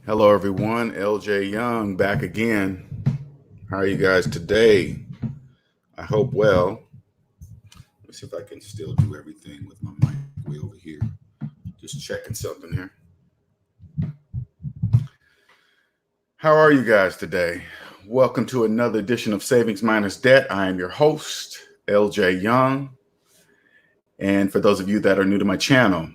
Hello, everyone. LJ Young back again. How are you guys today? I hope well. Let's see if I can still do everything with my mic way over here. Just checking something here. How are you guys today? Welcome to another edition of Savings Minus Debt. I am your host, LJ Young. And for those of you that are new to my channel,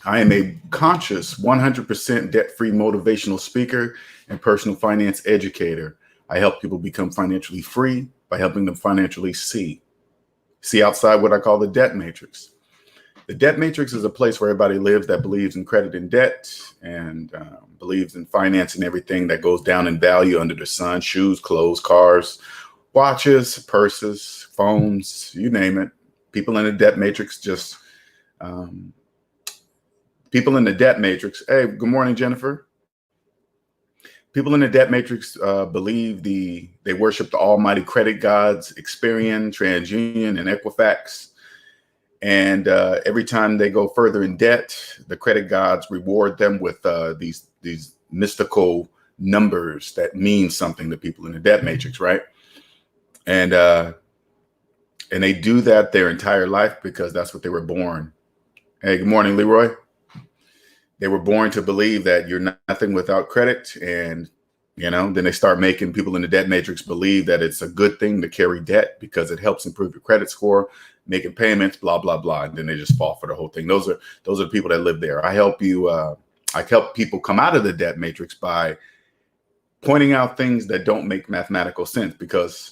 I am a conscious 100% debt-free motivational speaker and personal finance educator. I help people become financially free by helping them financially see outside what I call the debt matrix. The debt matrix is a place where everybody lives that believes in credit and debt and believes in finance and everything that goes down in value under the sun: shoes, clothes, cars, watches, purses, phones, you name it. People in the debt matrix just people in the debt matrix. Hey, good morning, Jennifer. People in the debt matrix believe they worship the almighty credit gods, Experian, TransUnion, and Equifax. And every time they go further in debt, the credit gods reward them with these mystical numbers that mean something to people in the debt matrix, right? And they do that their entire life because that's what they were born. Hey, good morning, Leroy. They were born to believe that you're nothing without credit. And, then they start making people in the debt matrix believe that it's a good thing to carry debt because it helps improve your credit score, making payments, blah, blah, blah. And then they just fall for the whole thing. Those are the people that live there. I help people come out of the debt matrix by pointing out things that don't make mathematical sense, because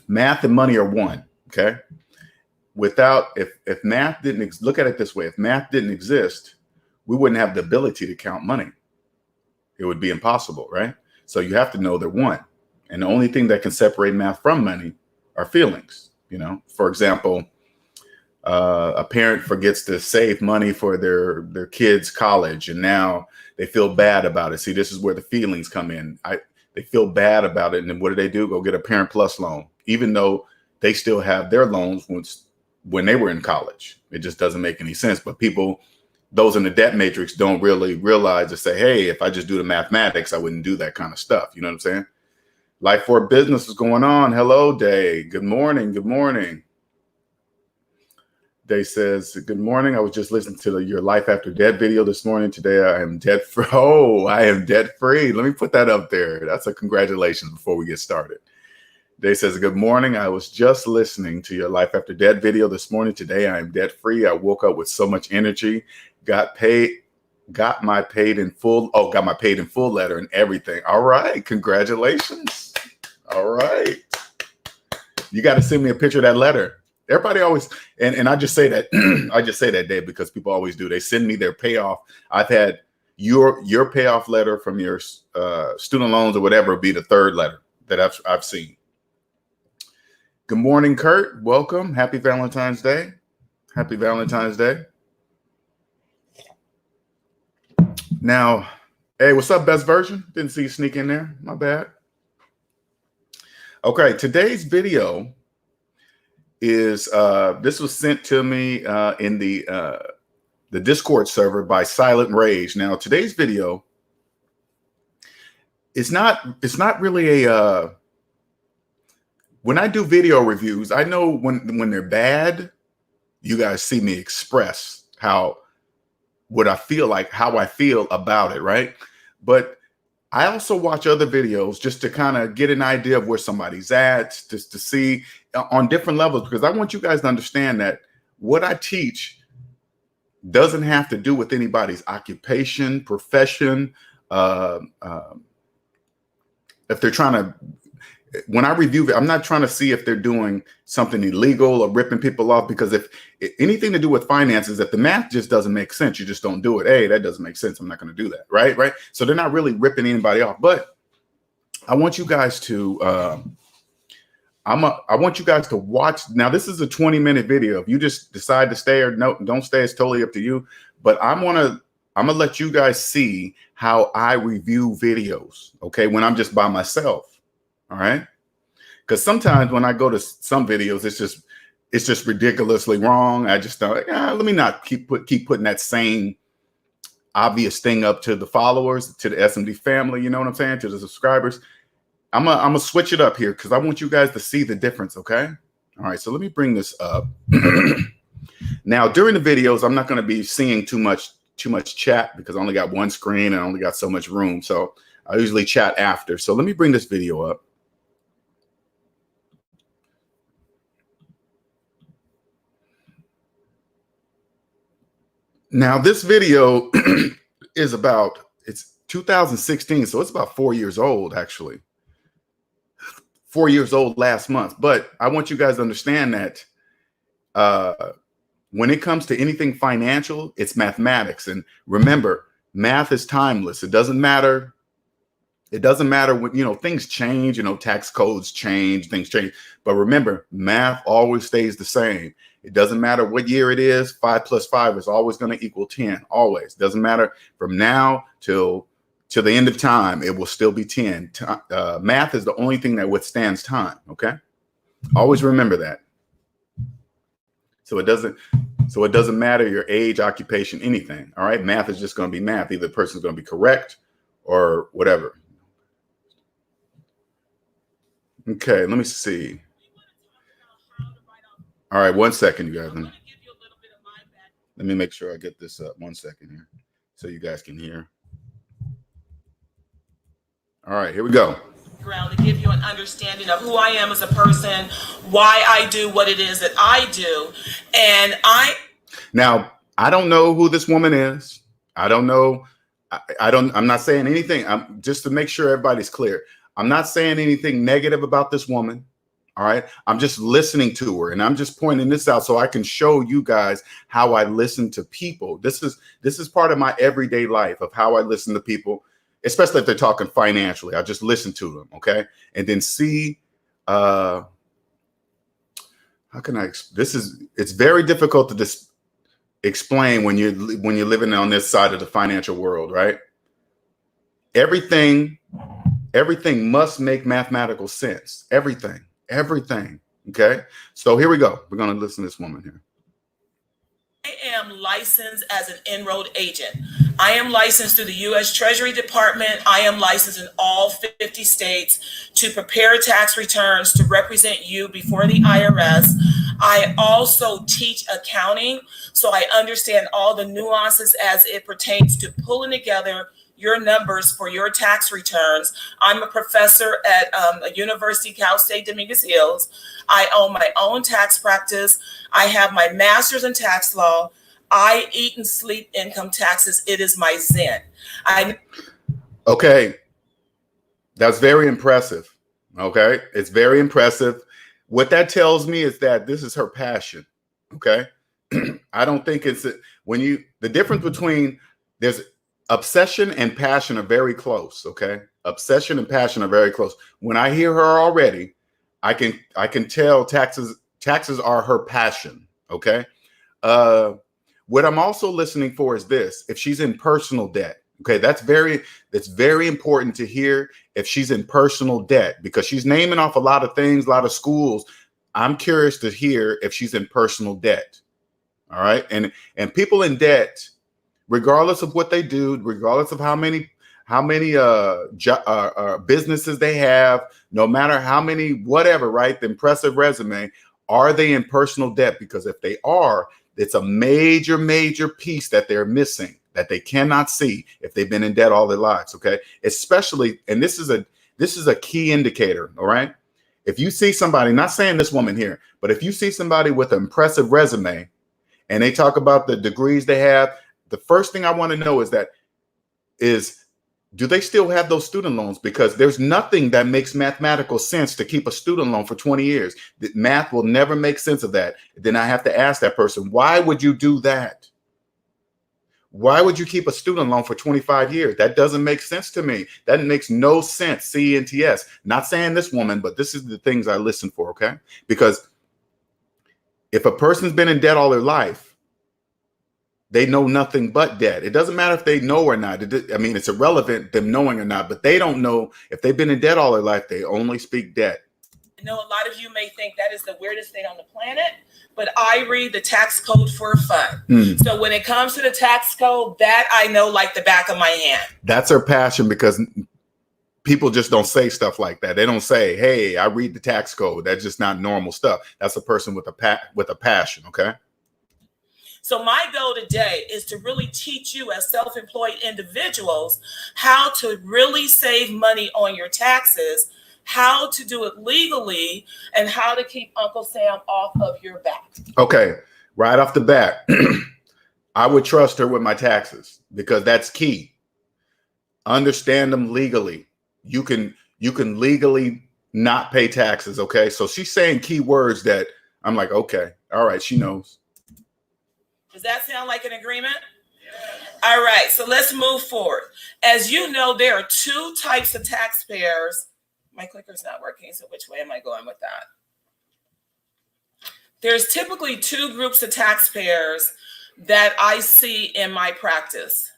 math and money are one. Okay. If math didn't, look at it this way. If math didn't exist, we wouldn't have the ability to count money. It would be impossible, right? So you have to know they're one. And the only thing that can separate math from money are feelings. For example, a parent forgets to save money for their kids' college, and now they feel bad about it. See, this is where the feelings come in. They feel bad about it. And then what do? Go get a Parent Plus loan, even though they still have their loans when they were in college. It just doesn't make any sense. But those in the debt matrix don't really realize to say, hey, if I just do the mathematics, I wouldn't do that kind of stuff. You know what I'm saying? Life for Business is going on. Hello, Day. Good morning. Good morning. Day says, good morning. I was just listening to your Life After Debt video this morning. Today, I am debt free. Oh, I am debt free. Let me put that up there. That's a congratulations before we get started. Day says, good morning. I was just listening to your Life After Debt video this morning. Today, I am debt free. I woke up with so much energy. Got my paid in full letter and everything. All right. Congratulations. All right. You got to send me a picture of that letter. Everybody always, and I just say that, Dave, because people always do. They send me their payoff. I've had your payoff letter from your student loans or whatever be the third letter that I've seen. Good morning, Kurt. Welcome. Happy Valentine's Day. Happy Valentine's Day. Now, hey, what's up, Best Version? Didn't see you sneak in there. My bad. Okay, today's video is this was sent to me in the Discord server by Silent Rage. Now, today's video is not really a when I do video reviews, I know when they're bad, you guys see me express how I feel about it, right? But I also watch other videos just to kind of get an idea of where somebody's at, just to see on different levels, because I want you guys to understand that what I teach doesn't have to do with anybody's occupation, profession. If they're trying to, when I review it, I'm not trying to see if they're doing something illegal or ripping people off, because if anything to do with finances, if the math just doesn't make sense, you just don't do it. Hey, that doesn't make sense. I'm not going to do that. Right. So they're not really ripping anybody off. But I want you guys to I want you guys to watch. Now, this is a 20-minute video. If you just decide to stay or no, don't stay, it's totally up to you. But I'm gonna let you guys see how I review videos. Okay, when I'm just by myself. All right, because sometimes when I go to some videos, it's just ridiculously wrong. I just thought, let me not keep putting that same obvious thing up to the followers, to the SMD family, you know what I'm saying, to the subscribers. I'm gonna switch it up here because I want you guys to see the difference, okay? All right, so let me bring this up. Now, during the videos, I'm not going to be seeing too much chat because I only got one screen and I only got so much room. So I usually chat after. So let me bring this video up. Now, this video is about, it's 2016, so it's about 4 years old, actually. 4 years old last month. But I want you guys to understand that when it comes to anything financial, it's mathematics. And remember, math is timeless. It doesn't matter. It doesn't matter when, things change, tax codes change, things change. But remember, math always stays the same. It doesn't matter what year it is. 5 plus 5 is always going to equal 10. Always. Doesn't matter from now till the end of time. It will still be 10. Math is the only thing that withstands time. Okay. Always remember that. So it doesn't matter your age, occupation, anything. All right. Math is just going to be math. Either the person's going to be correct or whatever. Okay. Let me see. All right. 1 second, you guys. Let me make sure I get this up. 1 second here so you guys can hear. All right. Here we go. To give you an understanding of who I am as a person, why I do what it is that I do. And now, I don't know who this woman is. I don't know. I'm not saying anything. I'm just to make sure everybody's clear. I'm not saying anything negative about this woman. All right. I'm just listening to her and I'm just pointing this out so I can show you guys how I listen to people. This is part of my everyday life of how I listen to people. Especially if they're talking financially, I just listen to them, okay, and then see. How can I? It's very difficult to just explain when you're living on this side of the financial world, right? Everything must make mathematical sense. Everything. Okay. So here we go. We're gonna listen to this woman here. I am licensed as an enrolled agent. I am licensed through the U.S. Treasury Department. I am licensed in all 50 states to prepare tax returns to represent you before the IRS. I also teach accounting, so I understand all the nuances as it pertains to pulling together your numbers for your tax returns. I'm a professor at a university, Cal State Dominguez Hills. I own my own tax practice. I have my master's in tax law. I eat and sleep income taxes. It is my zen. Okay. That's very impressive. Okay. It's very impressive. What that tells me is that this is her passion. Okay. I don't think it's the difference between there's obsession and passion are very close. Okay. Obsession and passion are very close. When I hear her already, I can tell taxes are her passion. Okay. What I'm also listening for is this: if she's in personal debt. Okay, that's very important to hear if she's in personal debt, because she's naming off a lot of things, a lot of schools. I'm curious to hear if she's in personal debt. All right. And people in debt, regardless of what they do, regardless of how many businesses they have, no matter how many, whatever, right? The impressive resume, are they in personal debt? Because if they are, it's a major, major piece that they're missing, that they cannot see if they've been in debt all their lives. Okay. Especially, and this is a key indicator. All right. If you see somebody, not saying this woman here, but if you see somebody with an impressive resume and they talk about the degrees they have, the first thing I want to know is do they still have those student loans? Because there's nothing that makes mathematical sense to keep a student loan for 20 years. The math will never make sense of that. Then I have to ask that person, why would you do that? Why would you keep a student loan for 25 years? That doesn't make sense to me. That makes no sense. CENTS. Not saying this woman, but this is the things I listen for, okay? Because if a person's been in debt all their life, they know nothing but debt. It doesn't matter if they know or not. It's irrelevant them knowing or not, but they don't know if they've been in debt all their life. They only speak debt. know a lot of you may think that is the weirdest thing on the planet, but I read the tax code for fun. So when it comes to the tax code, that I know like the back of my hand. That's her passion, because people just don't say stuff like that. They don't say, hey, I read the tax code. That's just not normal stuff. That's a person with a passion, okay? So my goal today is to really teach you as self-employed individuals how to really save money on your taxes, how to do it legally, and how to keep Uncle Sam off of your back. Okay, right off the bat, I would trust her with my taxes, because that's key. Understand them legally. You can legally not pay taxes, okay? So she's saying key words that I'm like, okay, all right, she knows. Does that sound like an agreement? Yeah. All right, so let's move forward. As you know, there are two types of taxpayers. My clicker's not working, so which way am I going with that? There's typically two groups of taxpayers that I see in my practice.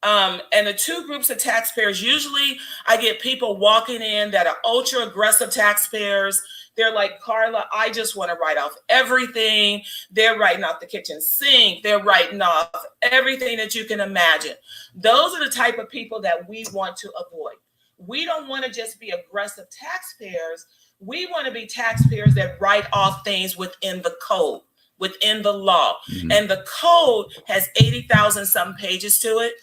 And the two groups of taxpayers, usually I get people walking in that are ultra aggressive taxpayers. They're like, Karla, I just want to write off everything. They're writing off the kitchen sink. They're writing off everything that you can imagine. Those are the type of people that we want to avoid. We don't want to just be aggressive taxpayers. We want to be taxpayers that write off things within the code, within the law. And the code has 80,000 some pages to it.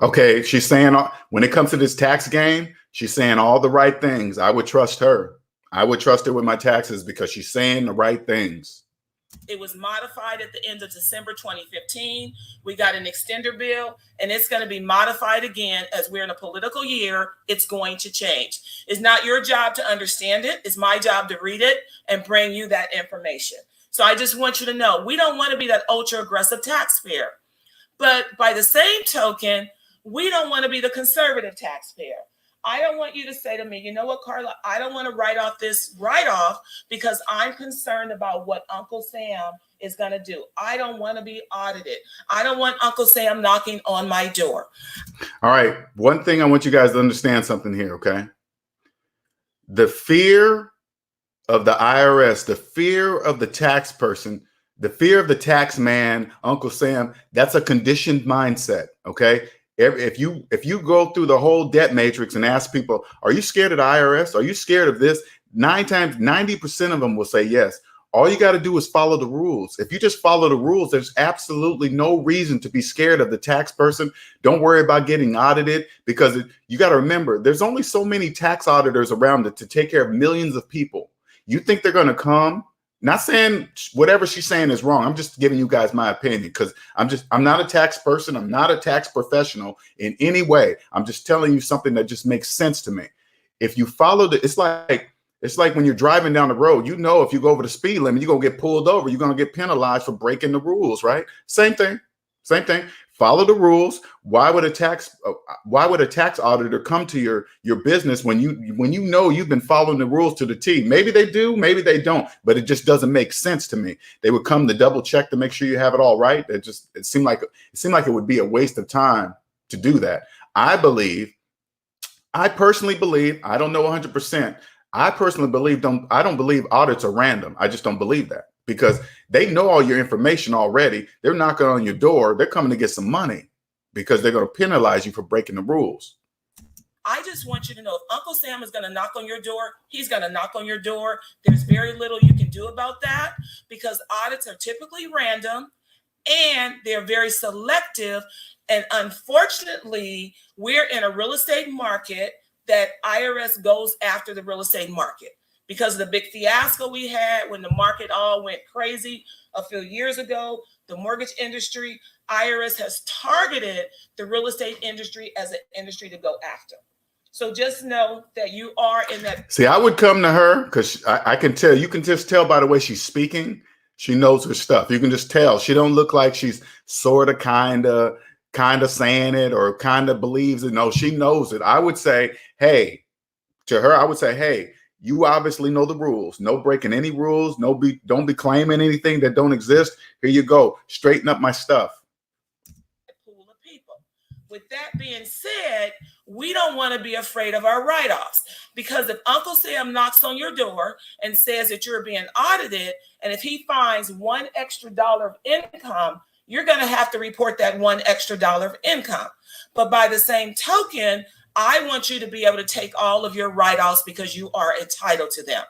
Okay, she's saying when it comes to this tax game, she's saying all the right things. I would trust her. I would trust her with my taxes because she's saying the right things. It was modified at the end of December 2015. We got an extender bill, and it's going to be modified again as we're in a political year. It's going to change. It's not your job to understand it. It's my job to read it and bring you that information. So I just want you to know, we don't want to be that ultra aggressive taxpayer. But by the same token, we don't want to be the conservative taxpayer. I don't want you to say to me, you know what, Karla, I don't want to write off this write-off because I'm concerned about what Uncle Sam is going to do. I don't want to be audited. I don't want Uncle Sam knocking on my door. All right. One thing I want you guys to understand something here, okay? The fear of the IRS, the fear of the tax person, the fear of the tax man, Uncle Sam, that's a conditioned mindset, okay? If you go through the whole debt matrix and ask people, are you scared of the IRS? Are you scared of this? 90% of them will say yes. All you got to do is follow the rules. If you just follow the rules, there's absolutely no reason to be scared of the tax person. Don't worry about getting audited, because you got to remember, there's only so many tax auditors around to take care of millions of people. You think they're going to come? Not saying whatever she's saying is wrong. I'm just giving you guys my opinion, because I'm not a tax person. I'm not a tax professional in any way. I'm just telling you something that just makes sense to me. If you follow it's like when you're driving down the road, you know, if you go over the speed limit, you're going to get pulled over. You're going to get penalized for breaking the rules, right? Same thing. Follow the rules. Why would a tax auditor come to your business when you know you've been following the rules to the T? Maybe they do, maybe they don't, but it just doesn't make sense to me. They would come to double check to make sure you have it all right. It seemed like it would be a waste of time to do that. I personally believe, I don't know 100%. I personally believe I don't believe audits are random. I just don't believe that, because they know all your information already. They're knocking on your door. They're coming to get some money because they're going to penalize you for breaking the rules. I just want you to know, if Uncle Sam is going to knock on your door, he's going to knock on your door. There's very little you can do about that, because audits are typically random and they're very selective. And unfortunately, we're in a real estate market that IRS goes after the real estate market. Because of the big fiasco we had when the market all went crazy a few years ago, the mortgage industry, IRS has targeted the real estate industry as an industry to go after. So just know that you are in that. See, I would come to her because I can tell, you can just tell by the way she's speaking. She knows her stuff. You can just tell. She don't look like she's sort of kind of saying it or kind of believes it. No, she knows it. I would say, hey, to her, I would say, hey, you obviously know the rules. No breaking any rules. Don't be claiming anything that don't exist. Here you go. Straighten up my stuff. Pool of people. With that being said, we don't want to be afraid of our write-offs, because if Uncle Sam knocks on your door and says that you're being audited, and if he finds $1 extra of income, you're going to have to report that $1 extra of income. But by the same token, I want you to be able to take all of your write-offs because you are entitled to them.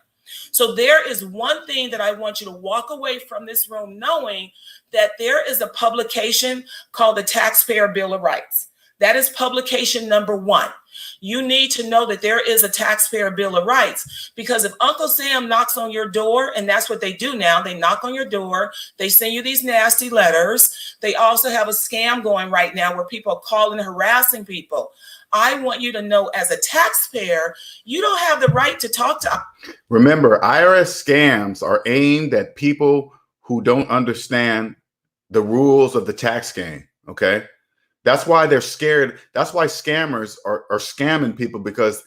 So there is one thing that I want you to walk away from this room knowing, that there is a publication called the Taxpayer Bill of Rights. That is publication number 1. You need to know that there is a Taxpayer Bill of Rights, because if Uncle Sam knocks on your door, and that's what they do now, they knock on your door, they send you these nasty letters. They also have a scam going right now where people are calling and harassing people. I want you to know, as a taxpayer, you don't have the right to talk to. Remember, IRS scams are aimed at people who don't understand the rules of the tax game. Okay. That's why they're scared. That's why scammers are scamming people, because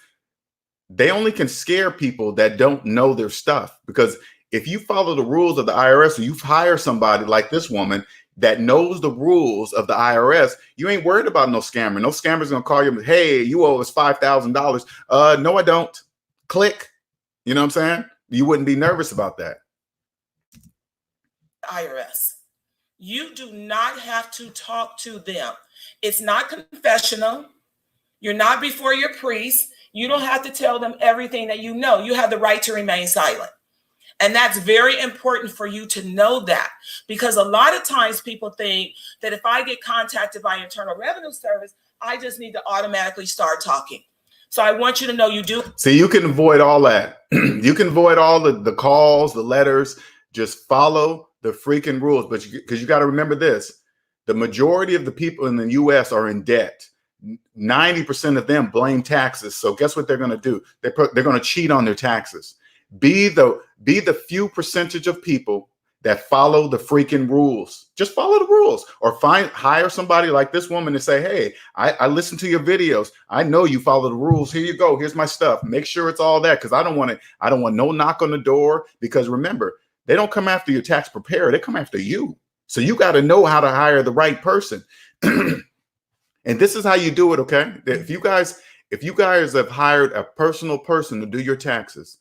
they only can scare people that don't know their stuff. Because if you follow the rules of the IRS, or you hire somebody like this woman that knows the rules of the IRS, you ain't worried about no scammer. No scammer's gonna call you, hey, you owe us $5,000. No, I don't. Click. You know what I'm saying? You wouldn't be nervous about that. IRS. You do not have to talk to them. It's not confessional. You're not before your priest. You don't have to tell them everything that you know. You have the right to remain silent. And that's very important for you to know that, because a lot of times people think that if I get contacted by Internal Revenue Service, I just need to automatically start talking. So I want you to know you do. So you can avoid all that. You can avoid all the calls, the letters. Just follow the freaking rules. But because you got to remember this, the majority of the people in the US are in debt. 90% of them blame taxes. So guess what they're going to do? They're going to cheat on their taxes. Be the few percentage of people that follow the freaking rules. Just follow the rules, or hire somebody like this woman to say, hey, I listened to your videos. I know you follow the rules. Here you go. Here's my stuff. Make sure it's all that, because I don't want no knock on the door, because remember, they don't come after your tax preparer. They come after you. So you got to know how to hire the right person. And this is how you do it. Okay. If you guys have hired a personal person to do your taxes,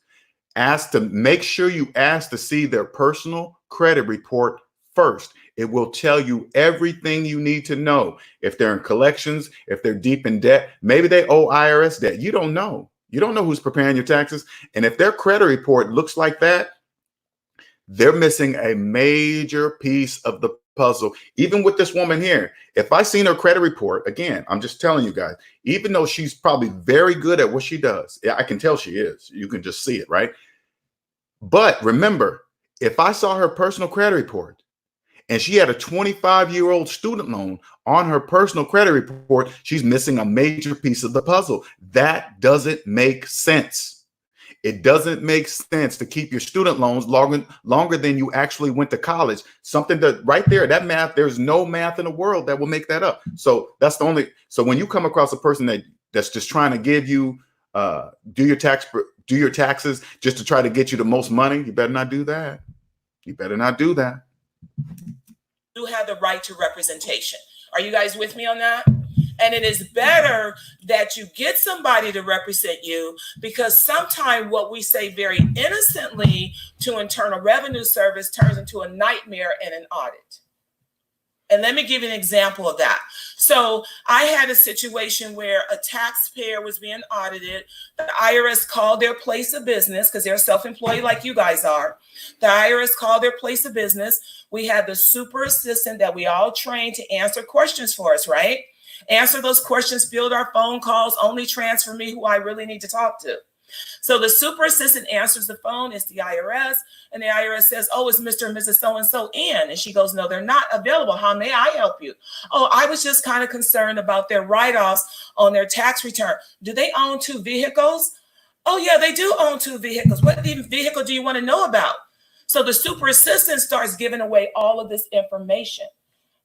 make sure you ask to see their personal credit report first. It will tell you everything you need to know. If they're in collections, if they're deep in debt, maybe they owe IRS debt. You don't know. You don't know who's preparing your taxes. And if their credit report looks like that, they're missing a major piece of the puzzle. Even with this woman here, if I seen her credit report, again, I'm just telling you guys, even though she's probably very good at what she does, I can tell she is. You can just see it, right? But remember, if I saw her personal credit report and she had a 25-year-old student loan on her personal credit report, she's missing a major piece of the puzzle. That doesn't make sense. It doesn't make sense to keep your student loans longer than you actually went to college. Something that right there, that math, there's no math in the world that will make that up. So that's the only. So when you come across a person that's just trying to give you do your taxes just to try to get you the most money, you better not do that. You better not do that. You have the right to representation. Are you guys with me on that? And it is better that you get somebody to represent you, because sometimes what we say very innocently to Internal Revenue Service turns into a nightmare and an audit. And let me give you an example of that. So I had a situation where a taxpayer was being audited. The IRS called their place of business, because they're self-employed like you guys are. The IRS called their place of business. We had the super assistant that we all trained to answer questions for us, right? Answer those questions, field our phone calls, only transfer me who I really need to talk to. So the super assistant answers the phone. It's the IRS. And the IRS says, oh, is Mr. and Mrs. So-and-so in? And she goes, no, they're not available. How may I help you? Oh, I was just kind of concerned about their write-offs on their tax return. Do they own 2 vehicles? Oh, yeah, they do own 2 vehicles. What vehicle do you want to know about? So the super assistant starts giving away all of this information.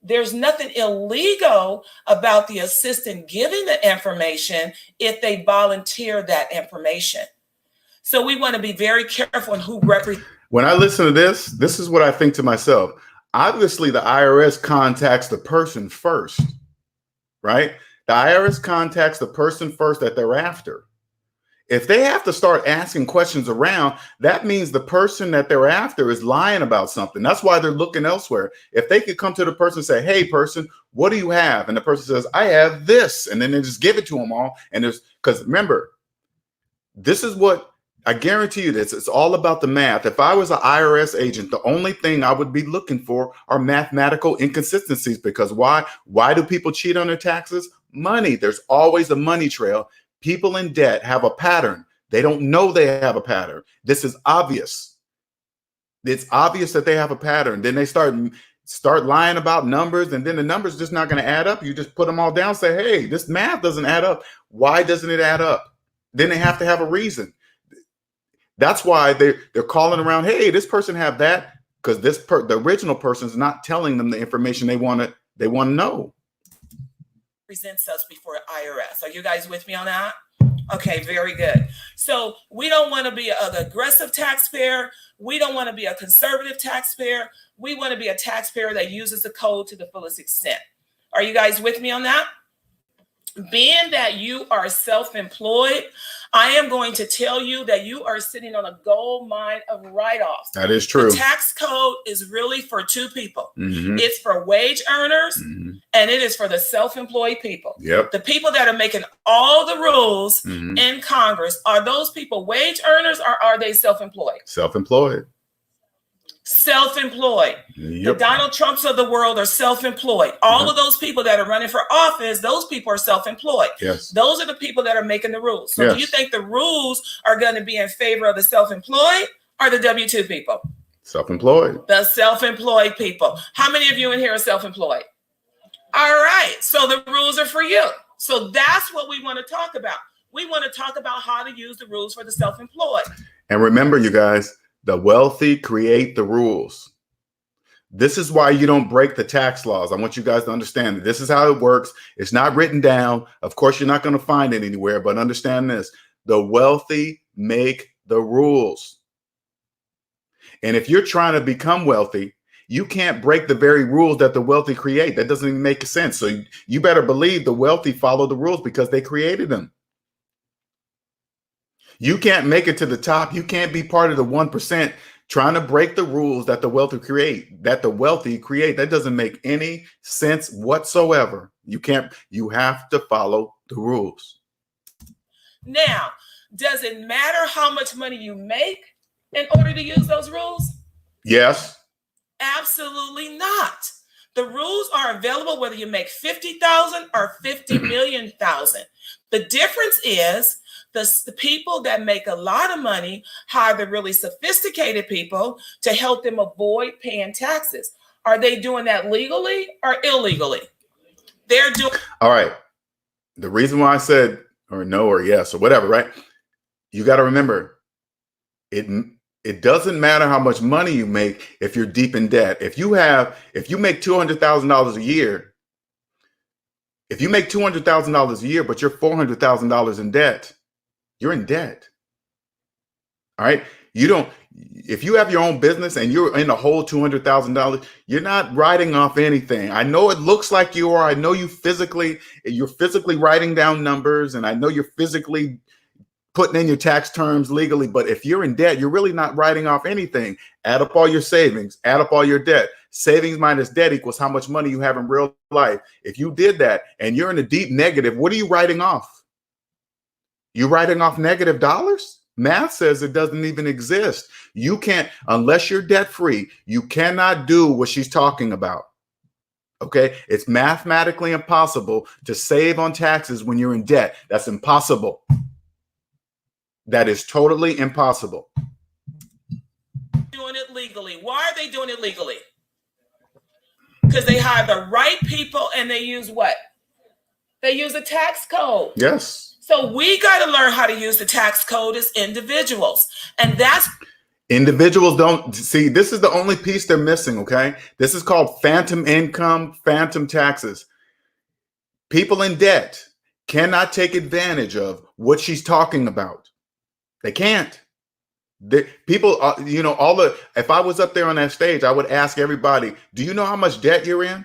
There's nothing illegal about the assistant giving the information if they volunteer that information. So we want to be very careful on who represents. When I listen to this is what I think to myself. Obviously, the IRS contacts the person first, right? The IRS contacts the person first that they're after. If they have to start asking questions around, that means the person that they're after is lying about something. That's why they're looking elsewhere. If they could come to the person and say, hey, person, what do you have? And the person says, I have this. And then they just give it to them all. And there's, because remember, this is what I guarantee you this. It's all about the math. If I was an IRS agent, the only thing I would be looking for are mathematical inconsistencies. Because why? Why do people cheat on their taxes? Money. There's always a money trail. People in debt have a pattern. They don't know they have a pattern. This is obvious. It's obvious that they have a pattern. Then they start lying about numbers, and then the numbers just not going to add up. You just put them all down, say, hey, this math doesn't add up. Why doesn't it add up? Then they have to have a reason. That's why they're calling around, hey, this person have that, because the original person is not telling them the information they want to know. Presents us before IRS. Are you guys with me on that? Okay, very good. So we don't want to be an aggressive taxpayer. We don't want to be a conservative taxpayer. We want to be a taxpayer that uses the code to the fullest extent. Are you guys with me on that? Being that you are self-employed, I am going to tell you that you are sitting on a gold mine of write-offs. That is true. The tax code is really for two people. Mm-hmm. It's for wage earners, mm-hmm. and it is for the self-employed people. Yep. The people that are making all the rules mm-hmm. in Congress, are those people wage earners, or are they self-employed? Self-employed. Self-employed. Yep. The Donald Trumps of the world are self-employed. All of those people that are running for office, those people are self-employed. Yes. Those are the people that are making the rules. So yes. Do you think the rules are going to be in favor of the self-employed or the W-2 people? Self-employed. The self-employed people. How many of you in here are self-employed? All right. So the rules are for you. So that's what we want to talk about. We want to talk about how to use the rules for the self-employed. And remember, you guys, the wealthy create the rules. This is why you don't break the tax laws. I want you guys to understand that this is how it works. It's not written down. Of course, you're not going to find it anywhere, but understand this. The wealthy make the rules. And if you're trying to become wealthy, you can't break the very rules that the wealthy create. That doesn't even make sense. So you better believe the wealthy follow the rules because they created them. You can't make it to the top. You can't be part of the 1% trying to break the rules that the wealthy create. That doesn't make any sense whatsoever. You can't. You have to follow the rules. Now, does it matter how much money you make in order to use those rules? Yes. Absolutely not. The rules are available whether you make 50,000 or 50 million thousand. The difference is the people that make a lot of money hire the really sophisticated people to help them avoid paying taxes. Are they doing that legally or illegally? They're doing. All right. The reason why I said or no or yes or whatever, right? You got to remember, it doesn't matter how much money you make if you're deep in debt. If you make $200,000 a year, if you make $200,000 a year, but you're $400,000 in debt, you're in debt. All right. If you have your own business and you're in the whole $200,000, you're not writing off anything. I know it looks like you are. I know you're physically writing down numbers, and I know you're physically putting in your tax terms legally. But if you're in debt, you're really not writing off anything. Add up all your savings, add up all your debt. Savings minus debt equals how much money you have in real life. If you did that and you're in a deep negative, what are you writing off? You're writing off negative dollars? Math says it doesn't even exist. You can't, unless you're debt free, you cannot do what she's talking about. Okay. It's mathematically impossible to save on taxes when you're in debt. That's impossible. That is totally impossible. Doing it legally. Why are they doing it legally? Because they hire the right people and they use what? They use a tax code. Yes. So we got to learn how to use the tax code as individuals. And that's. Individuals don't see, this is the only piece they're missing. Okay. This is called phantom income, phantom taxes. People in debt cannot take advantage of what she's talking about. They can't. People, if I was up there on that stage, I would ask everybody, do you know how much debt you're in?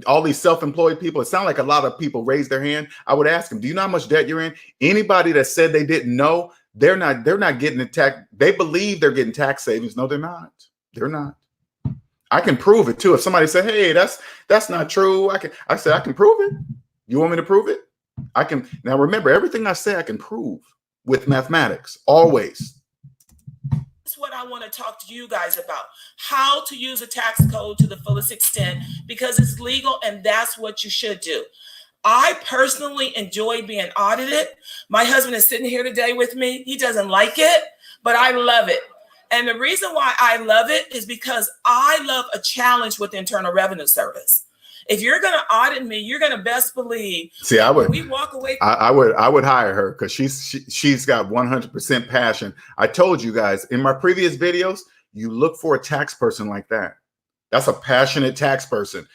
all these self-employed people, it sounds like a lot of people raise their hand. I would ask them, do you know how much debt you're in? Anybody that said they didn't know, they're not getting the tax. They believe they're getting tax savings. No, they're not. They're not. I can prove it too. If somebody said, hey, that's not true, I said, I can prove it. You want me to prove it? I can. Now remember, everything I say I can prove with mathematics, always. That's what I want to talk to you guys about, how to use a tax code to the fullest extent, because it's legal and that's what you should do. I personally enjoy being audited. My husband is sitting here today with me. He doesn't like it, but I love it. And the reason why I love it is because I love a challenge with Internal Revenue Service. If you're going to audit me, you're going to best believe. See, I would. We walk away. I would hire her because she's got 100% passion. I told you guys in my previous videos, you look for a tax person like that. That's a passionate tax person,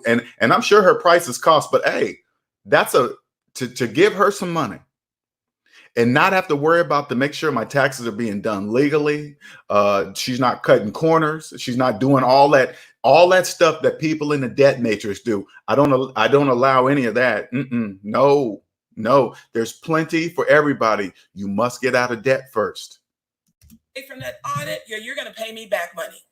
and I'm sure her prices cost. But hey, that's to give her some money and not have to worry about to make sure my taxes are being done legally. She's not cutting corners. She's not doing all that stuff that people in the debt matrix do. I don't allow any of that. No. There's plenty for everybody. You must get out of debt first. From that audit, you're going to pay me back money.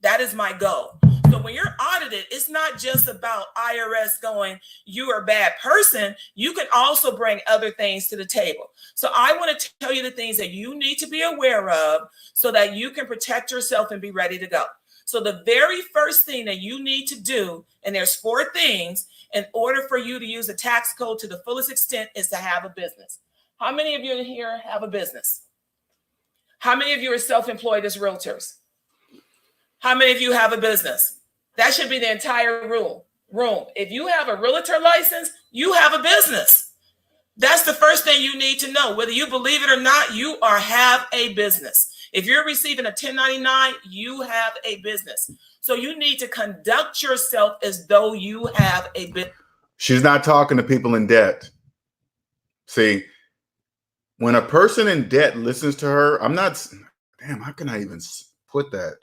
That is my goal. So when you're audited, it's not just about IRS going, you're a bad person. You can also bring other things to the table. So I want to tell you the things that you need to be aware of so that you can protect yourself and be ready to go. So the very first thing that you need to do, and there's 4 things in order for you to use the tax code to the fullest extent, is to have a business. How many of you in here have a business? How many of you are self-employed as realtors? How many of you have a business? That should be the entire room. If you have a realtor license, you have a business. That's the first thing you need to know. Whether you believe it or not, you have a business. If you're receiving a 1099, you have a business. So you need to conduct yourself as though you have a business. She's not talking to people in debt. See, when a person in debt listens to her, how can I even put that?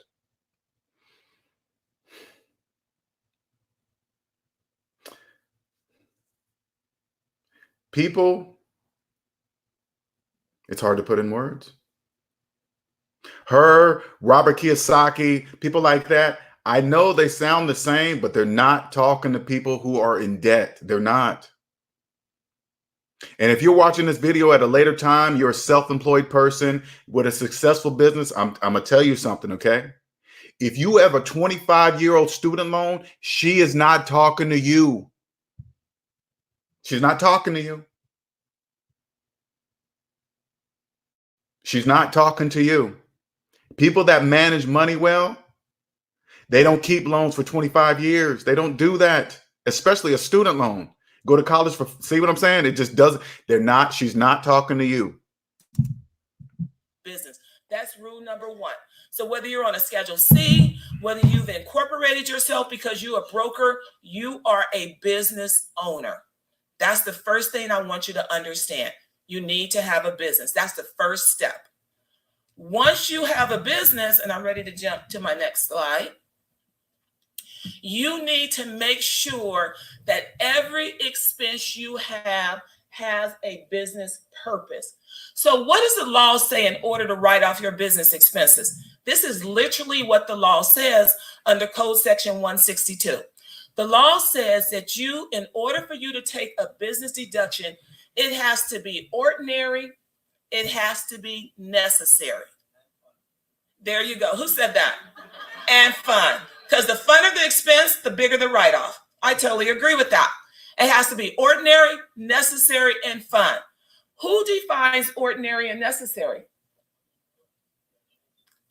People, it's hard to put in words. Her, Robert Kiyosaki, people like that, I know they sound the same, but they're not talking to people who are in debt. They're not. And if you're watching this video at a later time, you're a self-employed person with a successful business, I'm going to tell you something, okay? If you have a 25-year-old student loan, she is not talking to you. She's not talking to you. She's not talking to you. People that manage money well, they don't keep loans for 25 years. They don't do that, especially a student loan. Go to college for, see what I'm saying? It just doesn't, she's not talking to you. Business. That's rule number 1. So whether you're on a Schedule C, whether you've incorporated yourself because you're a broker, you are a business owner. That's the first thing I want you to understand. You need to have a business. That's the first step. Once you have a business, and I'm ready to jump to my next slide, you need to make sure that every expense you have has a business purpose. So what does the law say in order to write off your business expenses? This is literally what the law says under Code Section 162. The law says that in order for you to take a business deduction, it has to be ordinary, it has to be necessary. There you go. Who said that? And fun. Because the funner the expense, the bigger the write-off. I totally agree with that. It has to be ordinary, necessary, and fun. Who defines ordinary and necessary?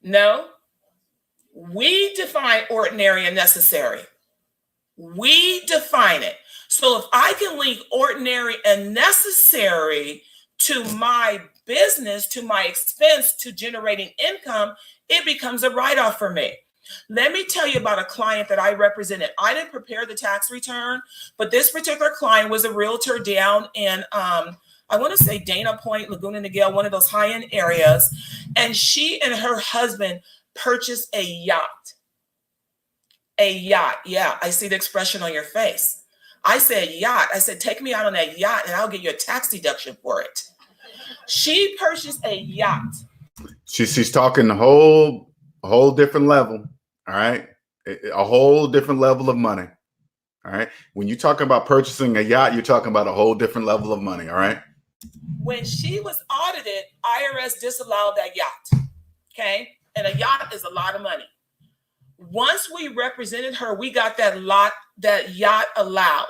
No. We define ordinary and necessary. We define it. So if I can link ordinary and necessary to my business, to my expense, to generating income, it becomes a write-off for me. Let me tell you about a client that I represented. I didn't prepare the tax return, but this particular client was a realtor down in, I want to say Dana Point, Laguna Niguel, one of those high-end areas. And she and her husband purchased a yacht. A yacht. Yeah, I see the expression on your face. I said yacht. I said, take me out on that yacht and I'll get you a tax deduction for it. She purchased a yacht. She's talking a whole different level. All right. A whole different level of money. All right. When you're talking about purchasing a yacht, you're talking about a whole different level of money. All right. When she was audited, IRS disallowed that yacht. Okay. And a yacht is a lot of money. Once we represented her, we got that yacht allowed.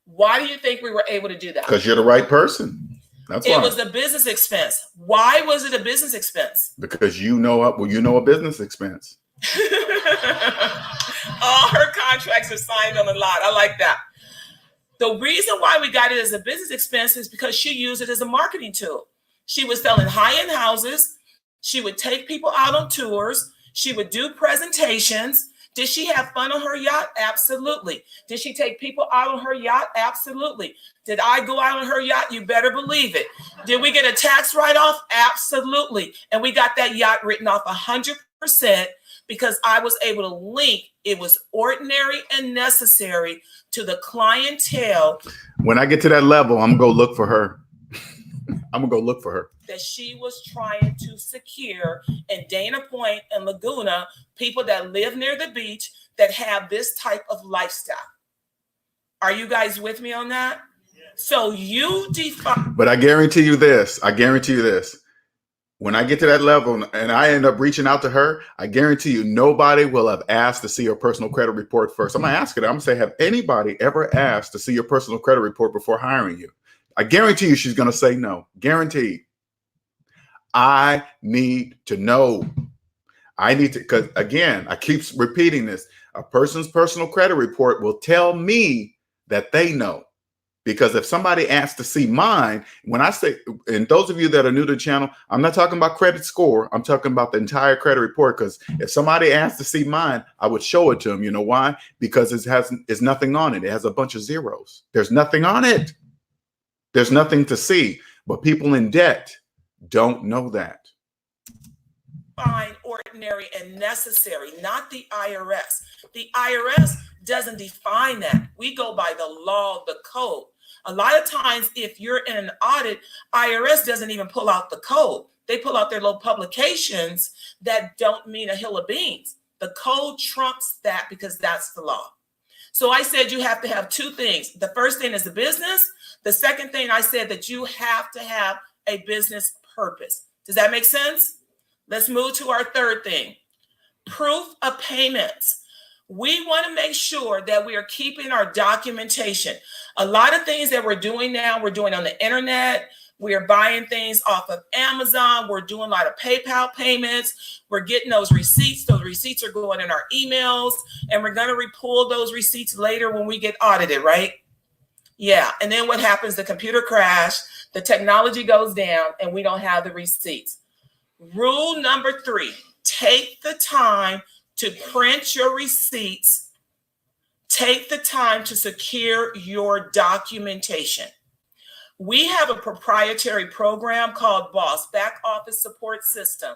Why do you think we were able to do that? Because you're the right person. That's why. It was a business expense. Why was it a business expense? Because you know a business expense. All her contracts are signed on the lot. I like that. The reason why we got it as a business expense is because she used it as a marketing tool. She was selling high-end houses. She would take people out on tours. She would do presentations. Did she have fun on her yacht? Absolutely. Did she take people out on her yacht? Absolutely. Did I go out on her yacht? You better believe it. Did we get a tax write-off? Absolutely. And we got that yacht written off 100% because I was able to link it was ordinary and necessary to the clientele. When I get to that level, I'm going to go look for her. I'm going to go look for her. That she was trying to secure in Dana Point and Laguna, people that live near the beach that have this type of lifestyle. Are you guys with me on that? Yes. So you define. But I guarantee you this. When I get to that level and I end up reaching out to her, I guarantee you nobody will have asked to see her personal credit report first. I'm going to ask her. I'm going to say, have anybody ever asked to see your personal credit report before hiring you? I guarantee you she's going to say no. Guaranteed. I need to know. I need to, because again, I keep repeating this. A person's personal credit report will tell me that they know. Because if somebody asks to see mine, when I say, and those of you that are new to the channel, I'm not talking about credit score. I'm talking about the entire credit report. Because if somebody asks to see mine, I would show it to them. You know why? Because it's nothing on it. It has a bunch of zeros. There's nothing on it. There's nothing to see. But people in debt don't know that. Fine, ordinary, and necessary, not the IRS. The IRS doesn't define that. We go by the law, the code. A lot of times, if you're in an audit, IRS doesn't even pull out the code. They pull out their little publications that don't mean a hill of beans. The code trumps that because that's the law. So I said you have to have two things. The first thing is the business. The second thing I said that you have to have a business purpose. Does that make sense? Let's move to our third thing. Proof of payments. We want to make sure that we are keeping our documentation. A lot of things that we're doing now, we're doing on the internet. We are buying things off of Amazon. We're doing a lot of PayPal payments. We're getting those receipts. Those receipts are going in our emails, and we're going to repull those receipts later when we get audited, right? Yeah. And then what happens? The computer crash, the technology goes down, and we don't have the receipts. Rule number 3, take the time to print your receipts. Take the time to secure your documentation. We have a proprietary program called BOSS, Back Office Support System,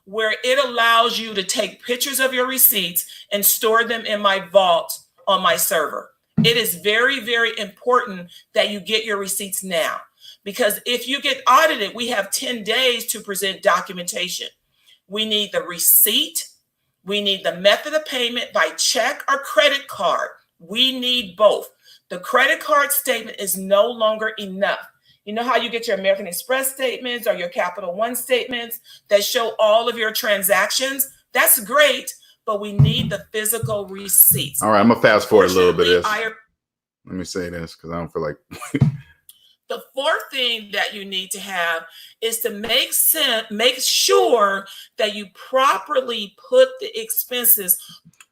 where it allows you to take pictures of your receipts and store them in my vault on my server. It is very, very important that you get your receipts now, because if you get audited, we have 10 days to present documentation. We need the receipt. We need the method of payment by check or credit card. We need both. The credit card statement is no longer enough. You know how you get your American Express statements or your Capital One statements that show all of your transactions? That's great, but we need the physical receipts. All right, I'm going to fast forward a little bit of this. Let me say this because I don't feel like... The fourth thing that you need to have is to make sure that you properly put the expenses.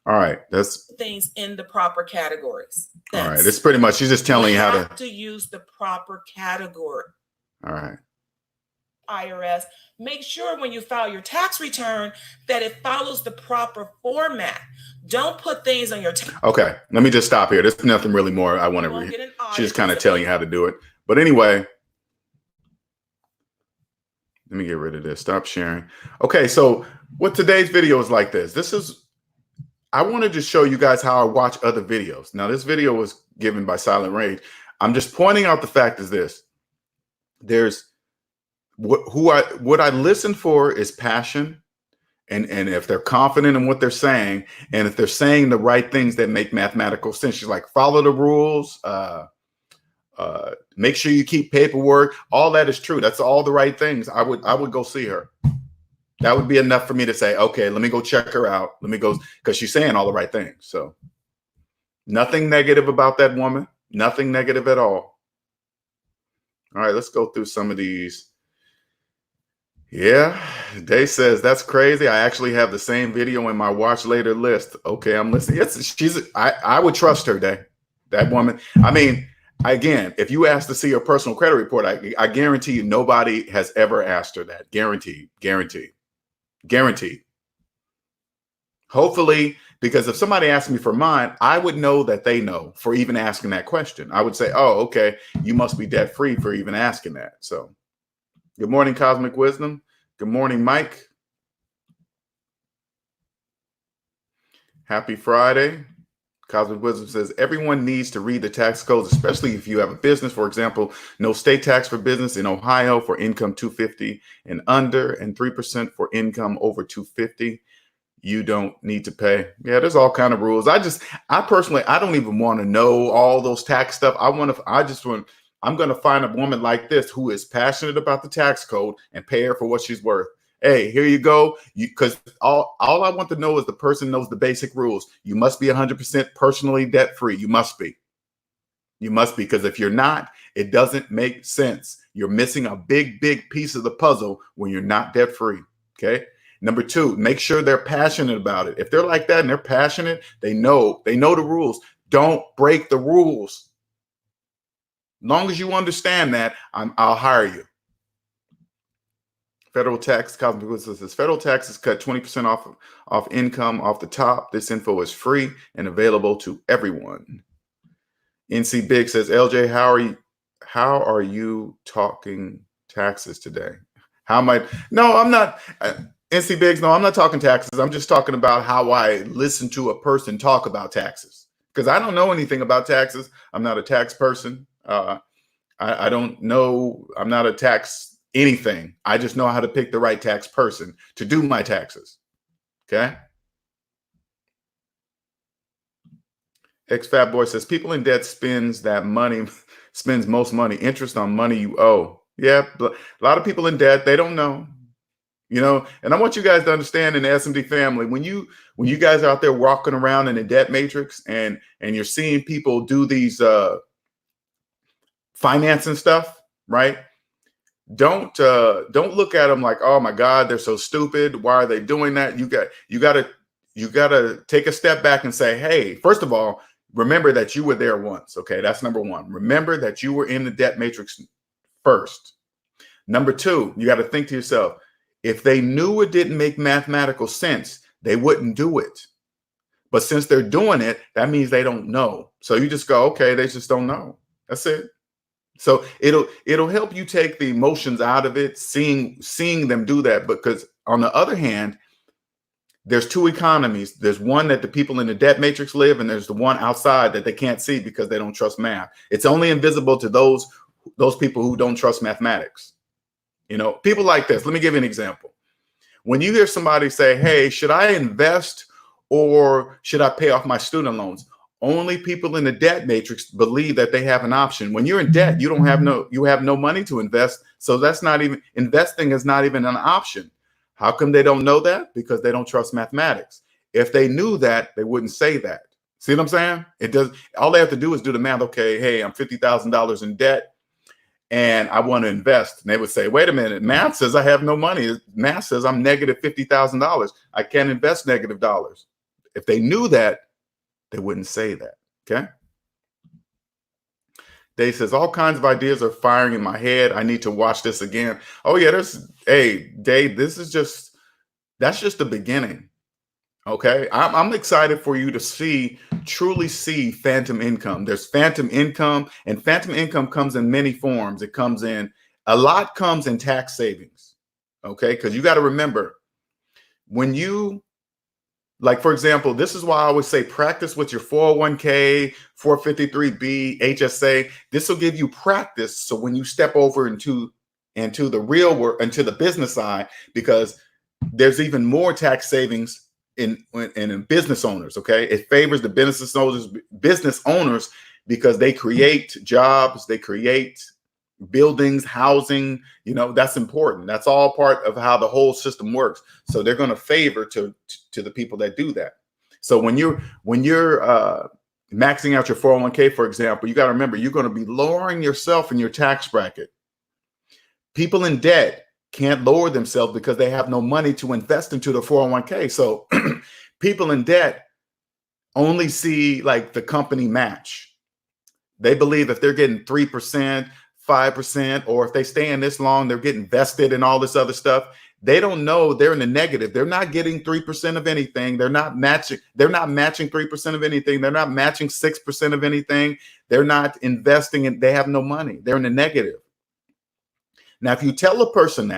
All right, that's things in the proper categories. All right, it's pretty much, she's just telling you how to use the proper category. All right. IRS, make sure when you file your tax return that it follows the proper format. Don't put things on your tax. Okay, let me just stop here. There's nothing really more I want to read. She's just kind of telling you how to do it. But anyway, let me get rid of this. Stop sharing. Okay, so what today's video is like this. I wanted to show you guys how I watch other videos. Now, this video was given by Silent Rage. I'm just pointing out the fact is this. There's what I listen for is passion. And if they're confident in what they're saying, and if they're saying the right things that make mathematical sense, she's like, follow the rules, make sure you keep paperwork. All that is true. That's all the right things. I would go see her. That would be enough for me to say, okay, let me go check her out. Let me go, because she's saying all the right things. So nothing negative about that woman. Nothing negative at all. All right, let's go through some of these. Yeah, Day says that's crazy. I actually have the same video in my watch later list. Okay, I'm listening. I would trust her, Day. That woman. I mean, again, if you ask to see her personal credit report, I guarantee you nobody has ever asked her that. Guaranteed. Hopefully, because if somebody asked me for mine, I would know that they know for even asking that question. I would say, oh, okay, you must be debt free for even asking that. So good morning, Cosmic Wisdom. Good morning, Mike. Happy Friday. Cosmic Wisdom says everyone needs to read the tax codes, especially if you have a business. For example, no state tax for business in Ohio for income 250 and under, and 3% for income over 250. You don't need to pay. Yeah, there's all kind of rules. I personally, I don't even want to know all those tax stuff. I'm going to find a woman like this who is passionate about the tax code and pay her for what she's worth. Hey, here you go. Because all I want to know is the person knows the basic rules. You must be 100% personally debt free. You must be. Because if you're not, it doesn't make sense. You're missing a big piece of the puzzle when you're not debt free. Okay. Number two, make sure they're passionate about it. If they're like that and they're passionate, they know the rules. Don't break the rules. As long as you understand that, I'll hire you. Federal tax, Cosmic Wisdom says federal taxes cut 20% off income off the top. This info is free and available to everyone. NC Big says, LJ, how are you talking taxes today? No, I'm not. NC Biggs, no, I'm not talking taxes. I'm just talking about how I listen to a person talk about taxes, because I don't know anything about taxes. I'm not a tax person. I don't know. I'm not a tax anything. I just know how to pick the right tax person to do my taxes. Okay. Fat Boy says people in debt spends most money, interest on money you owe. Yeah, but a lot of people in debt, they don't know. And I want you guys to understand, in the SMD family, when you guys are out there walking around in the debt matrix and you're seeing people do these financing stuff, right? Don't look at them like, oh my God, they're so stupid. Why are they doing that? You gotta take a step back and say, hey, first of all, remember that you were there once. Okay, that's number one. Remember that you were in the debt matrix first. Number two, you got to think to yourself, if they knew it didn't make mathematical sense, they wouldn't do it. But since they're doing it, that means they don't know. So you just go, okay, they just don't know. That's it. So it'll help you take the emotions out of it, seeing them do that. Because on the other hand, there's two economies. There's one that the people in the debt matrix live, and there's the one outside that they can't see because they don't trust math. It's only invisible to those people who don't trust mathematics. People like this. Let me give you an example. When you hear somebody say, hey, should I invest or should I pay off my student loans? Only people in the debt matrix believe that they have an option. When you're in debt, you have no money to invest. So investing is not even an option. How come they don't know that? Because they don't trust mathematics. If they knew that, they wouldn't say that. See what I'm saying? All they have to do is do the math. Okay, hey, I'm $50,000 in debt, and I want to invest. And they would say, wait a minute, math says I have no money. Math says I'm negative $50,000. I can't invest negative dollars. If they knew that, they wouldn't say that. Okay. Dave says all kinds of ideas are firing in my head. I need to watch this again. Oh yeah, Dave, that's just the beginning. Okay. I'm excited for you to truly see phantom income. There's phantom income, and phantom income comes in many forms. A lot comes in tax savings. Okay. Because you got to remember, when you Like, for example, this is why I always say practice with your 401k, 453B, HSA. This will give you practice. So when you step over into the real world, into the business side, because there's even more tax savings in business owners. Okay. It favors the business owners because they create jobs, they create buildings, housing, that's important. That's all part of how the whole system works. So they're going to favor to the people that do that. So when you're maxing out your 401k, for example, you got to remember, you're going to be lowering yourself in your tax bracket. People in debt can't lower themselves because they have no money to invest into the 401k. So people in debt only see like the company match. They believe if they're getting 3%, 5%, or if they stay in this long, they're getting vested and all this other stuff. They don't know they're in the negative. They're not getting 3% of anything. They're not matching 3% of anything. They're not matching 6% of anything. They're not investing in, they have no money. They're in the negative. Now, if you tell a person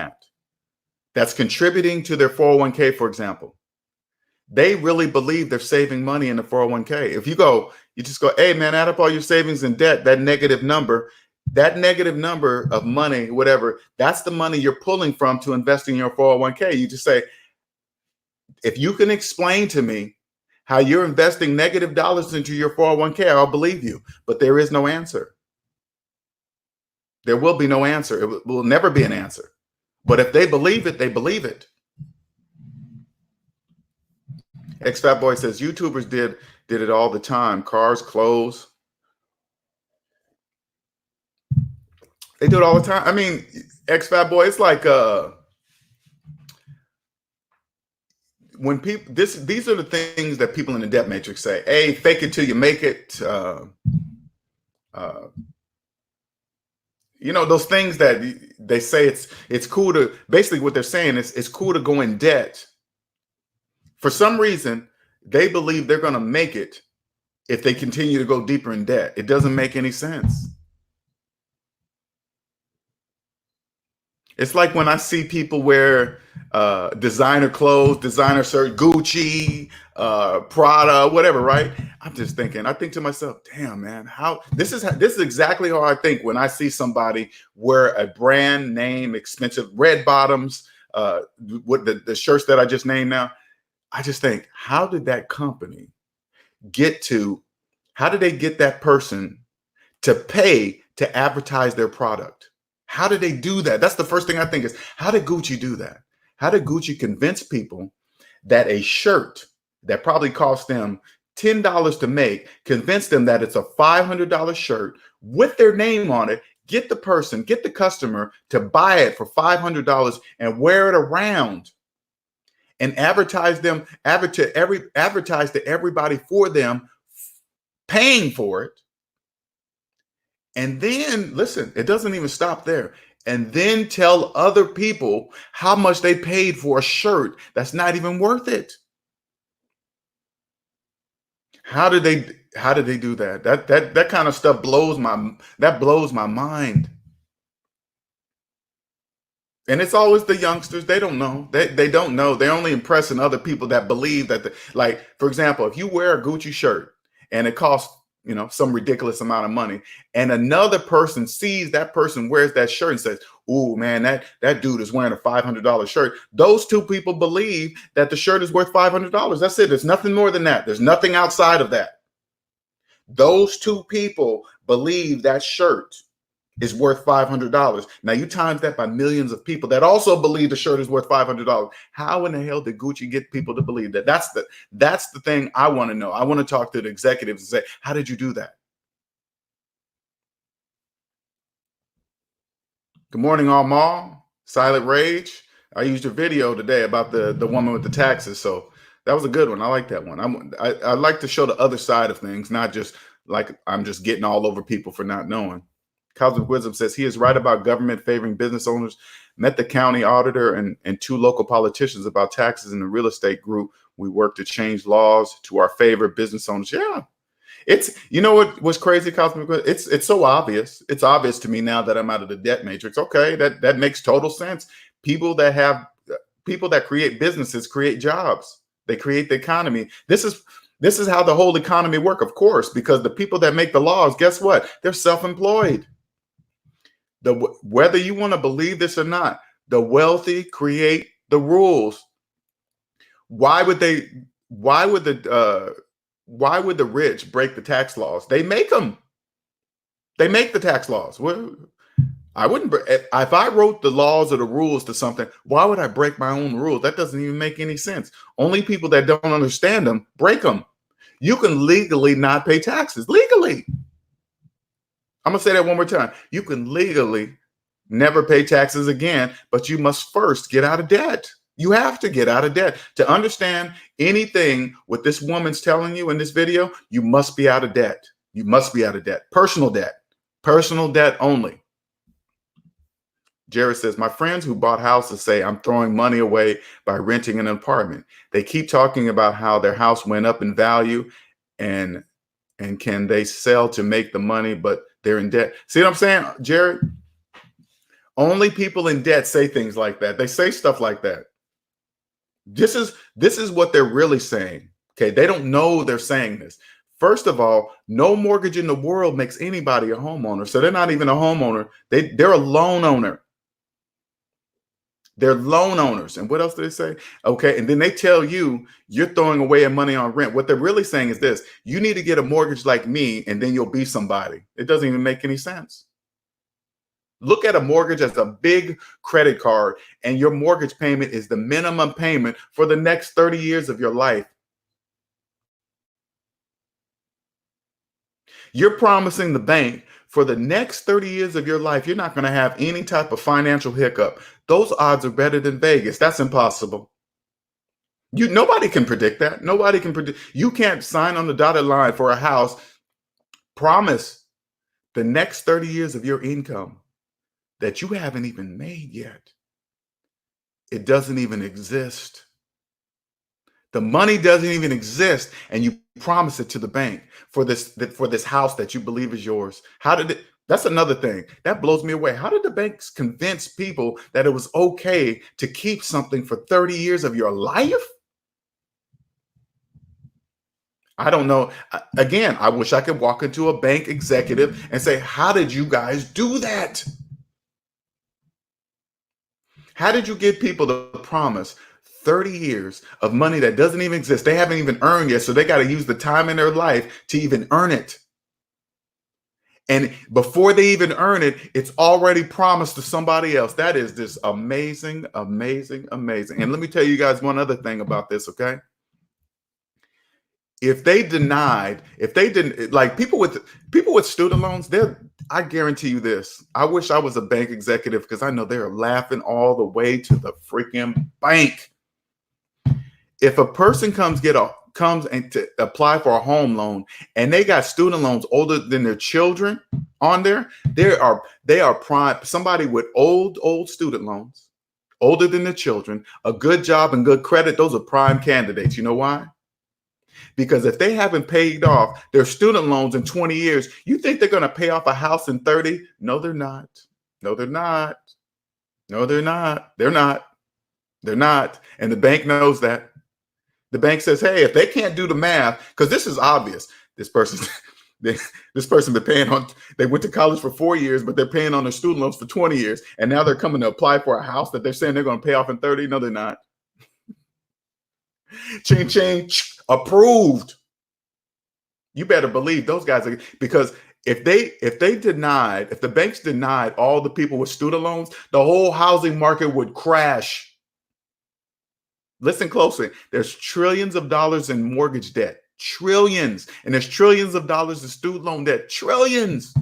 that's contributing to their 401k, for example, they really believe they're saving money in the 401k. If you just go, hey man, add up all your savings and debt, that negative number of money, whatever, that's the money you're pulling from to invest in your 401k. You just say, if you can explain to me how you're investing negative dollars into your 401k, I'll believe you. But there is no answer. There will be no answer. It will never be an answer. But if they believe it, they believe it. X-Fat Boy says YouTubers did it all the time. Cars, clothes. They do it all the time. I mean, X-Fat Boy, it's like when people these are the things that people in the debt matrix say. Hey, fake it till you make it. Those things that they say it's cool to, basically what they're saying is it's cool to go in debt. For some reason, they believe they're going to make it if they continue to go deeper in debt. It doesn't make any sense. It's like when I see people wear designer clothes, designer shirt, Gucci, Prada, whatever, right? I think to myself, damn, man, how this is exactly how I think when I see somebody wear a brand name, expensive red bottoms, with the shirts that I just named now. I just think, how did that company how did they get that person to pay to advertise their product? How did they do that? That's the first thing I think is, how did Gucci do that? How did Gucci convince people that a shirt that probably cost them $10 to make, convince them that it's a $500 shirt with their name on it, get the customer to buy it for $500 and wear it around and advertise to everybody for them, paying for it. And then, listen, it doesn't even stop there. And then tell other people how much they paid for a shirt that's not even worth it. How did they do that? That kind of stuff blows my mind. And it's always the youngsters. They don't know. They don't know. They're only impressing other people that believe that, like, for example, if you wear a Gucci shirt and it costs, some ridiculous amount of money, and another person sees that person wears that shirt and says, "Ooh, man, that dude is wearing a $500 shirt." Those two people believe that the shirt is worth $500. That's it. There's nothing more than that. There's nothing outside of that. Those two people believe that shirt is worth $500. Now you times that by millions of people that also believe the shirt is worth $500. How in the hell did Gucci get people to believe that? That's the thing I want to know. I want to talk to the executives and say, how did you do that? Good morning, Alma. Silent Rage. I used your video today about the woman with the taxes. So that was a good one. I like that one. I like to show the other side of things, not just like I'm just getting all over people for not knowing. Cosmic Wisdom says he is right about government favoring business owners. Met the county auditor and two local politicians about taxes in the real estate group. We work to change laws to our favor. Business owners. Yeah. It's, what was crazy, Cosmic Wisdom? It's so obvious. It's obvious to me now that I'm out of the debt matrix. Okay. That makes total sense. People that create businesses create jobs. They create the economy. This is how the whole economy works, of course, because the people that make the laws, guess what? They're self-employed. Whether you want to believe this or not, the wealthy create the rules. Why would the rich break the tax laws? They make them. They make the tax laws. Well, I wouldn't. If I wrote the laws or the rules to something, why would I break my own rules? That doesn't even make any sense. Only people that don't understand them break them. You can legally not pay taxes. Legally. I'm going to say that one more time. You can legally never pay taxes again, but you must first get out of debt. You have to get out of debt. To understand anything what this woman's telling you in this video, you must be out of debt. You must be out of debt. Personal debt only. Jared says, my friends who bought houses say I'm throwing money away by renting an apartment. They keep talking about how their house went up in value and can they sell to make the money, but they're in debt. See what I'm saying, Jared? Only people in debt say things like that. They say stuff like that. This is what they're really saying. Okay, they don't know they're saying this. First of all, no mortgage in the world makes anybody a homeowner. So they're not even a homeowner. They're a loan owner. They're loan owners. And what else do they say? Okay. And then they tell you you're throwing away your money on rent. What they're really saying is this: you need to get a mortgage like me and then you'll be somebody. It doesn't even make any sense. Look at a mortgage as a big credit card, and your mortgage payment is the minimum payment for the next 30 years of your life. You're promising the bank for the next 30 years of your life, you're not going to have any type of financial hiccup. Those odds are better than Vegas. That's impossible. Nobody can predict that. Nobody can predict. You can't sign on the dotted line for a house, promise the next 30 years of your income that you haven't even made yet. It doesn't even exist. The money doesn't even exist, and you promise it to the bank for this house that you believe is yours. That's another thing that blows me away. How did the banks convince people that it was okay to keep something for 30 years of your life? I don't know. Again, I wish I could walk into a bank executive and say, how did you guys do that? How did you get people to promise 30 years of money that doesn't even exist? They haven't even earned yet, so they got to use the time in their life to even earn it. And before they even earn it, it's already promised to somebody else. That is just amazing, amazing, amazing. And let me tell you guys one other thing about this, okay? If they didn't, like people with student loans, I guarantee you this. I wish I was a bank executive because I know they're laughing all the way to the freaking bank. If a person comes and to apply for a home loan and they got student loans older than their children on there, they are prime. Somebody with old student loans, older than their children, a good job and good credit, those are prime candidates. You know why? Because if they haven't paid off their student loans in 20 years, you think they're going to pay off a house in 30? No, they're not. No, they're not. No, they're not. They're not. They're not. And the bank knows that. The bank says, hey, if they can't do the math, because this is obvious, this person been paying on, they went to college for 4 years, but they're paying on their student loans for 20 years. And now they're coming to apply for a house that they're saying they're going to pay off in 30. No, they're not. Ching, ching, approved. You better believe those guys are, because if the banks denied all the people with student loans, the whole housing market would crash. Listen closely. There's trillions of dollars in mortgage debt, trillions, and there's trillions of dollars in student loan debt, trillions.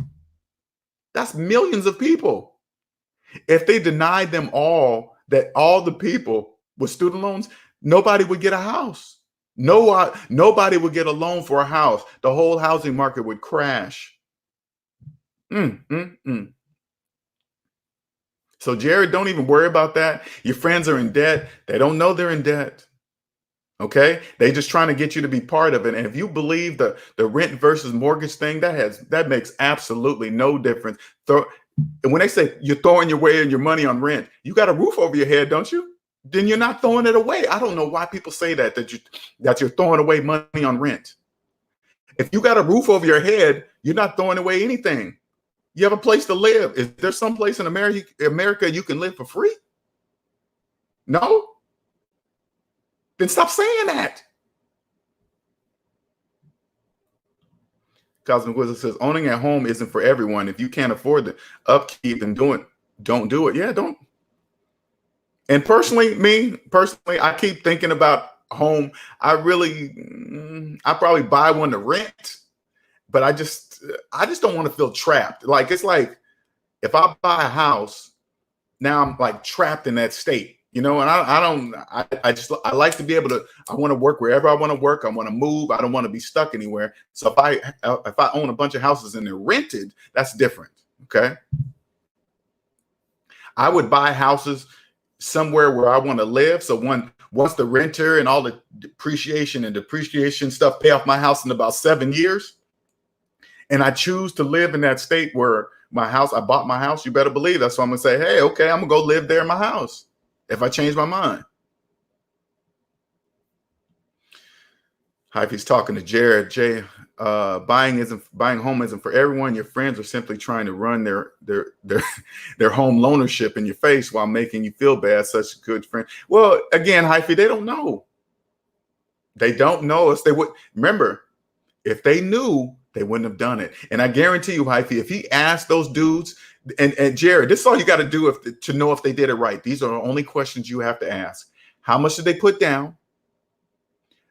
That's millions of people. If they denied them all the people with student loans, nobody would get a house. Nobody would get a loan for a house. The whole housing market would crash. So Jared, don't even worry about that. Your friends are in debt. They don't know they're in debt. Okay? They just trying to get you to be part of it. And if you believe the rent versus mortgage thing, that makes absolutely no difference. And when they say you're throwing your money on rent, you got a roof over your head, don't you? then you're not throwing it away. I don't know why people say that you're throwing away money on rent. If you got a roof over your head, you're not throwing away anything. You have a place to live. Is there some place in America you can live for free? No? Then stop saying that. Cosmic Wizard says, owning a home isn't for everyone. If you can't afford the upkeep and don't do it. Yeah, don't. And personally, I keep thinking about home. I probably buy one to rent, but I just don't want to feel trapped. Like, it's like if I buy a house, now I'm like trapped in that state, and I like to be able to, I want to work wherever I want to work. I want to move. I don't want to be stuck anywhere. So if I own a bunch of houses and they're rented, that's different. Okay. I would buy houses somewhere where I want to live. So once the renter and all the depreciation stuff pay off my house in about 7 years, and I choose to live in that state where I bought my house, you better believe that's why I'm gonna say, hey, okay, I'm gonna go live there in my house if I change my mind. Hi, if he's talking to Jared. Jay, buying home isn't for everyone. Your friends are simply trying to run their home loanership in your face while making you feel bad. Such a good friend. Well, again, Hyphy, they don't know. They don't know us. They would remember if they knew, they wouldn't have done it. And I guarantee you, Hyphy, if he asked those dudes, and Jared, this is all you got to do to know if they did it right. These are the only questions you have to ask. How much did they put down?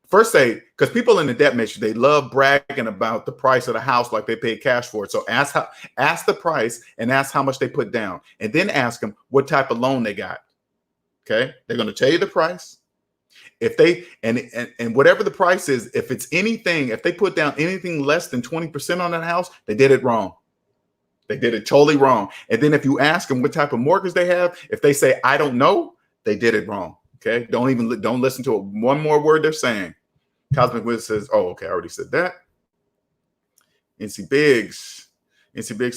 First, say, because people in the debt matrix, they love bragging about the price of the house like they paid cash for it. So ask the price and ask how much they put down, and then ask them what type of loan they got. Okay, they're going to tell you the price. If they and whatever the price is, if they put down anything less than 20% on that house, they did it wrong. They did it totally wrong. And then if you ask them what type of mortgage they have, if they say, I don't know, they did it wrong. Okay. Don't listen to one more word they're saying. Cosmic Wizard says, oh, okay, I already said that. NC Biggs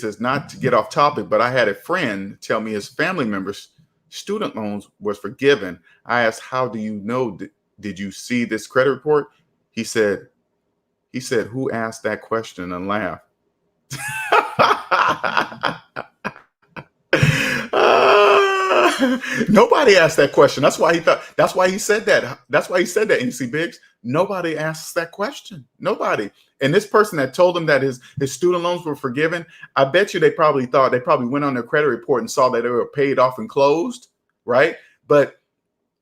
says, not to get off topic, but I had a friend tell me his family members' student loans was forgiven. I asked, how do you know? Did you see this credit report? He said, who asked that question, and laughed. Nobody asked that question. That's why he said that. That's why he said that, NC Biggs. Nobody asks that question. Nobody. And this person that told him that his student loans were forgiven, I bet you they probably went on their credit report and saw that they were paid off and closed, right? But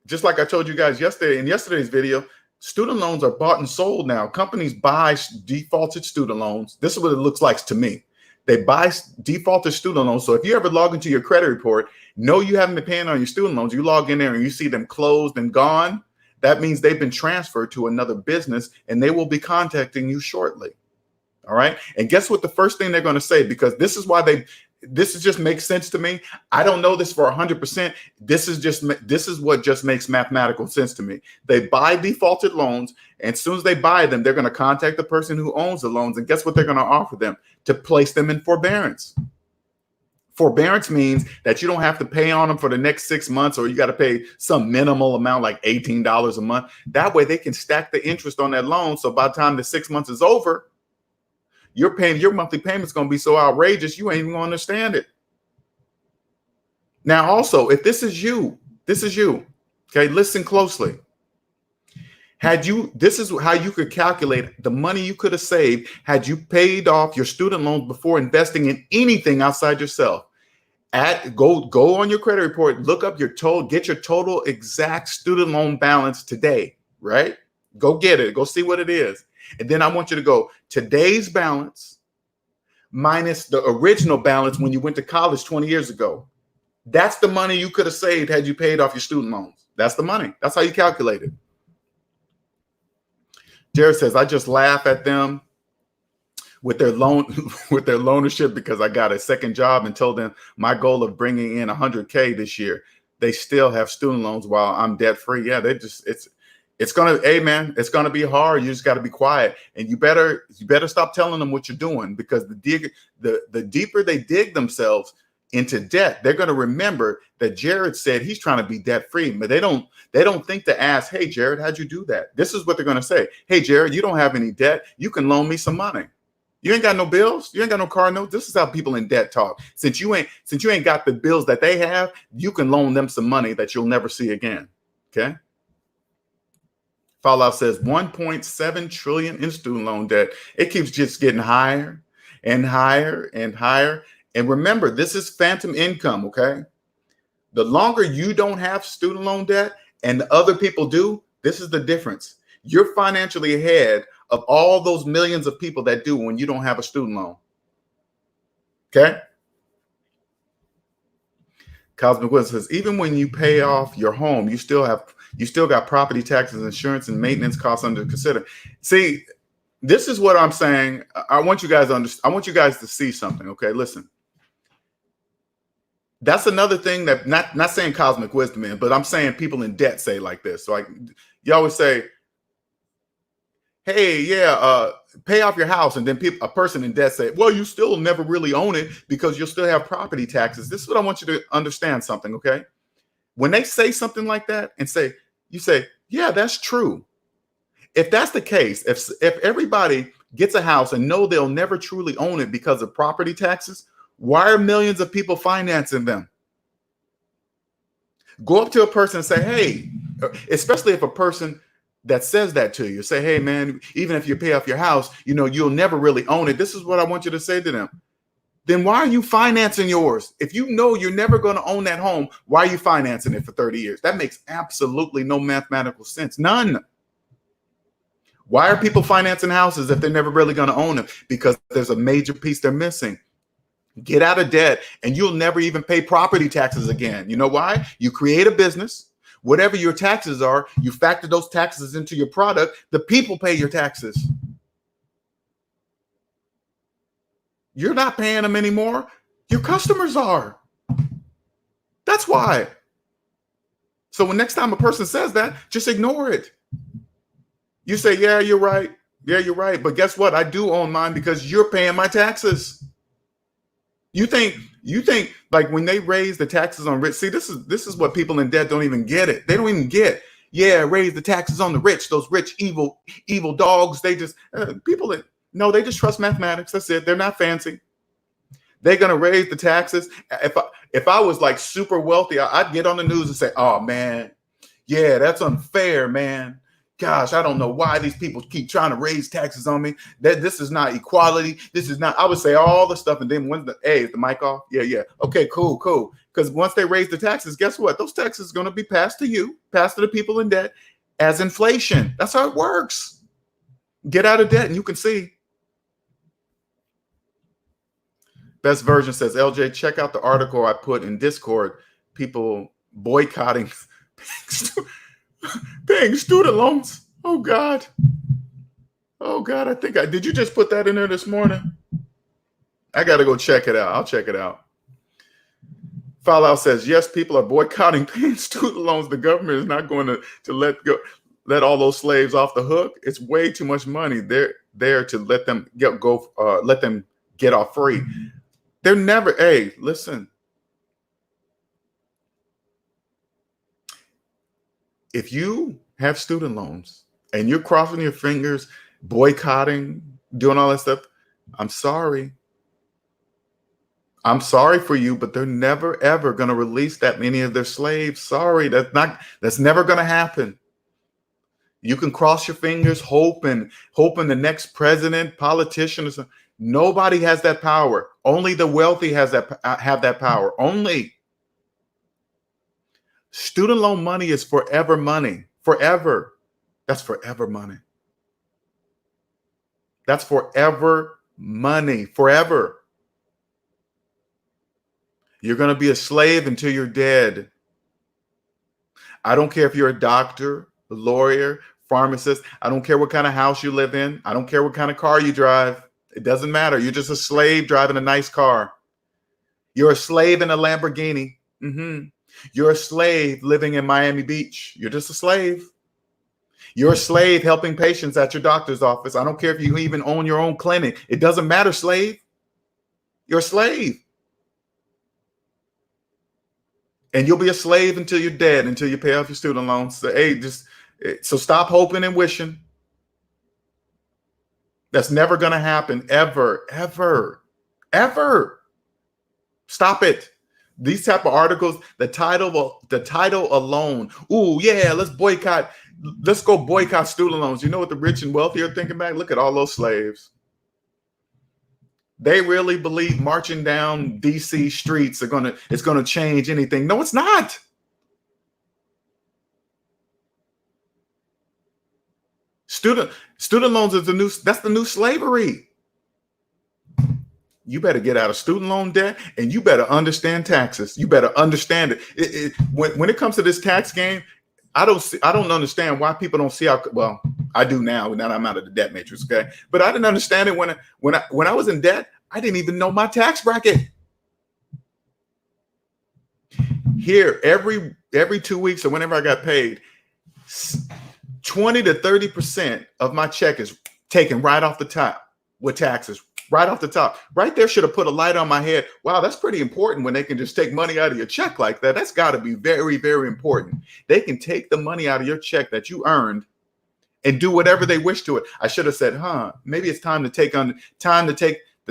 just like I told you guys yesterday in yesterday's video, student loans are bought and sold now. Companies buy defaulted student loans. This is what it looks like to me. They buy defaulted student loans. So if you ever log into your credit report, know you haven't been paying on your student loans, you log in there and you see them closed and gone, that means they've been transferred to another business and they will be contacting you shortly. All right. And guess what the first thing they're going to say? Because this just makes sense to me. I don't know this for 100%. This is what just makes mathematical sense to me. They buy defaulted loans, and as soon as they buy them, they're going to contact the person who owns the loans. And guess what they're going to offer them? To place them in forbearance. Forbearance means that you don't have to pay on them for the next 6 months, or you got to pay some minimal amount like $18 a month. That way they can stack the interest on that loan. So by the time the 6 months is over, your monthly payment's going to be so outrageous, you ain't even going to understand it. Now, also, if this is you, okay, listen closely. This is how you could calculate the money you could have saved had you paid off your student loans before investing in anything outside yourself. Go on your credit report, look up get your total exact student loan balance today, right? Go get it, go see what it is. And then I want you to go today's balance minus the original balance when you went to college 20 years ago. That's the money you could have saved had you paid off your student loans. That's the money. That's how you calculate it. Jared says, I just laugh at them with their loanership because I got a second job and told them my goal of bringing in 100K this year. They still have student loans while I'm debt free. Yeah, it's gonna, hey man, it's gonna be hard. You just got to be quiet, and you better stop telling them what you're doing, because the deeper they dig themselves, into debt, they're going to remember that Jared said he's trying to be debt free, but they don't think to ask, hey, Jared, how'd you do that? This is what they're going to say. Hey, Jared, you don't have any debt. You can loan me some money. You ain't got no bills. You ain't got no car notes. This is how people in debt talk. Since you ain't got the bills that they have, you can loan them some money that you'll never see again. Okay. Fallout says 1.7 trillion in student loan debt. It keeps just getting higher and higher and higher. And remember, this is phantom income, okay? The longer you don't have student loan debt and the other people do, this is the difference. You're financially ahead of all those millions of people that do when you don't have a student loan. Okay? Cosmic Wisdom says, even when you pay off your home, you still got property taxes, insurance, and maintenance costs under consider. See, this is what I'm saying. I want you guys to understand. I want you guys to see something. Okay, listen. That's another thing that not saying cosmic wisdom in, but I'm saying people in debt say like this. So like you always say, hey, yeah, pay off your house. And then a person in debt say, well, you still never really own it because you'll still have property taxes. This is what I want you to understand something, okay? When they say something like that and you say, yeah, that's true. If that's the case, if everybody gets a house and know they'll never truly own it because of property taxes, why are millions of people financing them? Go up to a person and say, hey, especially if a person that says that to you, say, hey, man, even if you pay off your house, you'll never really own it. This is what I want you to say to them. Then why are you financing yours? If you know you're never going to own that home, why are you financing it for 30 years? That makes absolutely no mathematical sense. None. Why are people financing houses if they're never really going to own them? Because there's a major piece they're missing. Get out of debt and you'll never even pay property taxes again. You know why? You create a business. Whatever your taxes are, you factor those taxes into your product. The people pay your taxes. You're not paying them anymore. Your customers are. That's why. So when next time a person says that, just ignore it. You say, yeah, you're right. Yeah, you're right. But guess what? I do own mine because you're paying my taxes. You think like when they raise the taxes on rich, see, this is what people in debt don't even get it. They don't even get, yeah, raise the taxes on the rich, those rich, evil dogs. They just, they just trust mathematics. That's it. They're not fancy. They're going to raise the taxes. If I was like super wealthy, I'd get on the news and say, oh man, yeah, that's unfair, man. Gosh, I don't know why these people keep trying to raise taxes on me. That this is not equality. This is not. I would say all the stuff, and then is the mic off? Yeah. Okay, cool. Because once they raise the taxes, guess what? Those taxes are going to be passed to you, passed to the people in debt as inflation. That's how it works. Get out of debt, and you can see. Best Version says, LJ, check out the article I put in Discord. People boycotting. Paying student loans. Oh God. I think did you just put that in there this morning? I got to go check it out. I'll check it out. Fallout says, yes, people are boycotting paying student loans. The government is not going to let all those slaves off the hook. It's way too much money. They're there to let them get off free. They're never, hey, listen. If you have student loans and you're crossing your fingers, boycotting, doing all that stuff, I'm sorry. I'm sorry for you, but they're never, ever going to release that many of their slaves. Sorry, that's never going to happen. You can cross your fingers, hoping the next president, politician, nobody has that power. Only the wealthy have that power. Only. Student loan money is forever money. Forever. That's forever money. That's forever money. Forever. You're going to be a slave until you're dead. I don't care if you're a doctor, a lawyer, pharmacist. I don't care what kind of house you live in. I don't care what kind of car you drive. It doesn't matter. You're just a slave driving a nice car. You're a slave in a Lamborghini. You're a slave living in Miami Beach. You're just a slave. You're a slave helping patients at your doctor's office. I don't care if you even own your own clinic. It doesn't matter, slave. You're a slave. And you'll be a slave until you're dead, until you pay off your student loans. So, hey, so stop hoping and wishing. That's never going to happen, ever, ever, ever. Stop it. These type of articles, the title alone. Ooh, yeah, let's go boycott student loans. You know what the rich and wealthy are thinking back? Look at all those slaves. They really believe marching down DC streets it's gonna change anything. No, it's not. Student loans is that's the new slavery. You better get out of student loan debt, and you better understand taxes. You better understand it. When it comes to this tax game, I don't understand why people don't see how well. I do now that I'm out of the debt matrix. Okay, but I didn't understand it when I was in debt. I didn't even know my tax bracket. Here, every 2 weeks or whenever I got paid, 20 to 30% of my check is taken right off the top with taxes. Right off the top. Right there should have put a light on my head. Wow, that's pretty important when they can just take money out of your check like that. That's got to be very, very important. They can take the money out of your check that you earned and do whatever they wish to it. I should have said, maybe it's time to take the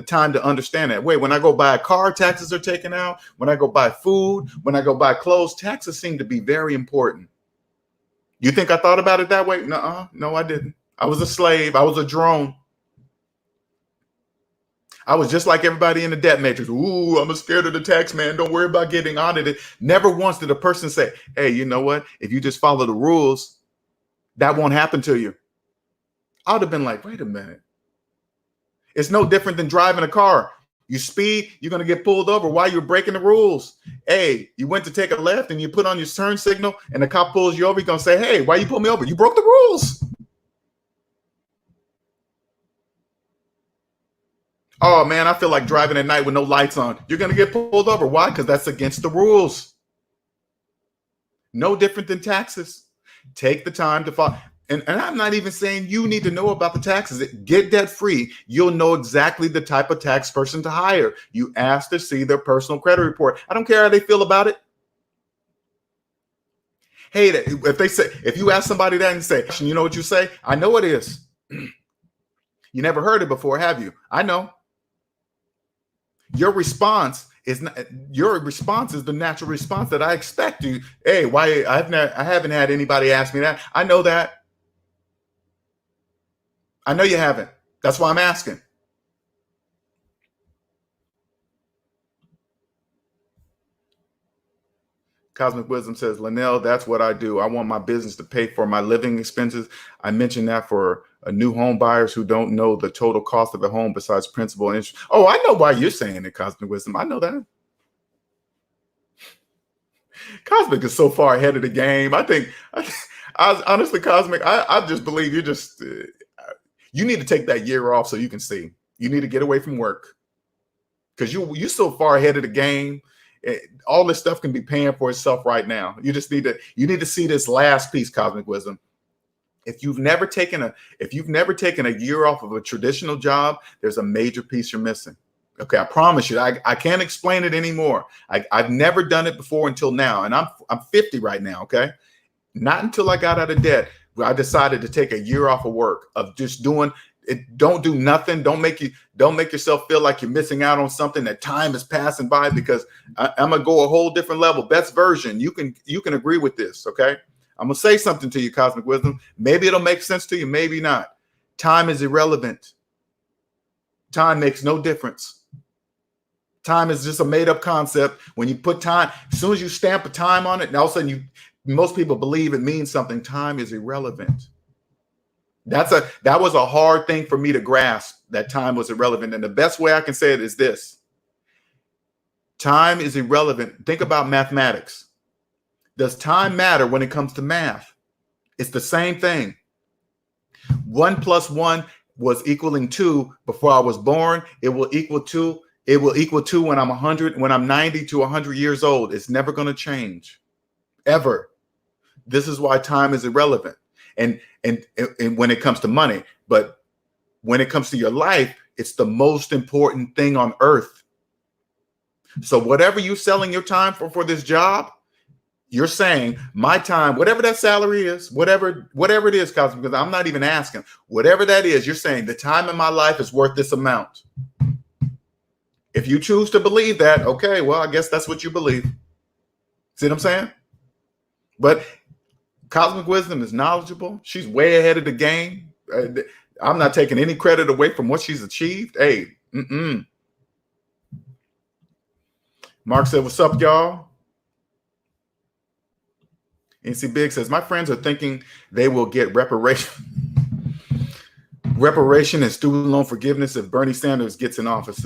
time to understand that. Wait, when I go buy a car, taxes are taken out. When I go buy food, when I go buy clothes, taxes seem to be very important. You think I thought about it that way? Nuh-uh. No, I didn't. I was a slave. I was a drone. I was just like everybody in the debt matrix. Ooh, I'm scared of the tax man. Don't worry about getting audited. Never once did a person say, hey, you know what? If you just follow the rules, that won't happen to you. I would have been like, wait a minute. It's no different than driving a car. You speed, you're going to get pulled over while you're breaking the rules. Hey, you went to take a left and you put on your turn signal and the cop pulls you over. You're going to say, hey, why you pull me over? You broke the rules. Oh, man, I feel like driving at night with no lights on. You're going to get pulled over. Why? Because that's against the rules. No different than taxes. Take the time to follow. And I'm not even saying you need to know about the taxes. Get debt free. You'll know exactly the type of tax person to hire. You ask to see their personal credit report. I don't care how they feel about it. Hey, if you ask somebody that and say, you know what you say? I know it is. You never heard it before, have you? I know. Your response is the natural response that I expect you. Hey, why I haven't had anybody ask me that. I know that. I know you haven't. That's why I'm asking. Cosmic Wisdom says, Linnell, that's what I do. I want my business to pay for my living expenses. I mentioned that for new home buyers who don't know the total cost of a home besides principal and interest. Oh, I know why you're saying it, Cosmic Wisdom. I know that. Cosmic is so far ahead of the game. I honestly, Cosmic, I just believe you need to take that year off so you can see. You need to get away from work because you're so far ahead of the game. All this stuff can be paying for itself right now. You need to see this last piece, Cosmic Wisdom. If you've never taken a year off of a traditional job, there's a major piece you're missing. Okay, I promise you, I can't explain it anymore. I've never done it before until now, and I'm 50 right now. Okay, not until I got out of debt, I decided to take a year off of work, of just doing it. Don't do nothing. Don't make yourself feel like you're missing out on something, that time is passing by, because I'm gonna go a whole different level. Best version. You can agree with this. Okay, I'm gonna say something to you, Cosmic Wisdom. Maybe it'll make sense to you, maybe not. Time is irrelevant. Time makes no difference. Time is just a made-up concept. When you put time, as soon as you stamp a time on it, and all of a sudden most people believe it means something. Time is irrelevant. That was a hard thing for me to grasp, that time was irrelevant. And the best way I can say it is this: time is irrelevant. Think about mathematics. Does time matter when it comes to math? It's the same thing. 1 + 1 was equaling 2 before I was born. It will equal 2. It will equal 2 when I'm 100, when I'm 90 to 100 years old. It's never going to change, ever. This is why time is irrelevant. And when it comes to money, but when it comes to your life, it's the most important thing on earth. So whatever you're selling your time for this job, You're saying my time, whatever that salary is, whatever it is, Cosmo, because I'm not even asking, whatever that is, you're saying the time in my life is worth this amount. If you choose to believe that, okay, well, I guess that's what you believe. See what I'm saying? But Cosmic Wisdom is knowledgeable. She's way ahead of the game. I'm not taking any credit away from what she's achieved. Hey, Mark said, what's up, y'all? NC Big says, my friends are thinking they will get reparation and student loan forgiveness if Bernie Sanders gets in office.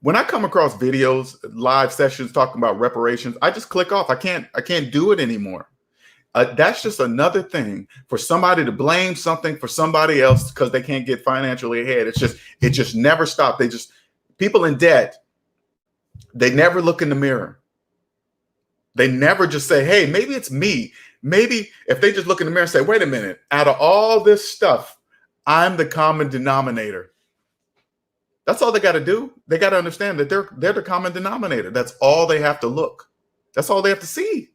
When I come across videos, live sessions talking about reparations, I just click off. I can't do it anymore. That's just another thing for somebody to blame something for somebody else because they can't get financially ahead. It just never stops. People in debt, they never look in the mirror. They never just say, hey, maybe it's me. Maybe if they just look in the mirror and say, wait a minute, out of all this stuff, I'm the common denominator. That's all they got to do. They got to understand that they're the common denominator. That's all they have to look. That's all they have to see.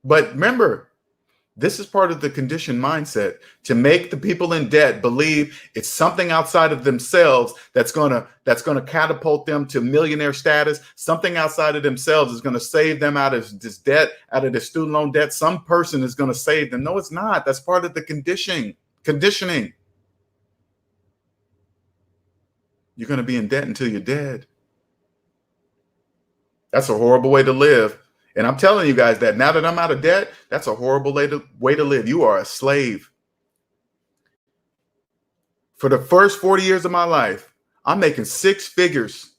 But remember, this is part of the conditioned mindset to make the people in debt believe it's something outside of themselves that's gonna catapult them to millionaire status. Something outside of themselves is gonna save them out of this debt, out of the student loan debt. Some person is gonna save them. No, it's not. That's part of the conditioning. You're gonna be in debt until you're dead. That's a horrible way to live. And I'm telling you guys that now that I'm out of debt, that's a horrible way to live. You are a slave. For the first 40 years of my life, I'm making 6 figures.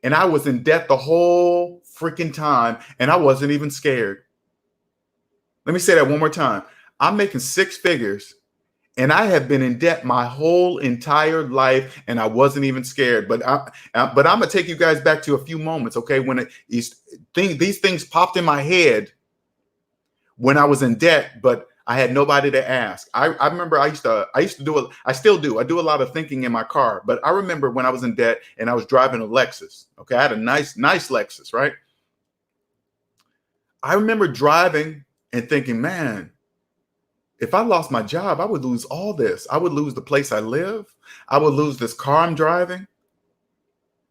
And I was in debt the whole freaking time, and I wasn't even scared. Let me say that one more time. I'm making 6 figures, and I have been in debt my whole entire life, and I wasn't even scared. But I'm gonna take you guys back to a few moments, okay? When these things popped in my head when I was in debt, but I had nobody to ask. I remember I still do. I do a lot of thinking in my car. But I remember when I was in debt and I was driving a Lexus. Okay, I had a nice Lexus, right? I remember driving and thinking, man, if I lost my job, I would lose all this. I would lose the place I live. I would lose this car I'm driving.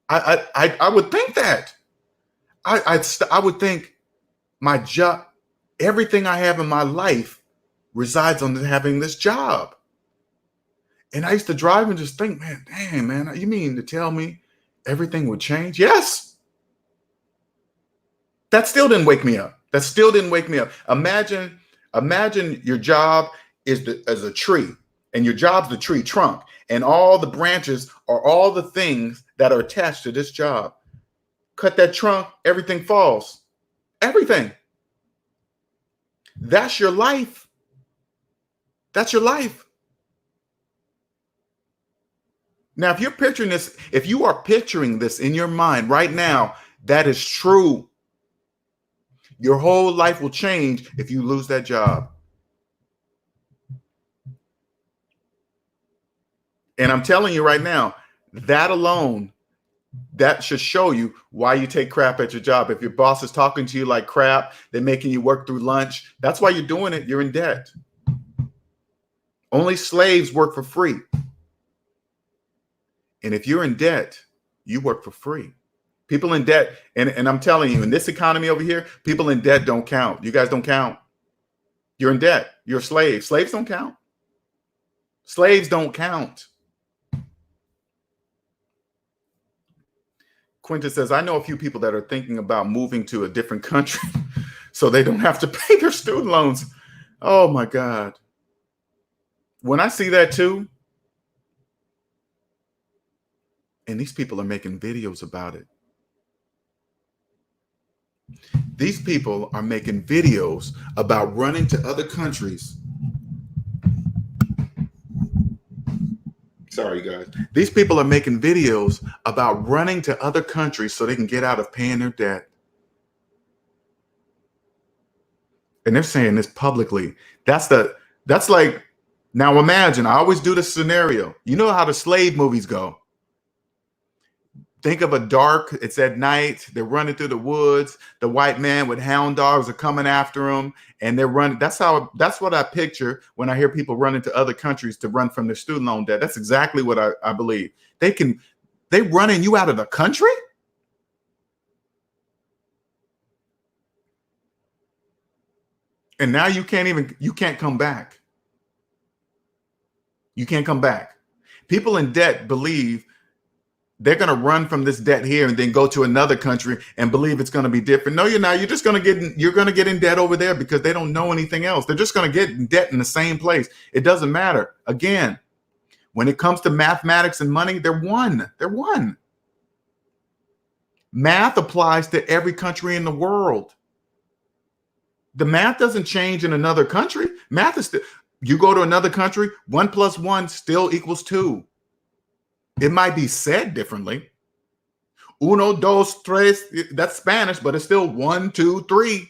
I would think that. I would think my job, everything I have in my life resides on having this job. And I used to drive and just think, man, damn, man, you mean to tell me everything would change? Yes. That still didn't wake me up. Imagine your job is a tree, and your job's the tree trunk, and all the branches are all the things that are attached to this job. Cut that trunk, everything falls. Everything. That's your life. That's your life. Now, if you are picturing this in your mind right now, that is true. Your whole life will change if you lose that job. And I'm telling you right now, that alone, that should show you why you take crap at your job. If your boss is talking to you like crap, they're making you work through lunch, that's why you're doing it. You're in debt. Only slaves work for free. And if you're in debt, you work for free. People in debt, and I'm telling you, in this economy over here, people in debt don't count. You guys don't count. You're in debt. You're a slave. Slaves don't count. Slaves don't count. Quinta says, I know a few people that are thinking about moving to a different country so they don't have to pay their student loans. Oh my God. When I see that too, and these people are making videos about it. These people are making videos about running to other countries. Sorry, guys. These people are making videos about running to other countries so they can get out of paying their debt. And they're saying this publicly. That's like, now imagine, I always do this scenario. You know how the slave movies go. Think of it's at night, they're running through the woods, the white man with hound dogs are coming after them, and they're running. That's what I picture when I hear people running to other countries to run from their student loan debt. That's exactly what I believe. They running you out of the country? And now you can't come back. You can't come back. People in debt believe they're going to run from this debt here and then go to another country and believe it's going to be different. No, you're not. You're just going to get in debt over there because they don't know anything else. They're just going to get in debt in the same place. It doesn't matter. Again, when it comes to mathematics and money, they're one. They're one. Math applies to every country in the world. The math doesn't change in another country. Math is still, you go to another country, 1 + 1 still equals 2. It might be said differently. Uno, dos, tres, that's Spanish, but it's still 1, 2, 3.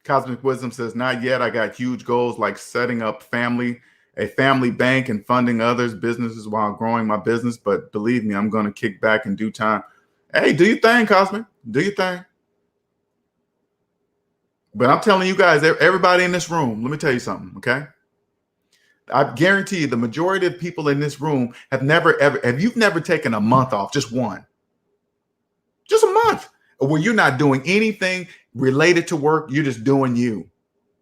Cosmic Wisdom says, not yet. I got huge goals like setting up a family bank and funding others' businesses while growing my business. But believe me, I'm going to kick back in due time. Hey, do your thing, Cosmic. Do your thing. But I'm telling you guys, everybody in this room, let me tell you something, okay? I guarantee you the majority of people in this room have you've never taken a month off, just one. Just a month where you're not doing anything related to work, you're just doing you.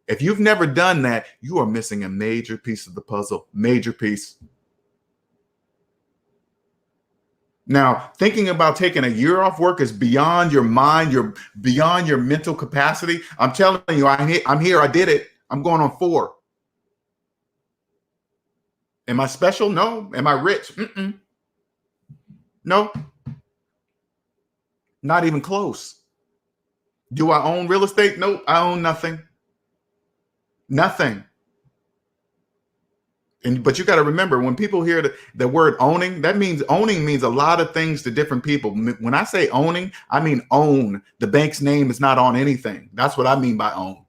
If you've never done that, you are missing a major piece of the puzzle, major piece. Now, thinking about taking a year off work is beyond your mind, you're beyond your mental capacity. I'm telling you, I'm here, I did it. I'm going on 4. Am I special? No. Am I rich? No. Not even close. Do I own real estate? Nope, I own nothing. Nothing. But you got to remember, when people hear the word owning, owning means a lot of things to different people. When I say owning, I mean own. The bank's name is not on anything. That's what I mean by own.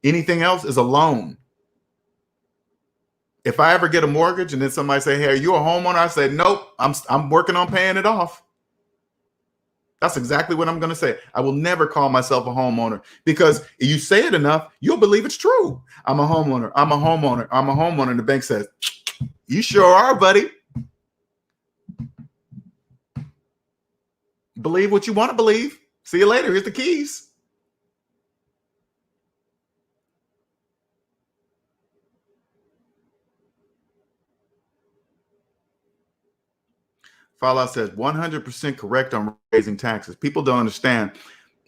Anything else is a loan. If I ever get a mortgage and then somebody say, hey, are you a homeowner? I say, nope, I'm working on paying it off. That's exactly what I'm going to say. I will never call myself a homeowner, because if you say it enough, you'll believe it's true. I'm a homeowner. I'm a homeowner. I'm a homeowner. And the bank says, you sure are, buddy. Believe what you want to believe. See you later. Here's the keys. Fallout says 100% correct on raising taxes. People don't understand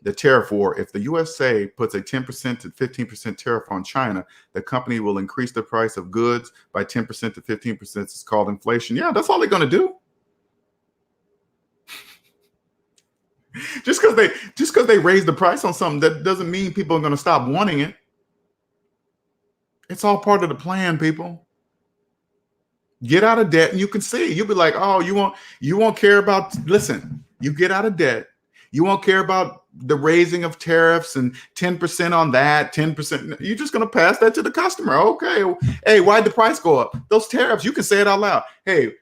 the tariff war. If the USA puts a 10% to 15% tariff on China, the company will increase the price of goods by 10% to 15%. It's called inflation. Yeah, that's all they're going to do. Just because they raise the price on something, that doesn't mean people are going to stop wanting it. It's all part of the plan, people. Get out of debt and you can see. You'll be like, oh, you won't care about, listen, you get out of debt. You won't care about the raising of tariffs and 10% on that, 10%. You're just going to pass that to the customer. Okay. Hey, why'd the price go up? Those tariffs, you can say it out loud. Hey,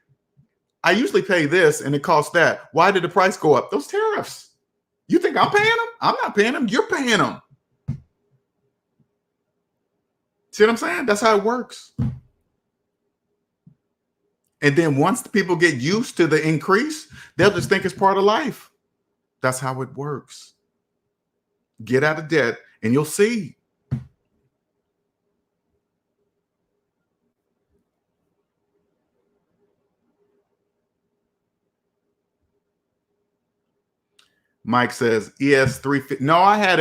I usually pay this and it costs that. Why did the price go up? Those tariffs. You think I'm paying them? I'm not paying them. You're paying them. See what I'm saying? That's how it works. And then once the people get used to the increase, they'll just think it's part of life. That's how it works. Get out of debt and you'll see. Mike says ES350. No, I had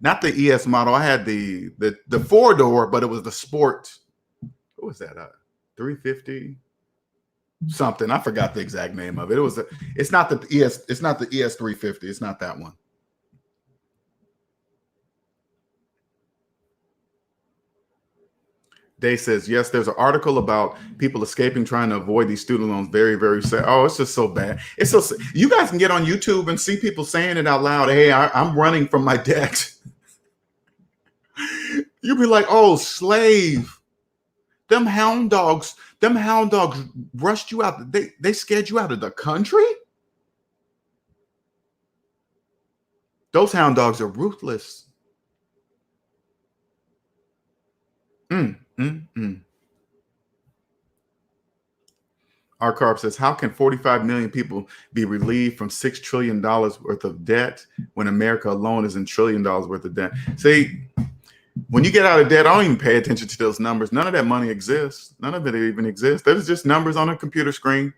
not the ES model. I had the 4-door, but it was the sport. What was that? 350 something. I forgot the exact name of it. It's not the ES. It's not the ES350. It's not that one. Day says, yes, there's an article about people escaping, trying to avoid these student loans. Very, very sad. Oh, it's just so bad. It's so sad. You guys can get on YouTube and see people saying it out loud. Hey, I'm running from my debt. You'd be like, oh, slave. Them hound dogs rushed you out. They scared you out of the country. Those hound dogs are ruthless. Mm, mm, mm. Our Carp says, how can 45 million people be relieved from $6 trillion worth of debt when America alone is in $1 trillion worth of debt? See, when you get out of debt, I don't even pay attention to those numbers. None of that money exists. None of it even exists. There's just numbers on a computer screen.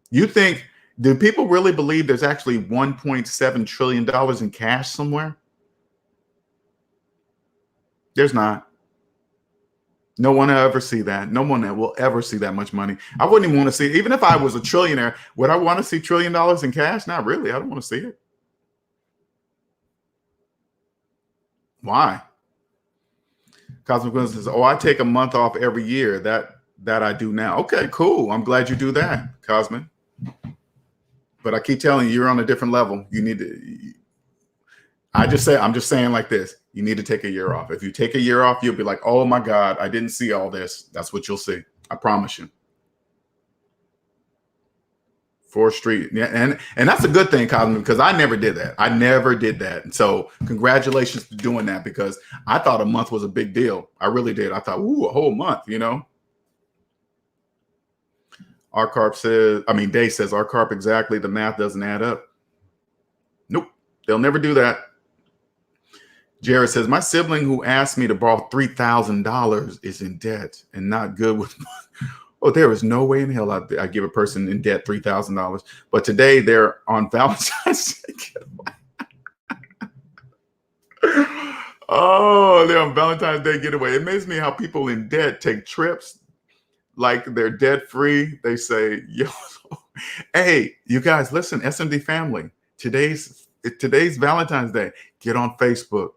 You think, do people really believe there's actually $1.7 trillion in cash somewhere? There's not. No one will ever see that. No one will ever see that much money. I wouldn't even want to see it. Even if I was a trillionaire, would I want to see $1 trillion in cash? Not really. I don't want to see it. Why? Cosmic Wisdom says, oh, I take a month off every year. That I do now. Okay, cool. I'm glad you do that, Cosmic. But I keep telling you, you're on a different level. You need to. I'm just saying like this. You need to take a year off. If you take a year off, you'll be like, oh my God, I didn't see all this. That's what you'll see. I promise you. 4th Street. Yeah, and that's a good thing, Cosmic, because I never did that. I never did that. And so congratulations to doing that, because I thought a month was a big deal. I really did. I thought, ooh, a whole month, you know. Dave says, our Carp, exactly. The math doesn't add up. Nope. They'll never do that. Jared says, my sibling who asked me to borrow $3,000 is in debt and not good with money. Oh, there is no way in hell I give a person in debt $3,000. But today they're on Valentine's Day. Oh, they're on Valentine's Day getaway. It amazes me how people in debt take trips like they're debt free. They say, yo, hey, you guys, listen, SMD family, today's Valentine's Day. Get on Facebook.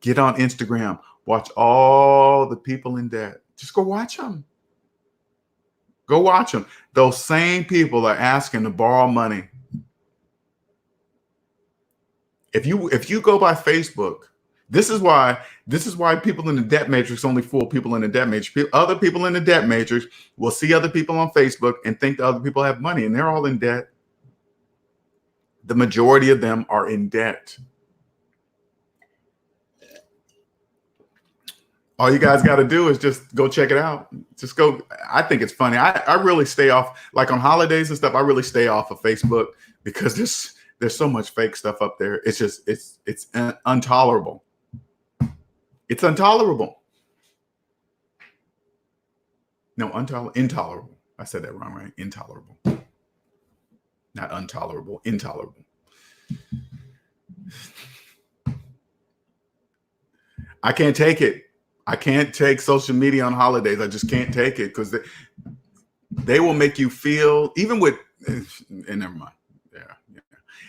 Get on Instagram. Watch all the people in debt. Just go watch them. Go watch them. Those same people are asking to borrow money. If you go by Facebook, this is why people in the debt matrix only fool people in the debt matrix. Other people in the debt matrix will see other people on Facebook and think the other people have money, and they're all in debt. The majority of them are in debt. All you guys got to do is just go check it out. Just go. I think it's funny. I really stay off, like on holidays and stuff. I really stay off of Facebook because there's so much fake stuff up there. It's just it's intolerable. It's intolerable. No, intolerable. I said that wrong, right? Intolerable. Not intolerable. Intolerable. I can't take it. I can't take social media on holidays. I just can't take it because they will make you feel, even with, and never mind. Yeah.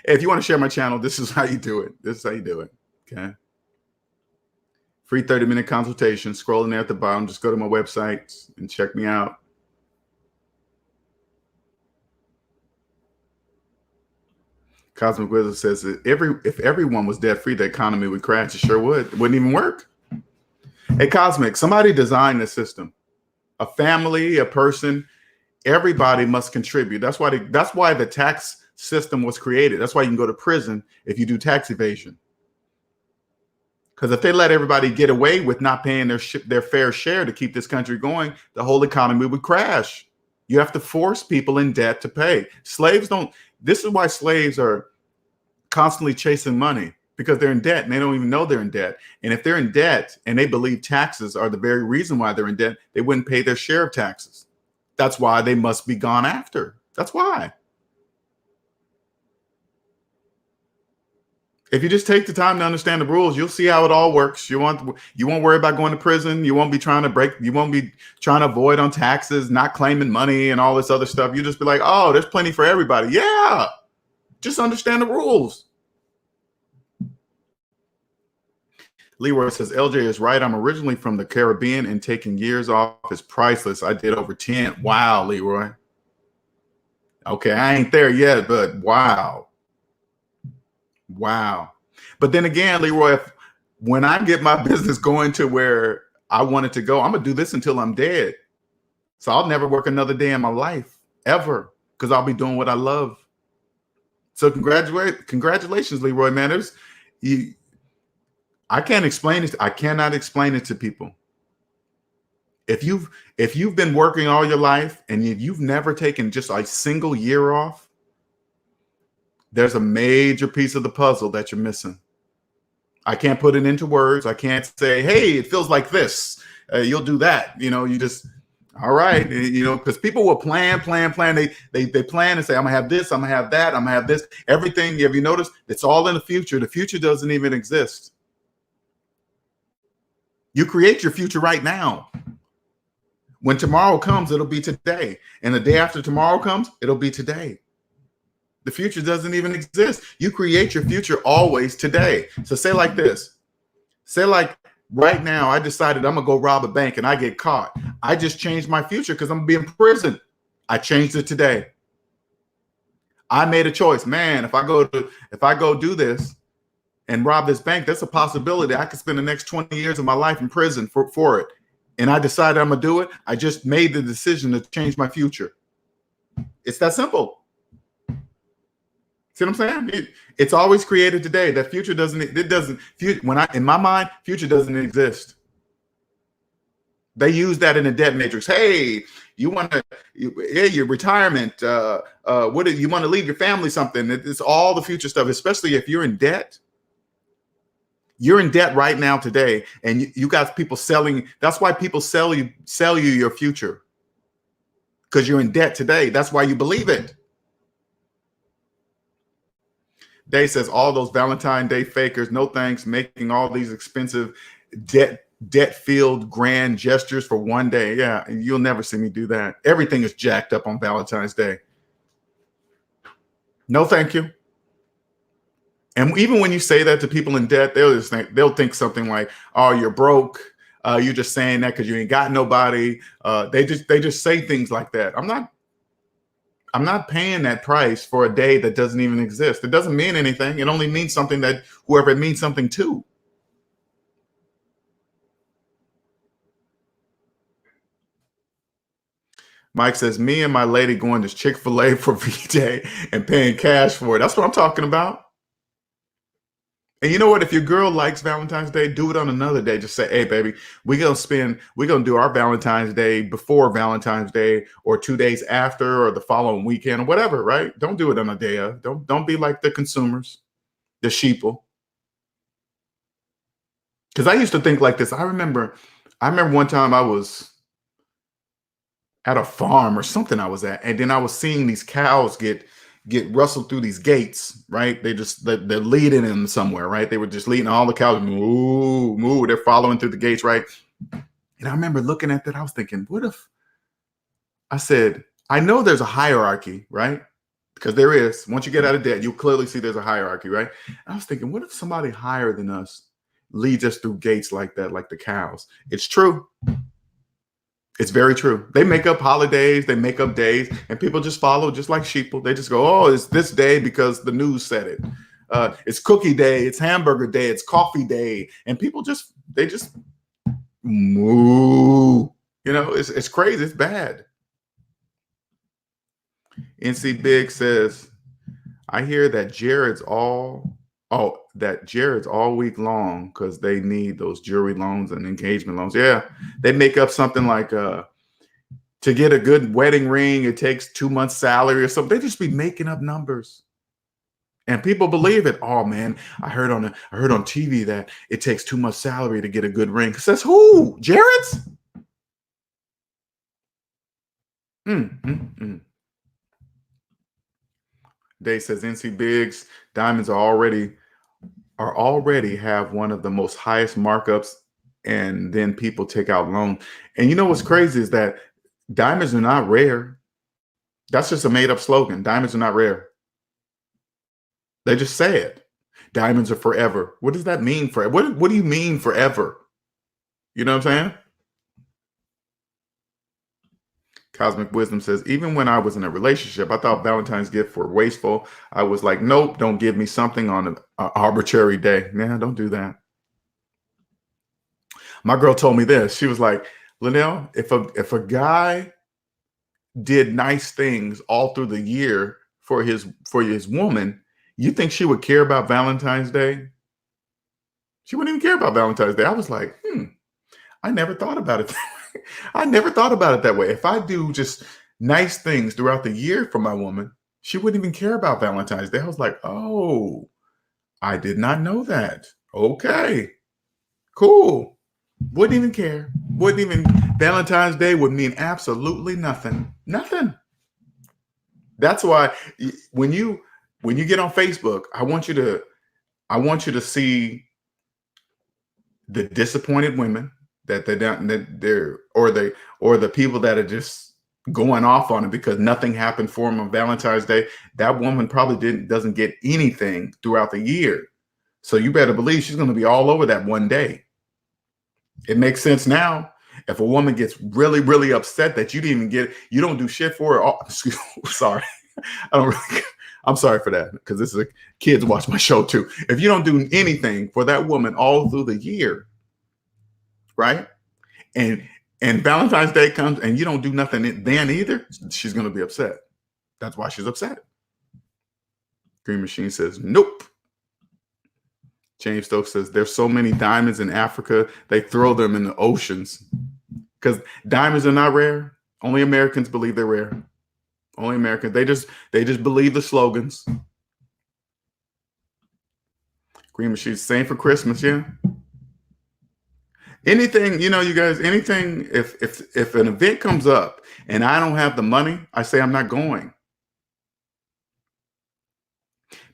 If you want to share my channel, this is how you do it. This is how you do it. Okay. Free 30-minute consultation. Scrolling there at the bottom. Just go to my website and check me out. Cosmic Wizard says that if everyone was debt free, the economy would crash. It sure would. It wouldn't even work. Hey, Cosmic, somebody designed the system. A family, a person, everybody must contribute. That's why the tax system was created. That's why you can go to prison if you do tax evasion. Because if they let everybody get away with not paying their fair share to keep this country going, the whole economy would crash. You have to force people in debt to pay. Slaves don't. This is why slaves are constantly chasing money, because they're in debt and they don't even know they're in debt. And if they're in debt and they believe taxes are the very reason why they're in debt, they wouldn't pay their share of taxes. That's why they must be gone after. That's why. If you just take the time to understand the rules, you'll see how it all works. You won't worry about going to prison. You won't be trying to avoid on taxes, not claiming money and all this other stuff. You just be like, oh, there's plenty for everybody. Yeah. Just understand the rules. Leroy says, LJ is right. I'm originally from the Caribbean and taking years off is priceless. I did over 10. Wow, Leroy. Okay, I ain't there yet, but wow. Wow. But then again, Leroy, when I get my business going to where I want it to go, I'm going to do this until I'm dead. So I'll never work another day in my life ever, because I'll be doing what I love. So congratulations, Leroy, man. I can't explain it. I cannot explain it to people. If you've been working all your life and you've never taken just a single year off, there's a major piece of the puzzle that you're missing. I can't put it into words. I can't say, hey, it feels like this. You'll do that. You just, all right. Because people will plan. They plan and say, I'm gonna have this, I'm gonna have that, I'm gonna have this. Everything, have you noticed? It's all in the future. The future doesn't even exist. You create your future right now. When tomorrow comes, it'll be today. And the day after tomorrow comes, it'll be today. The future doesn't even exist. You create your future always today. So say like this. Say like right now, I decided I'm going to go rob a bank and I get caught. I just changed my future because I'm going to be in prison. I changed it today. I made a choice. Man, if I go do this and rob this bank, there's a possibility I could spend the next 20 years of my life in prison for it. And I decided I'm going to do it. I just made the decision to change my future. It's that simple. See what I'm saying? It's always created today. That future in my mind, future doesn't exist. They use that in the debt matrix. Hey, your retirement. What do you want to leave your family something? It's all the future stuff, especially if you're in debt. You're in debt right now today, and you got people selling. That's why people sell you your future, because you're in debt today. That's why you believe it. Day says all those Valentine's Day fakers, no thanks, making all these expensive debt-filled grand gestures for one day. Yeah, you'll never see me do that. Everything is jacked up on Valentine's Day. No, thank you. And even when you say that to people in debt, they'll think something like, "Oh, you're broke. You're just saying that because you ain't got nobody." They just say things like that. I'm not paying that price for a day that doesn't even exist. It doesn't mean anything. It only means something that whoever it means something to. Mike says, me and my lady going to Chick-fil-A for V-Day and paying cash for it. That's what I'm talking about. And you know what? If your girl likes Valentine's Day, do it on another day. Just say, hey, baby, we're going to do our Valentine's Day before Valentine's Day, or 2 days after, or the following weekend, or whatever, right? Don't do it on a day of. Don't be like the consumers, the sheeple. Because I used to think like this. I remember one time I was at a farm or something I was at, and then I was seeing these cows get rustled through these gates, right? They're leading them somewhere, right? They were just leading all the cows, moo, they're following through the gates, right? And I remember looking at that, I was thinking, what if, I said, I know there's a hierarchy, right? Because there is. Once you get out of debt, you'll clearly see there's a hierarchy, right? And I was thinking, what if somebody higher than us leads us through gates like that, like the cows? It's true. It's very true. They make up holidays, they make up days, and people just follow, just like sheeple. They just go, oh, it's this day because the news said it. It's cookie day, it's hamburger day, it's coffee day, and people just moo. It's crazy. It's bad. NC Big says, I hear that Jared's all week long because they need those jewelry loans and engagement loans. Yeah, they make up something like to get a good wedding ring, it takes 2 months' salary or something. They just be making up numbers, and people believe it. Oh man, I heard on TV that it takes 2 months' salary to get a good ring. Says who? Jared's? Day says NC Biggs diamonds are already have one of the most highest markups, and then people take out loan. And you know what's crazy is that diamonds are not rare. That's just a made up slogan. Diamonds are not rare. They just say it. Diamonds are forever. What does that mean? What do you mean forever? You know what I'm saying? Cosmic Wisdom says, even when I was in a relationship, I thought Valentine's gifts were wasteful. I was like, nope, don't give me something on an arbitrary day. Man, don't do that. My girl told me this. She was like, Linnell, if a guy did nice things all through the year for his woman, you think she would care about Valentine's Day? She wouldn't even care about Valentine's Day. I was like, I never thought about it. I never thought about it that way. If I do just nice things throughout the year for my woman, she wouldn't even care about Valentine's Day. I was like, oh, I did not know that. Okay, cool. Wouldn't even care. Valentine's Day would mean absolutely nothing. Nothing. That's why when you get on Facebook, I want you to see the disappointed women or the people that are just going off on it because nothing happened for them on Valentine's Day. That woman probably doesn't get anything throughout the year. So you better believe she's going to be all over that one day. It makes sense now. If a woman gets really, really upset that you didn't even you don't do shit for her. Oh, sorry. I'm sorry for that because this is kids watch my show too. If you don't do anything for that woman all through the year, right? And Valentine's Day comes and you don't do nothing then either, she's going to be upset. That's why she's upset. Green Machine says, nope. James Stokes says, there's so many diamonds in Africa, they throw them in the oceans. Because diamonds are not rare. Only Americans believe they're rare. Only Americans. They just believe the slogans. Green Machine, same for Christmas, yeah. Anything, you guys, anything, if an event comes up and I don't have the money, I say I'm not going.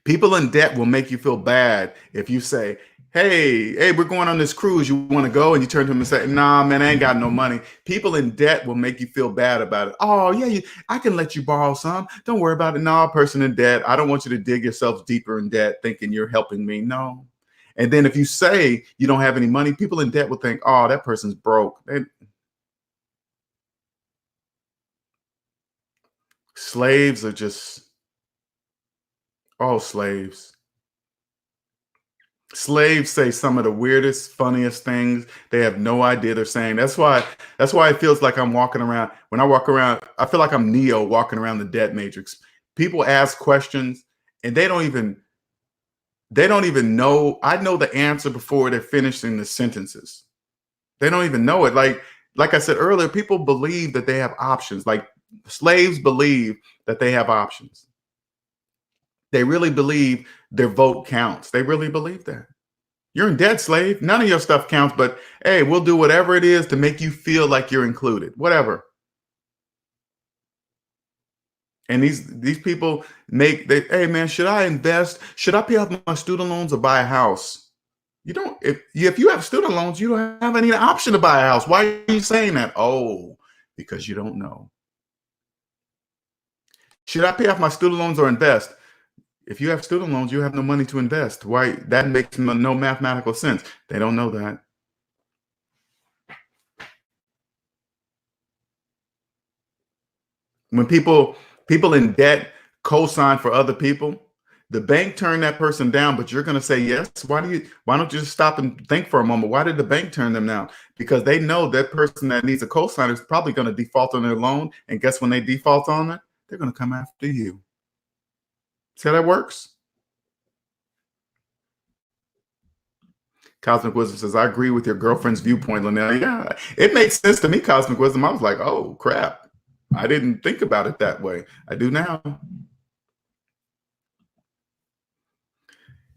People in debt will make you feel bad if you say, hey, we're going on this cruise. You want to go? And you turn to them and say, nah, man, I ain't got no money. People in debt will make you feel bad about it. Oh, yeah, I can let you borrow some. Don't worry about it. No, person in debt. I don't want you to dig yourself deeper in debt thinking you're helping me. No. And then if you say you don't have any money, people in debt will think, oh, that person's broke. Slaves are just, slaves. Slaves say some of the weirdest, funniest things. They have no idea they're saying. That's why it feels like I'm walking around. When I walk around, I feel like I'm Neo walking around the debt matrix. People ask questions and they don't even know. I know the answer before they're finishing the sentences. They don't even know it. Like I said earlier, people believe that they have options. Like slaves believe that they have options. They really believe their vote counts. They really believe that. You're in debt, slave. None of your stuff counts, but hey, we'll do whatever it is to make you feel like you're included. Whatever. And these people hey man, should I invest? Should I pay off my student loans or buy a house? You don't, if you have student loans, you don't have any option to buy a house. Why are you saying that? Oh, because you don't know. Should I pay off my student loans or invest? If you have student loans, you have no money to invest. Why? That makes no mathematical sense. They don't know that. When people in debt co-sign for other people, the bank turned that person down, but you're going to say yes. Why don't you just stop and think for a moment? Why did the bank turn them down? Because they know that person that needs a co-signer is probably going to default on their loan. And guess when they default on it, they're going to come after you. See how that works? Cosmic Wisdom says, I agree with your girlfriend's viewpoint, Linnell. Yeah, it makes sense to me, Cosmic Wisdom. I was like, oh, crap. I didn't think about it that way. I do now.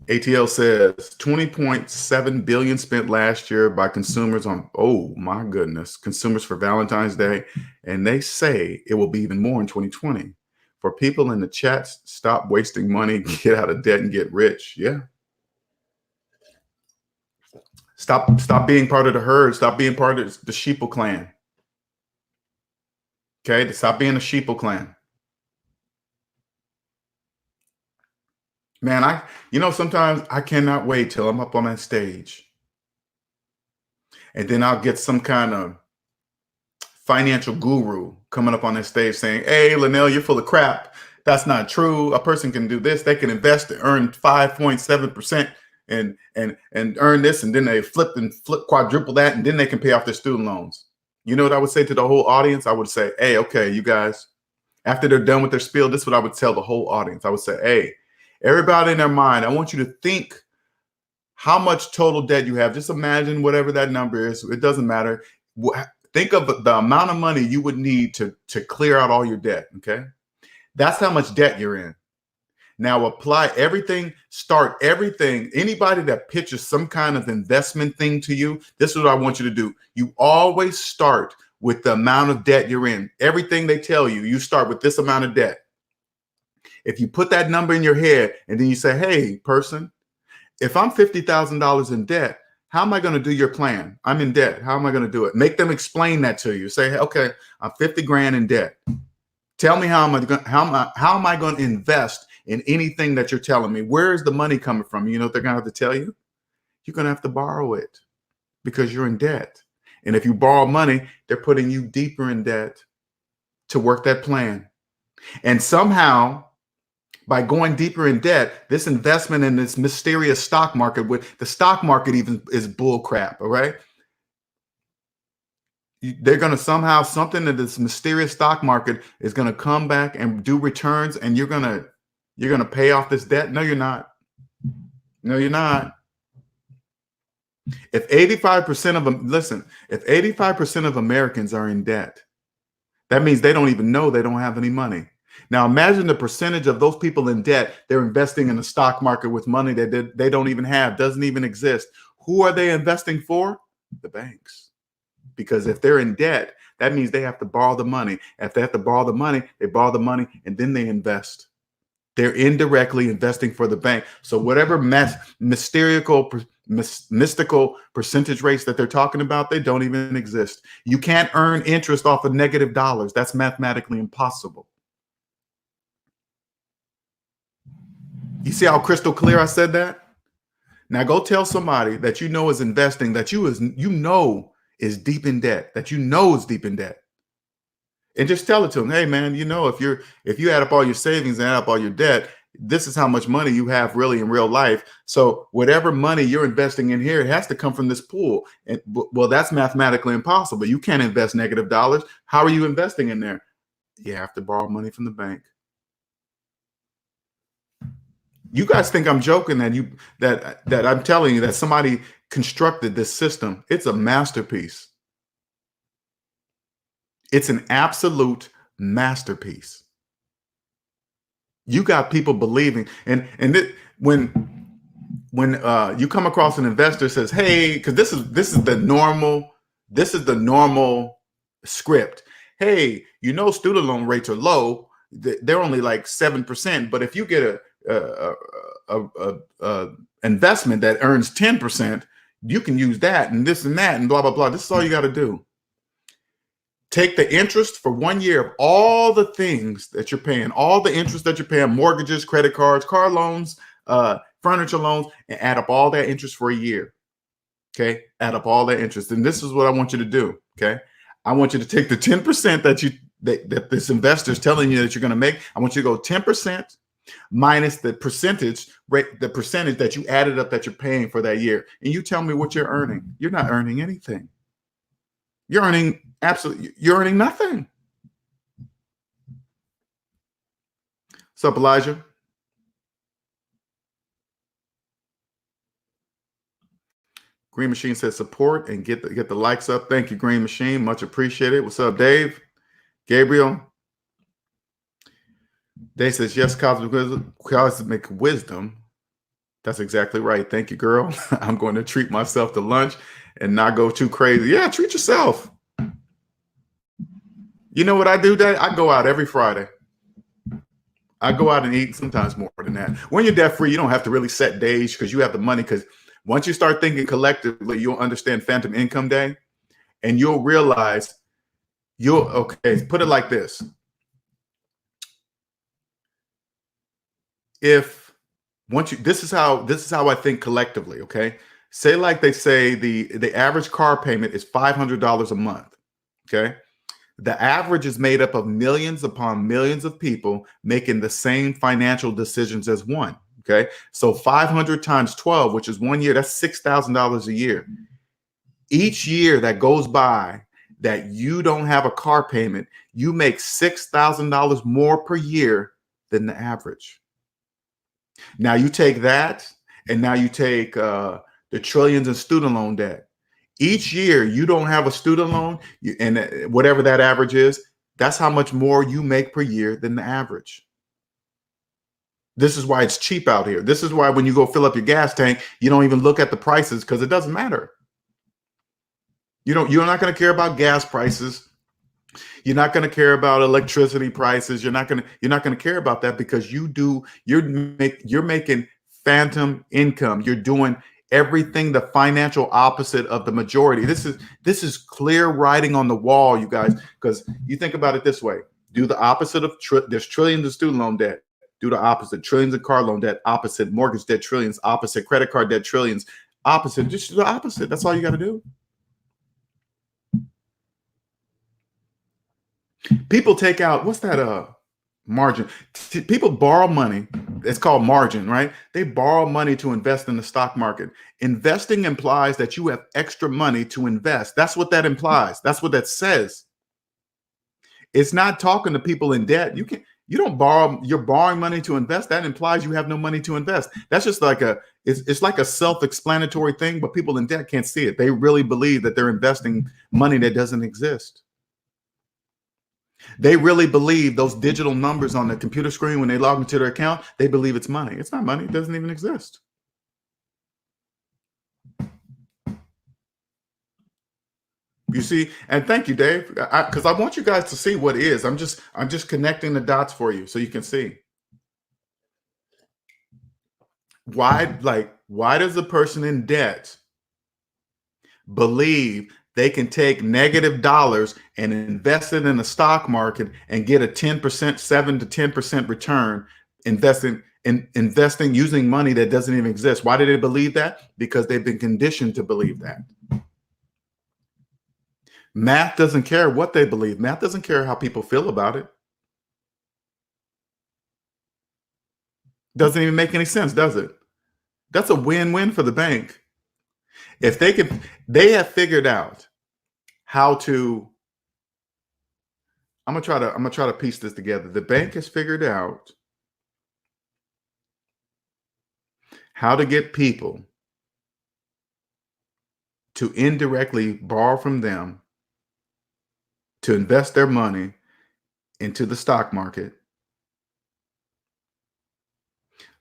ATL says 20.7 billion spent last year by consumers on, oh my goodness, consumers for Valentine's Day. And they say it will be even more in 2020. For people in the chats, stop wasting money, get out of debt and get rich. Yeah. Stop being part of the herd. Stop being part of the sheeple clan. Okay, stop being a sheeple clan. Man, sometimes I cannot wait till I'm up on that stage. And then I'll get some kind of financial guru coming up on that stage saying, hey, Linnell, you're full of crap. That's not true. A person can do this. They can invest and earn 5.7%. and earn this, and then they flip quadruple that, and then they can pay off their student loans. You know what I would say to the whole audience? I would say, hey, okay, you guys, after they're done with their spiel, this is what I would tell the whole audience. I would say, hey, everybody in their mind, I want you to think how much total debt you have. Just imagine whatever that number is. It doesn't matter. Think of the amount of money you would need to clear out all your debt, okay? That's how much debt you're in. Now apply everything, start everything. Anybody that pitches some kind of investment thing to you, this is what I want you to do. You always start with the amount of debt you're in. Everything they tell you, you start with this amount of debt. If you put that number in your head and then you say, hey, person, if I'm $50,000 in debt, how am I going to do your plan? I'm in debt. How am I going to do it? Make them explain that to you. Say, hey, okay, I'm 50 grand in debt. Tell me how am I going to invest in anything that you're telling me? Where is the money coming from? You know what they're going to have to tell you? You're going to have to borrow it because you're in debt. And if you borrow money, they're putting you deeper in debt to work that plan. And somehow, by going deeper in debt, this investment in this mysterious stock market, with the stock market even is bull crap, all right? They're going to somehow, something in this mysterious stock market is going to come back and do returns, and you're going to pay off this debt. No, you're not. No, you're not. If 85% of them, listen, if 85% of Americans are in debt, that means they don't even know they don't have any money. Now imagine the percentage of those people in debt, they're investing in the stock market with money that they don't even have, doesn't even exist. Who are they investing for? The banks. Because if they're in debt, that means they have to borrow the money. If they have to borrow the money, they borrow the money and then they invest. They're indirectly investing for the bank. So whatever mystical percentage rates that they're talking about, they don't even exist. You can't earn interest off of negative dollars. That's mathematically impossible. You see how crystal clear I said that? Now go tell somebody that you know is investing, that you know is deep in debt, that you know is deep in debt. And just tell it to them, hey man, you know, if you add up all your savings and add up all your debt, this is how much money you have really in real life. So whatever money you're investing in here, it has to come from this pool. And well, that's mathematically impossible. You can't invest negative dollars. How are you investing in there? You have to borrow money from the bank. You guys think I'm joking that I'm telling you that somebody constructed this system. It's a masterpiece. It's an absolute masterpiece. You got people believing, and when you come across an investor says, "Hey," because this is the normal script. Hey, you know, student loan rates are low; they're only like 7%. But if you get a investment that earns 10%, you can use that and this and that and blah blah blah. This is all you got to do. Take the interest for 1 year of all the things that you're paying, all the interest that you're paying, mortgages, credit cards, car loans, furniture loans, and add up all that interest for a year. Okay, add up all that interest, and this is what I want you to do. Okay, I want you to take the 10% that this investor is telling you that you're going to make. I want you to go 10% minus the percentage rate, the percentage that you added up that you're paying for that year, and you tell me what you're earning. You're not earning anything. You're earning nothing. What's up, Elijah? Green Machine says support and get the likes up. Thank you, Green Machine. Much appreciated. What's up, Dave? Gabriel? Dave says, yes, cosmic wisdom. That's exactly right. Thank you, girl. I'm going to treat myself to lunch and not go too crazy. Yeah, treat yourself. You know what I do, Dave? I go out every Friday. I go out and eat, sometimes more than that. When you're debt free, you don't have to really set days because you have the money. Because once you start thinking collectively, you'll understand Phantom Income Day, and you'll realize okay, put it like this. This is how I think collectively, okay? Say like they say the average car payment is $500 a month, okay? The average is made up of millions upon millions of people making the same financial decisions as one, Okay. So 500 times 12, which is 1 year, that's $6,000 a year. Each year that goes by that you don't have a car payment, you make $6,000 more per year than the average. Now you take that, and now you take the trillions in student loan debt. Each year you don't have a student loan, and whatever that average is, that's how much more you make per year than the average. This is why it's cheap out here. This is why when you go fill up your gas tank, you don't even look at the prices, because it doesn't matter. You're not going to care about gas prices. You're not going to care about electricity prices. You're not going to care about that, because you're making phantom income. You're doing everything the financial opposite of the majority. This is clear writing on the wall, you guys, because you think about it this way. Do the opposite of there's trillions of student loan debt. Do the opposite. Trillions of car loan debt, opposite. Mortgage debt, trillions, opposite. Credit card debt, trillions, opposite. Just do the opposite. That's all you got to do. People take out, what's that margin? People borrow money. It's called margin, right? They borrow money to invest in the stock market. Investing implies that you have extra money to invest. That's what that implies. That's what that says. It's not talking to people in debt. You're borrowing money to invest. That implies you have no money to invest. That's just like it's like a self-explanatory thing, but people in debt can't see it. They really believe that they're investing money that doesn't exist. They really believe those digital numbers on the computer screen when they log into their account, they believe it's money. It's not money. It doesn't even exist. You see, and thank you, Dave, because I want you guys to see what is. I'm just connecting the dots for you so you can see. Why does a person in debt believe they can take negative dollars and invest it in the stock market and get a 10%, 7 to 10% return, investing using money that doesn't even exist? Why do they believe that? Because they've been conditioned to believe that. Math doesn't care what they believe. Math doesn't care how people feel about it. Doesn't even make any sense, does it? That's a win-win for the bank. If they have figured out how to, I'm gonna try to piece this together. The bank has figured out how to get people to indirectly borrow from them to invest their money into the stock market.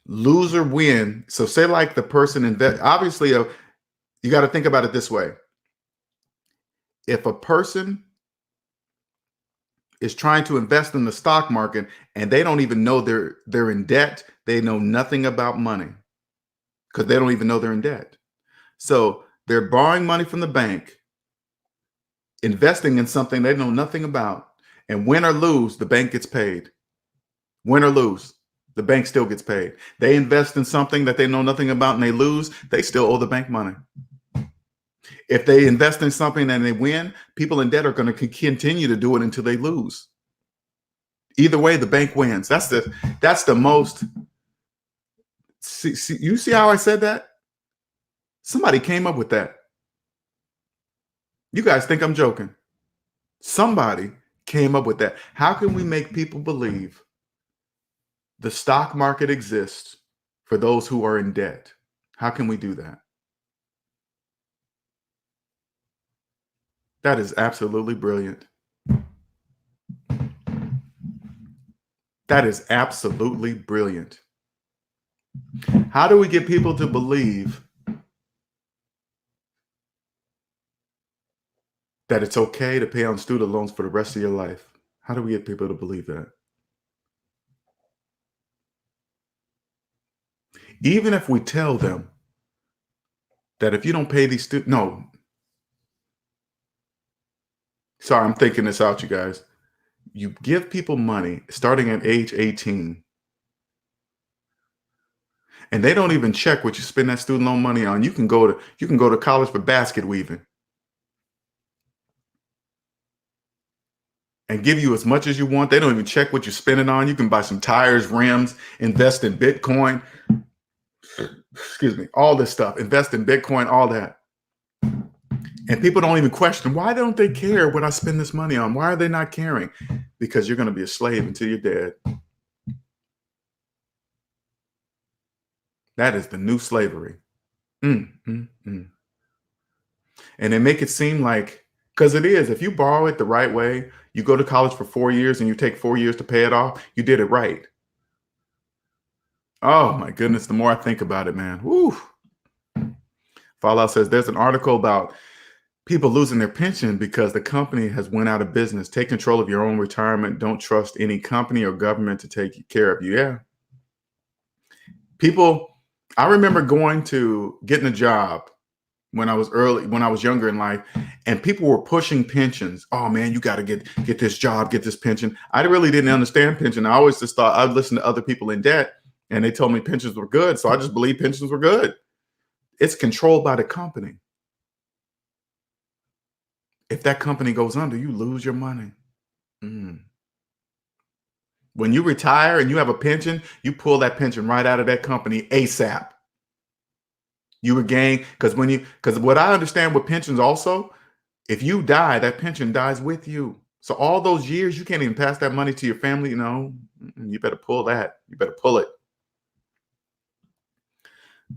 Lose or win. So say like the person obviously you got to think about it this way. If a person is trying to invest in the stock market and they don't even know they're in debt, they know nothing about money because they don't even know they're in debt. So they're borrowing money from the bank, investing in something they know nothing about, and win or lose, the bank gets paid. Win or lose, the bank still gets paid. They invest in something that they know nothing about and they lose, they still owe the bank money. If they invest in something and they win, people in debt are going to continue to do it until they lose. Either way, the bank wins. That's the most. See, you see how I said that? Somebody came up with that. You guys think I'm joking? Somebody came up with that. How can we make people believe the stock market exists for those who are in debt? How can we do that? That is absolutely brilliant. That is absolutely brilliant. How do we get people to believe that it's okay to pay on student loans for the rest of your life? How do we get people to believe that? Even if we tell them that if you don't pay these sorry, I'm thinking this out, you guys. You give people money starting at age 18, and they don't even check what you spend that student loan money on. You can go to college for basket weaving and give you as much as you want. They don't even check what you're spending on. You can buy some tires, rims, invest in Bitcoin. excuse me, all this stuff, invest in Bitcoin, all that. And people don't even question, why don't they care what I spend this money on? Why are they not caring? Because you're going to be a slave until you're dead. That is the new slavery. And they make it seem like, because it is, if you borrow it the right way, you go to college for 4 years and you take 4 years to pay it off, you did it right. Oh my goodness, the more I think about it, man. Woo. Fallout says there's an article about people losing their pension because the company has went out of business. Take control of your own retirement. Don't trust any company or government to take care of you. Yeah. People, I remember getting a job when I was younger in life, and people were pushing pensions. Oh man, you got to get this job, get this pension. I really didn't understand pension. I always just thought I'd listen to other people in debt, and they told me pensions were good. So I just believed pensions were good. It's controlled by the company. If that company goes under, you lose your money. When you retire and you have a pension, you pull that pension right out of that company ASAP. You regain, because what I understand with pensions also, if you die, that pension dies with you. So all those years, you can't even pass that money to your family. You better pull that. You better pull it.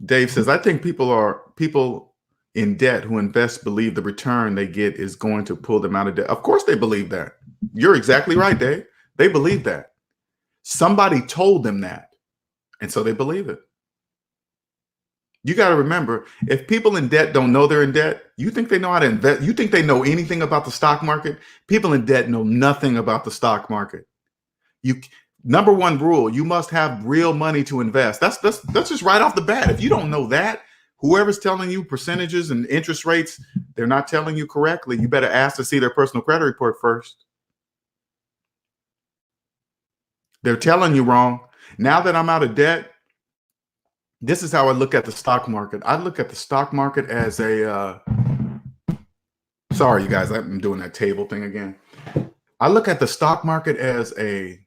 Dave says, I think people in debt who invest believe the return they get is going to pull them out of debt. Of course they believe that. You're exactly right, Dave. They believe that. Somebody told them that, and so they believe it. You got to remember, if people in debt don't know they're in debt, you think they know how to invest? You think they know anything about the stock market? People in debt know nothing about the stock market. Number one rule, you must have real money to invest. That's just right off the bat. If you don't know that, whoever's telling you percentages and interest rates, they're not telling you correctly. You better ask to see their personal credit report first. They're telling you wrong. Now that I'm out of debt, this is how I look at the stock market. I look at the stock market as sorry, you guys, I'm doing that table thing again. I look at the stock market as a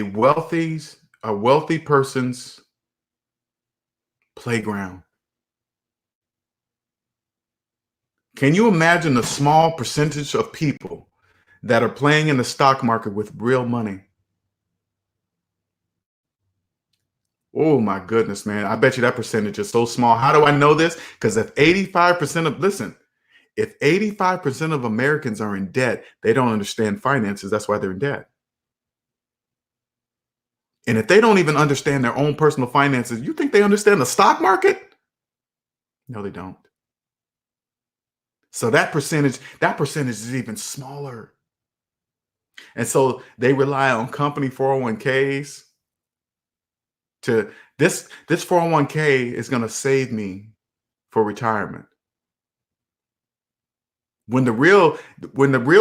wealthy person's playground. Can you imagine the small percentage of people that are playing in the stock market with real money? Oh my goodness, man. I bet you that percentage is so small. How do I know this? Because if 85% of Americans are in debt, they don't understand finances. That's why they're in debt. And if they don't even understand their own personal finances, you think they understand the stock market? No, they don't. So that percentage is even smaller. And so they rely on company 401ks to this 401k is going to save me for retirement. When the real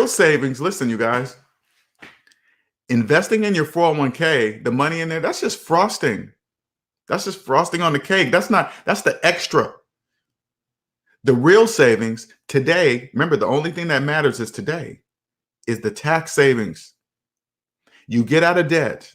savings, listen, you guys, investing in your 401k, the money in there, that's just frosting. That's just frosting on the cake. That's the extra. The real savings today, remember, the only thing that matters is today, is the tax savings. You get out of debt.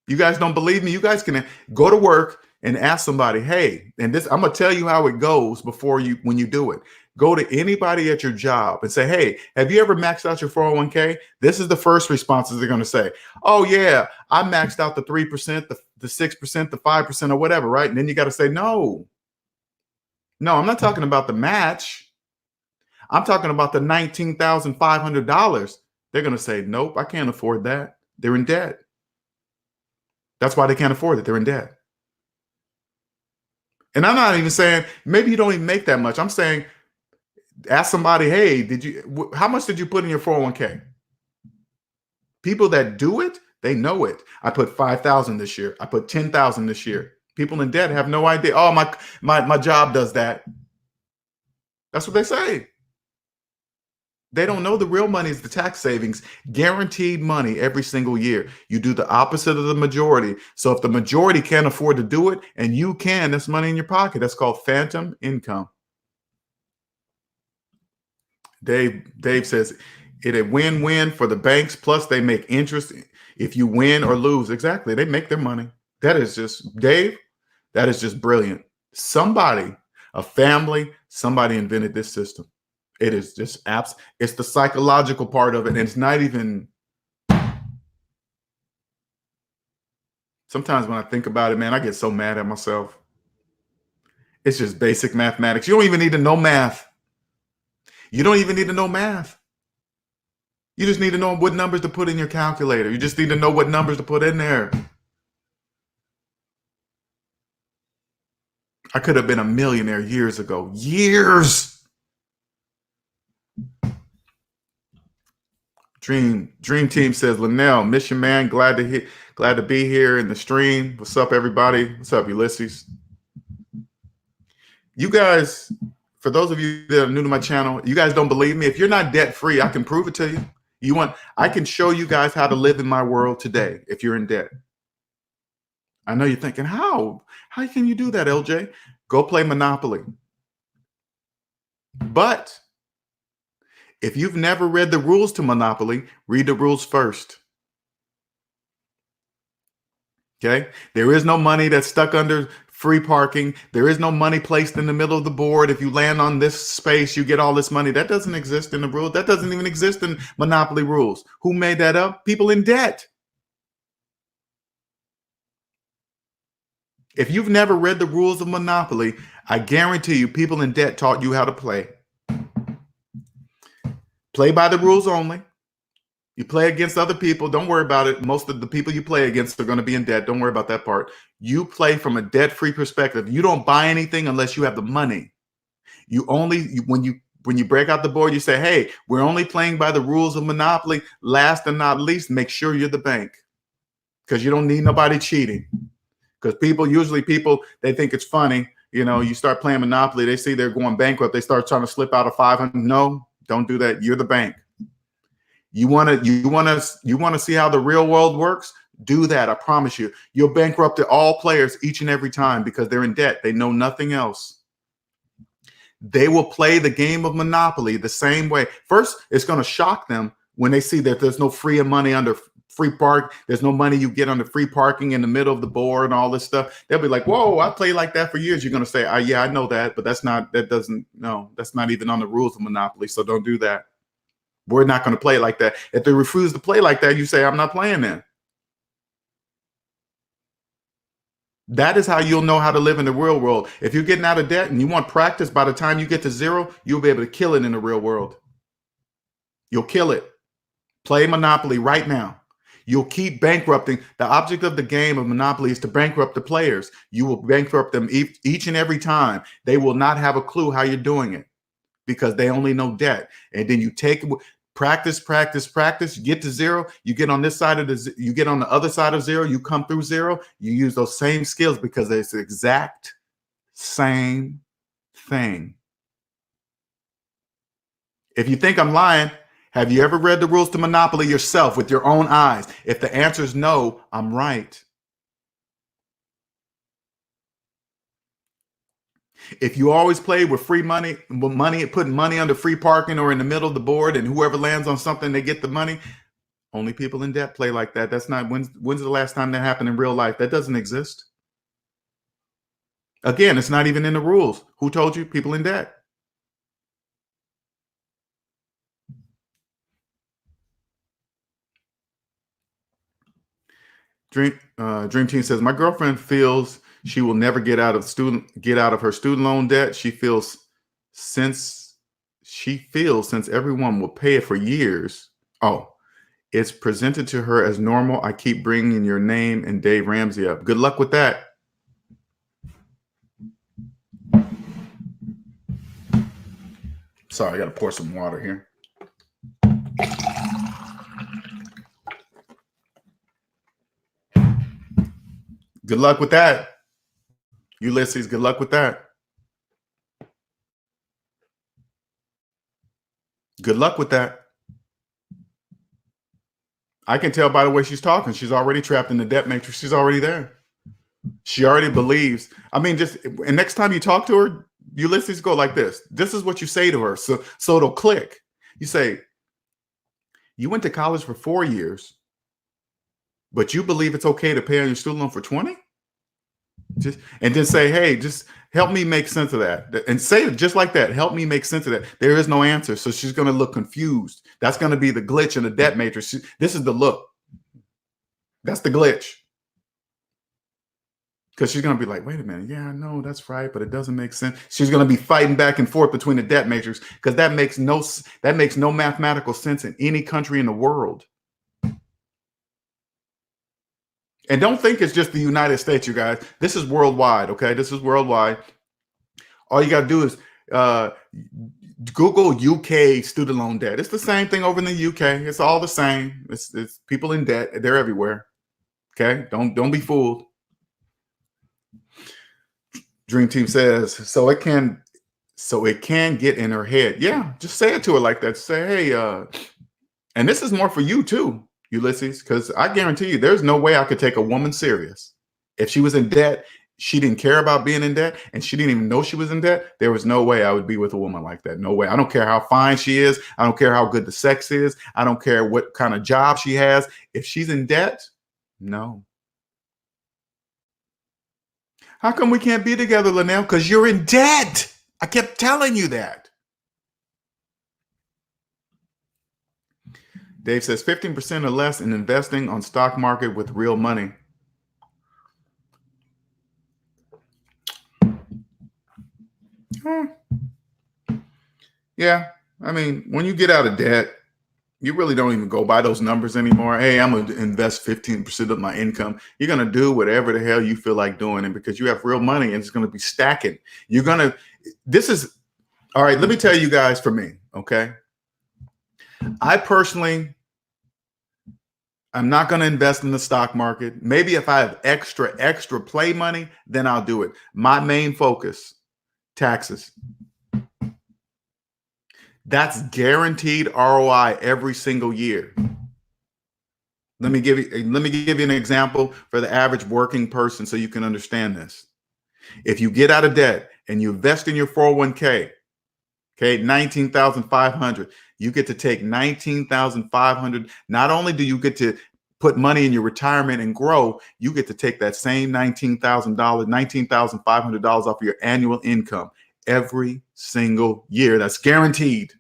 You guys don't believe me? You guys can go to work and ask somebody, hey, and this, I'm going to tell you how it goes when you do it. Go to anybody at your job and say, hey, have you ever maxed out your 401k? This is the first responses they're going to say. Oh, yeah, I maxed out the 3%, the 6%, the 5%, or whatever, right? And then you got to say, no, I'm not talking about the match. I'm talking about the $19,500. They're going to say, nope, I can't afford that. They're in debt. That's why they can't afford it. They're in debt. And I'm not even saying, maybe you don't even make that much. I'm saying, ask somebody, hey, how much did you put in your 401k? People that do it, they know it. I put 5,000 this year. I put 10,000 this year. People in debt have no idea. Oh, my job does that. That's what they say. They don't know the real money is the tax savings, guaranteed money every single year. You do the opposite of the majority. So if the majority can't afford to do it and you can, that's money in your pocket. That's called phantom income. Dave says it's a win-win for the banks. Plus they make interest if you win or lose. Exactly. They make their money. That is just, Dave, that is just brilliant. Somebody, a family, somebody invented this system. It is just it's the psychological part of it. And it's not even, sometimes when I think about it, man, I get so mad at myself. It's just basic mathematics. You don't even need to know math. You don't even need to know math. You just need to know what numbers to put in your calculator. You just need to know what numbers to put in there. I could have been a millionaire years ago. Years. Dream Team says, Linnell, miss you, man. Glad to be here in the stream. What's up, everybody? What's up, Ulysses? You guys, for those of you that are new to my channel, you guys don't believe me. If you're not debt free, I can prove it to you. I can show you guys how to live in my world today if you're in debt. I know you're thinking, how? How can you do that, LJ? Go play Monopoly. But if you've never read the rules to Monopoly, read the rules first. Okay? There is no money that's stuck under free parking. There is no money placed in the middle of the board. If you land on this space, you get all this money. That doesn't exist in the rules. That doesn't even exist in Monopoly rules. Who made that up? People in debt. If you've never read the rules of Monopoly, I guarantee you people in debt taught you how to play. Play by the rules only. You play against other people. Don't worry about it. Most of the people you play against are going to be in debt. Don't worry about that part. You play from a debt-free perspective. You don't buy anything unless you have the money. When you break out the board, you say, hey, we're only playing by the rules of Monopoly. Last and not least, make sure you're the bank, because you don't need nobody cheating. Because usually people, they think it's funny. You know, you start playing Monopoly, they see they're going bankrupt. They start trying to slip out of 500. No, don't do that. You're the bank. You want to see how the real world works? Do that. I promise you. You'll bankrupt all players each and every time because they're in debt. They know nothing else. They will play the game of Monopoly the same way. First, it's going to shock them when they see that there's no free money under free park. There's no money you get under free parking in the middle of the board and all this stuff. They'll be like, whoa, I played like that for years. You're going to say, yeah, I know that, but that's not even on the rules of Monopoly. So don't do that. We're not going to play like that. If they refuse to play like that, you say, I'm not playing then. That is how you'll know how to live in the real world. If you're getting out of debt and you want practice, by the time you get to zero, you'll be able to kill it in the real world. You'll kill it. Play Monopoly right now. You'll keep bankrupting. The object of the game of Monopoly is to bankrupt the players. You will bankrupt them each and every time. They will not have a clue how you're doing it because they only know debt. And then you practice, you get to zero, you get on this side of you get on the other side of zero, you come through zero, you use those same skills because it's the exact same thing. If you think I'm lying, have you ever read the rules to Monopoly yourself with your own eyes? If the answer is no, I'm right. If you always play with free money, putting money under free parking or in the middle of the board, and whoever lands on something, they get the money. Only people in debt play like that. That's not, when's the last time that happened in real life? That doesn't exist. Again, it's not even in the rules. Who told you? People in debt. Dream Team says, my girlfriend feels she will never get out of her student loan debt. She feels since everyone will pay it for years. Oh, it's presented to her as normal. I keep bringing your name and Dave Ramsey up. Good luck with that. Sorry, I got to pour some water here. Good luck with that. Ulysses, good luck with that. Good luck with that. I can tell by the way she's talking. She's already trapped in the debt matrix. She's already there. She already believes. I mean, and next time you talk to her, Ulysses, go like this. This is what you say to her. So it'll click. You say, you went to college for 4 years, but you believe it's okay to pay on your student loan for 20? And then say, hey, just help me make sense of that. And say it just like that. Help me make sense of that. There is no answer. So she's going to look confused. That's going to be the glitch in the debt matrix. This is the look. That's the glitch. Because she's going to be like, wait a minute. Yeah, I know that's right, but it doesn't make sense. She's going to be fighting back and forth between the debt matrix because that makes no mathematical sense in any country in the world. And don't think it's just the United States, you guys. This is worldwide, okay? This is worldwide. All you got to do is Google UK student loan debt. It's the same thing over in the UK. It's all the same. It's people in debt. They're everywhere. Okay? Don't be fooled. Dream Team says, so it can get in her head. Yeah, just say it to her like that. Say, hey, and this is more for you too, Ulysses, because I guarantee you there's no way I could take a woman serious. If she was in debt, she didn't care about being in debt, and she didn't even know she was in debt, there was no way I would be with a woman like that. No way. I don't care how fine she is. I don't care how good the sex is. I don't care what kind of job she has. If she's in debt, no. How come we can't be together, Linnell? Because you're in debt. I kept telling you that. Dave says 15% or less in investing on stock market with real money. Yeah, I mean, when you get out of debt, you really don't even go by those numbers anymore. Hey, I'm going to invest 15% of my income. You're going to do whatever the hell you feel like doing. And because you have real money and it's going to be stacking, all right, let me tell you guys for me, okay? I personally, I'm not going to invest in the stock market. Maybe if I have extra play money, then I'll do it. My main focus, taxes. That's guaranteed ROI every single year. Let me give you an example for the average working person so you can understand this. If you get out of debt and you invest in your 401k, okay, $19,500, you get to take $19,500. Not only do you get to put money in your retirement and grow, you get to take that same $19,500 off your annual income every single year. That's guaranteed.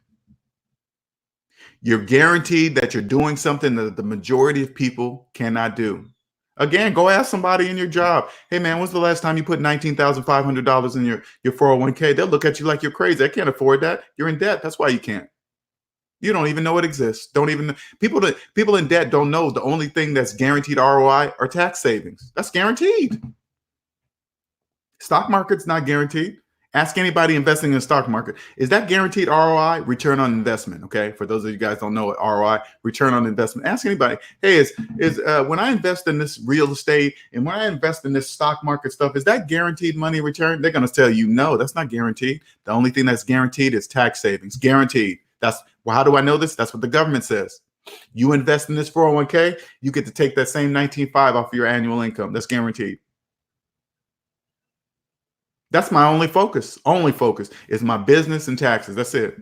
You're guaranteed that you're doing something that the majority of people cannot do. Again, go ask somebody in your job. Hey, man, when's the last time you put $19,500 in your 401k? They'll look at you like you're crazy. I can't afford that. You're in debt. That's why you can't. You don't even know it exists. People in debt don't know the only thing that's guaranteed ROI are tax savings. That's guaranteed. Stock market's not guaranteed. Ask anybody investing in the stock market. Is that guaranteed ROI? Return on investment. Okay. For those of you guys don't know what ROI, return on investment. Ask anybody. Hey, is when I invest in this real estate and when I invest in this stock market stuff, is that guaranteed money return? They're going to tell you, no, that's not guaranteed. The only thing that's guaranteed is tax savings. Guaranteed. How do I know this? That's what the government says. You invest in this 401k, you get to take that same $19,500 off your annual income. That's guaranteed. That's my only focus. Only focus is my business and taxes. That's it.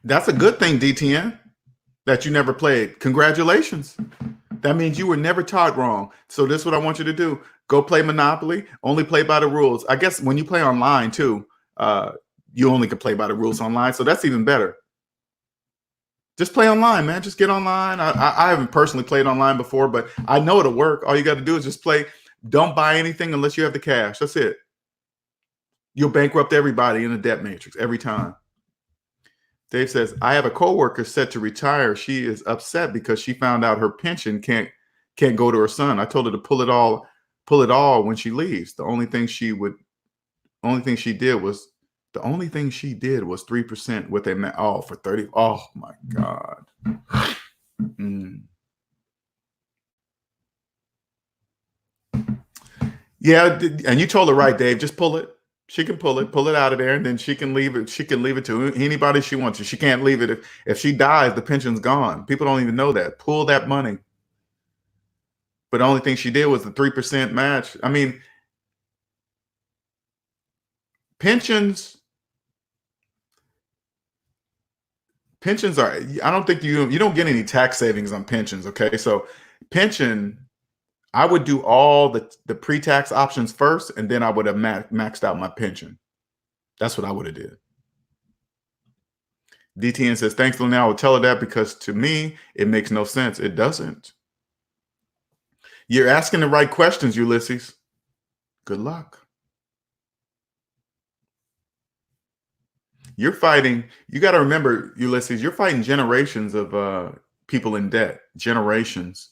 That's a good thing, DTN, that you never played. Congratulations. That means you were never taught wrong. So this is what I want you to do. Go play Monopoly. Only play by the rules. I guess when you play online too, you only can play by the rules online. So that's even better. Just play online, man. Just get online. I haven't personally played online before, but I know it'll work. All you got to do is just play. Don't buy anything unless you have the cash. That's it. You'll bankrupt everybody in the debt matrix every time. Dave says, I have a coworker set to retire. She is upset because she found out her pension can't go to her son. I told her to pull it all when she leaves. The only thing she did was 3% with a for 30. Oh my God. Yeah, and you told her right, Dave. Just pull it. She can pull it out of there, and then she can leave it. She can leave it to anybody she wants to. She can't leave it if she dies. The pension's gone. People don't even know that. Pull that money. But the only thing she did was the 3% match. I mean, pensions are, I don't think you don't get any tax savings on pensions. Okay. So Pension, I would do all the pre-tax options first, and then I would have maxed out my pension. That's what I would have did. DTN says, thanks, Lynell. I will tell her that because to me, it makes no sense. It doesn't. You're asking the right questions, Ulysses. Good luck. You're fighting. You got to remember, Ulysses, you're fighting generations of people in debt. Generations.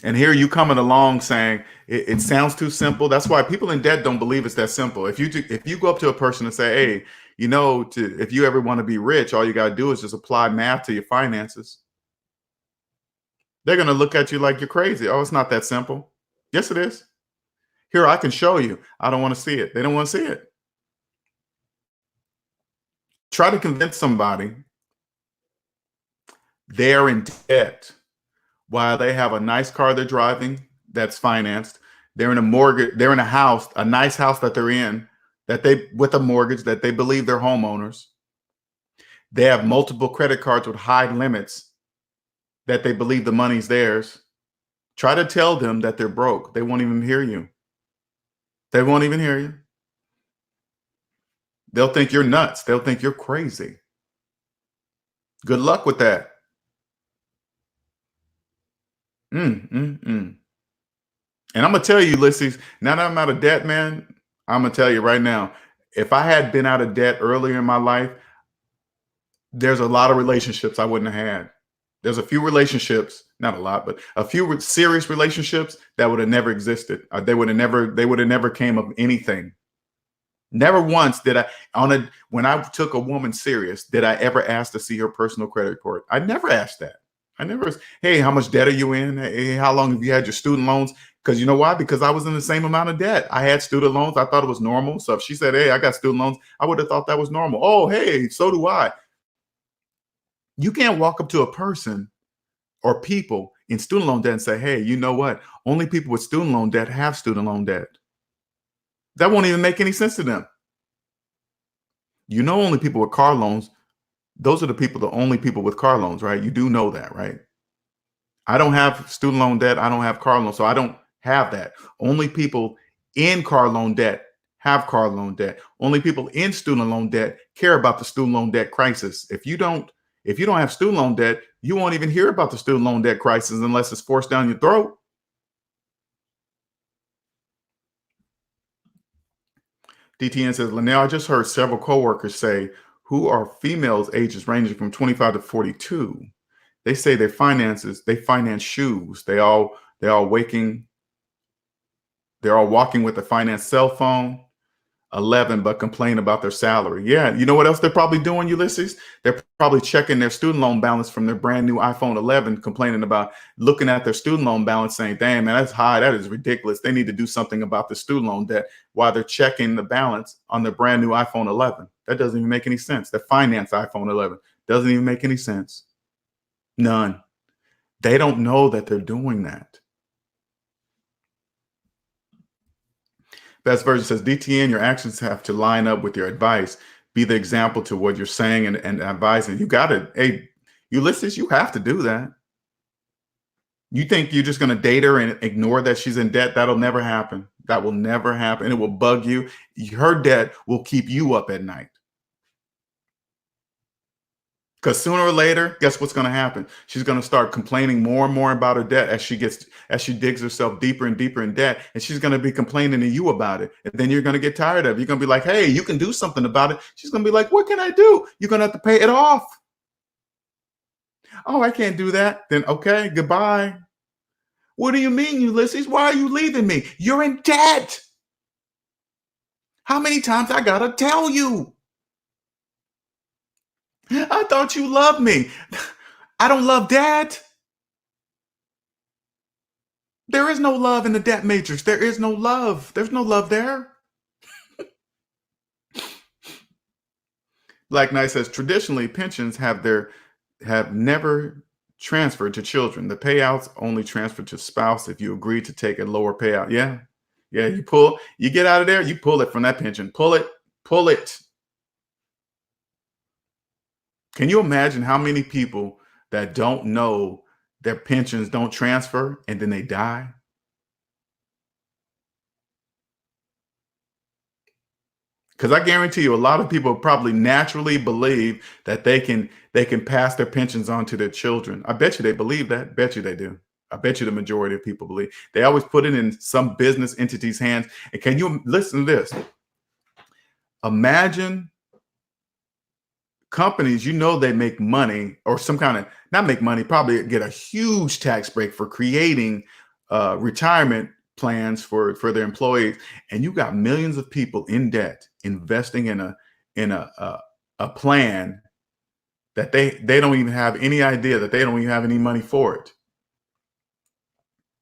And here you coming along saying it sounds too simple. That's why people in debt don't believe it's that simple. If you go up to a person and say, hey, if you ever want to be rich, all you got to do is just apply math to your finances. They're going to look at you like you're crazy. Oh, it's not that simple. Yes, it is. Here, I can show you. I don't want to see it. They don't want to see it. Try to convince somebody they're in debt while they have a nice car they're driving that's financed. They're in a mortgage. They're in a house, a nice house that they're in, with a mortgage that they believe they're homeowners. They have multiple credit cards with high limits that they believe the money's theirs. Try to tell them that they're broke. They won't even hear you. They won't even hear you. They'll think you're nuts. They'll think you're crazy. Good luck with that. And I'm going to tell you, Ulysses, now that I'm out of debt, man, I'm going to tell you right now, if I had been out of debt earlier in my life, there's a lot of relationships I wouldn't have had. There's a few relationships, not a lot, but a few serious relationships that would have never existed. They would have never came of anything. Never once did I, when I took a woman serious, did I ever ask to see her personal credit report? I never asked that. I never, hey, how much debt are you in? Hey, how long have you had your student loans? Because you know why? Because I was in the same amount of debt. I had student loans. I thought it was normal. So if she said, hey, I got student loans, I would have thought that was normal. Oh, hey, so do I. You can't walk up to a person or people in student loan debt and say, hey, you know what? Only people with student loan debt have student loan debt. That won't even make any sense to them. You know, only people with car loans, those are the only people with car loans, right? You do know that, right? I don't have student loan debt. I don't have car loans. So I don't have that. Only people in car loan debt have car loan debt. Only people in student loan debt care about the student loan debt crisis. If you don't have student loan debt, you won't even hear about the student loan debt crisis unless it's forced down your throat. DTN says, Linnell, I just heard several coworkers say who are females ages ranging from 25 to 42. They say they finance shoes. They're all walking with a finance cell phone. 11, but complain about their salary. Yeah, you know what else they're probably doing, Ulysses? They're probably checking their student loan balance from their brand new iPhone 11, complaining about looking at their student loan balance saying, damn, man, that's high. That is ridiculous. They need to do something about the student loan debt while they're checking the balance on their brand new iPhone 11. That doesn't even make any sense. The finance iPhone 11 doesn't even make any sense. None. They don't know that they're doing that. Best version says, DTN, your actions have to line up with your advice. Be the example to what you're saying and advising. You got to, hey, Ulysses, you have to do that. You think you're just going to date her and ignore that she's in debt? That'll never happen. That will never happen. It will bug you. Her debt will keep you up at night. Because sooner or later, guess what's going to happen? She's going to start complaining more and more about her debt as she digs herself deeper and deeper in debt. And she's going to be complaining to you about it. And then you're going to get tired of it. You're going to be like, hey, you can do something about it. She's going to be like, what can I do? You're going to have to pay it off. Oh, I can't do that. Then, okay, goodbye. What do you mean, Ulysses? Why are you leaving me? You're in debt. How many times I got to tell you? I thought you loved me. I don't love Dad. There is no love in the debt matrix. There is no love. There's no love there. Black Knight says, traditionally, pensions have never transferred to children. The payouts only transfer to spouse if you agree to take a lower payout. Yeah. Yeah. You get out of there, you pull it from that pension. Pull it. Can you imagine how many people that don't know their pensions don't transfer and then they die? Because I guarantee you, a lot of people probably naturally believe that they can pass their pensions on to their children. I bet you they believe that. Bet you they do. I bet you the majority of people believe. They always put it in some business entity's hands. And can you listen to this? Imagine companies, they make money, or some kind of, not make money, probably get a huge tax break for creating retirement plans for their employees, and you got millions of people in debt investing in a plan that they don't even have any idea that they don't even have any money for it.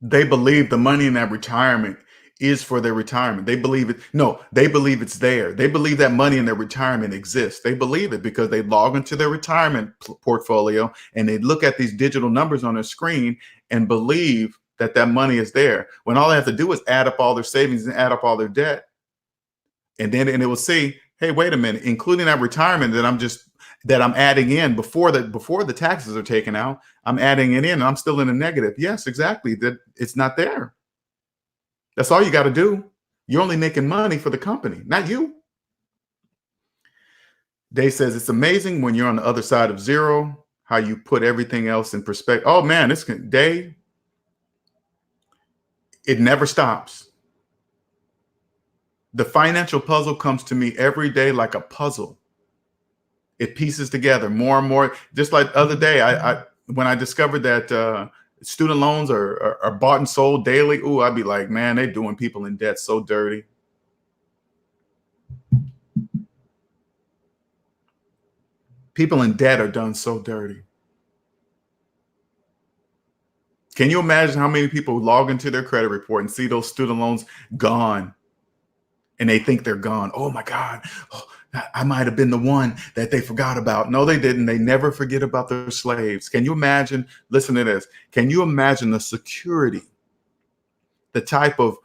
They believe the money in that retirement is for their retirement. They believe it. No, they believe it's there. They believe that money in their retirement exists. They believe it because they log into their retirement portfolio and they look at these digital numbers on their screen and believe that that money is there, when all they have to do is add up all their savings and add up all their debt. And it will say, hey, wait a minute, including that retirement that I'm adding in before the taxes are taken out, I'm adding it in and I'm still in a negative. Yes, exactly. That it's not there. That's all you got to do. You're only making money for the company, not you. Dave says it's amazing when you're on the other side of zero, how you put everything else in perspective. Oh man, Dave, it never stops. The financial puzzle comes to me every day like a puzzle. It pieces together more and more. Just like the other day, when I discovered that student loans are bought and sold daily, ooh, I'd be like, man, they're doing people in debt so dirty. People in debt are done so dirty. Can you imagine how many people log into their credit report and see those student loans gone? And they think they're gone. Oh my God, I might have been the one that they forgot about. No, they didn't. They never forget about their slaves. Can you imagine? Listen to this. Can you imagine the security, the type of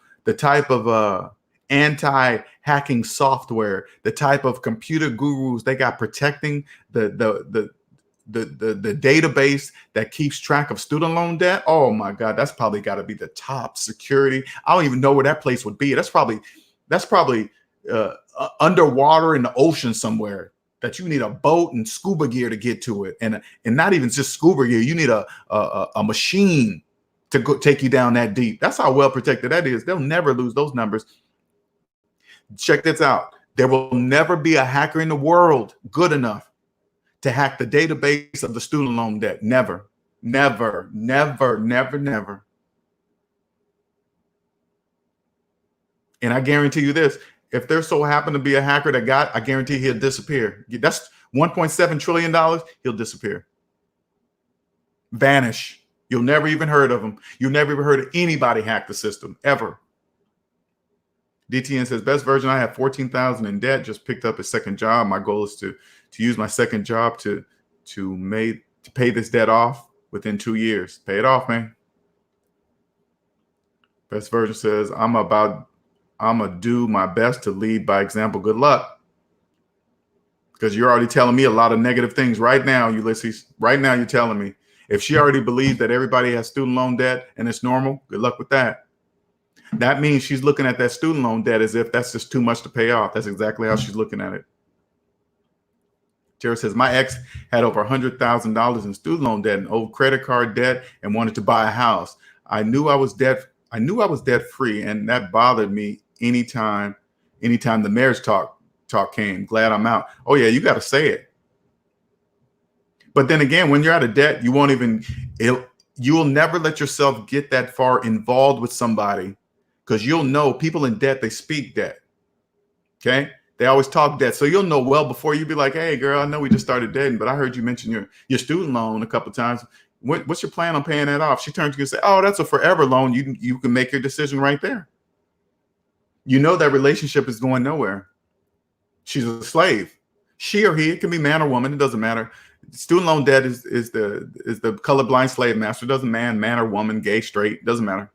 anti-hacking software, the type of computer gurus they got protecting the database that keeps track of student loan debt? Oh my God, that's probably got to be the top security. I don't even know where that place would be. That's probably underwater in the ocean somewhere, that you need a boat and scuba gear to get to it, and not even just scuba gear. You need a machine to go take you down that deep. That's how well protected that is. They'll never lose those numbers. Check this out. There will never be a hacker in the world good enough to hack the database of the student loan debt. Never, never, never, never, never. And I guarantee you this, if there so happened to be a hacker I guarantee he'll disappear. That's $1.7 trillion. He'll disappear. Vanish. You'll never even heard of him. You'll never even heard of anybody hack the system, ever. DTN says, best version, I have 14,000 in debt, just picked up a second job. My goal is to use my second job to pay this debt off within 2 years. Pay it off, man. Best version says, I'm gonna do my best to lead by example. Good luck. Because you're already telling me a lot of negative things right now, Ulysses. Right now, you're telling me. If she already believes that everybody has student loan debt and it's normal, good luck with that. That means she's looking at that student loan debt as if that's just too much to pay off. That's exactly how she's looking at it. Tara says, my ex had over $100,000 in student loan debt and old credit card debt and wanted to buy a house. I knew I was debt free, and that bothered me anytime the marriage talk came. Glad I'm out. Oh yeah, you got to say it. But then again, when you're out of debt, you'll never let yourself get that far involved with somebody, because you'll know people in debt, they speak debt. Okay. They always talk debt. So you'll know well before you be like, hey girl, I know we just started dating, but I heard you mention your student loan a couple of times. What's your plan on paying that off? She turns to you and say, oh, that's a forever loan. You can make your decision right there. You know that relationship is going nowhere. She's a slave. She or he, it can be man or woman, it doesn't matter. Student loan debt is the colorblind slave master. It doesn't man or woman, gay, straight, doesn't matter.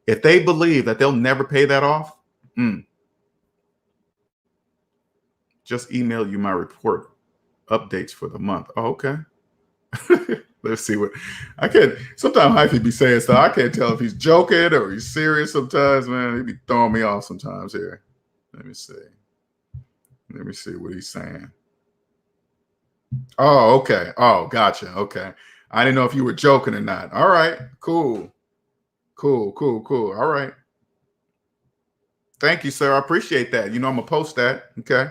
If they believe that they'll never pay that off, just email you my report updates for the month. Oh, okay. Let's see what I can't. Sometimes Hyphy be saying stuff. I can't tell if he's joking or he's serious sometimes, man. He be throwing me off sometimes here. Let me see. Let me see what he's saying. Oh, okay. Oh, gotcha. Okay. I didn't know if you were joking or not. All right. Cool. Cool. All right. Thank you, sir. I appreciate that. You know, I'm going to post that. Okay.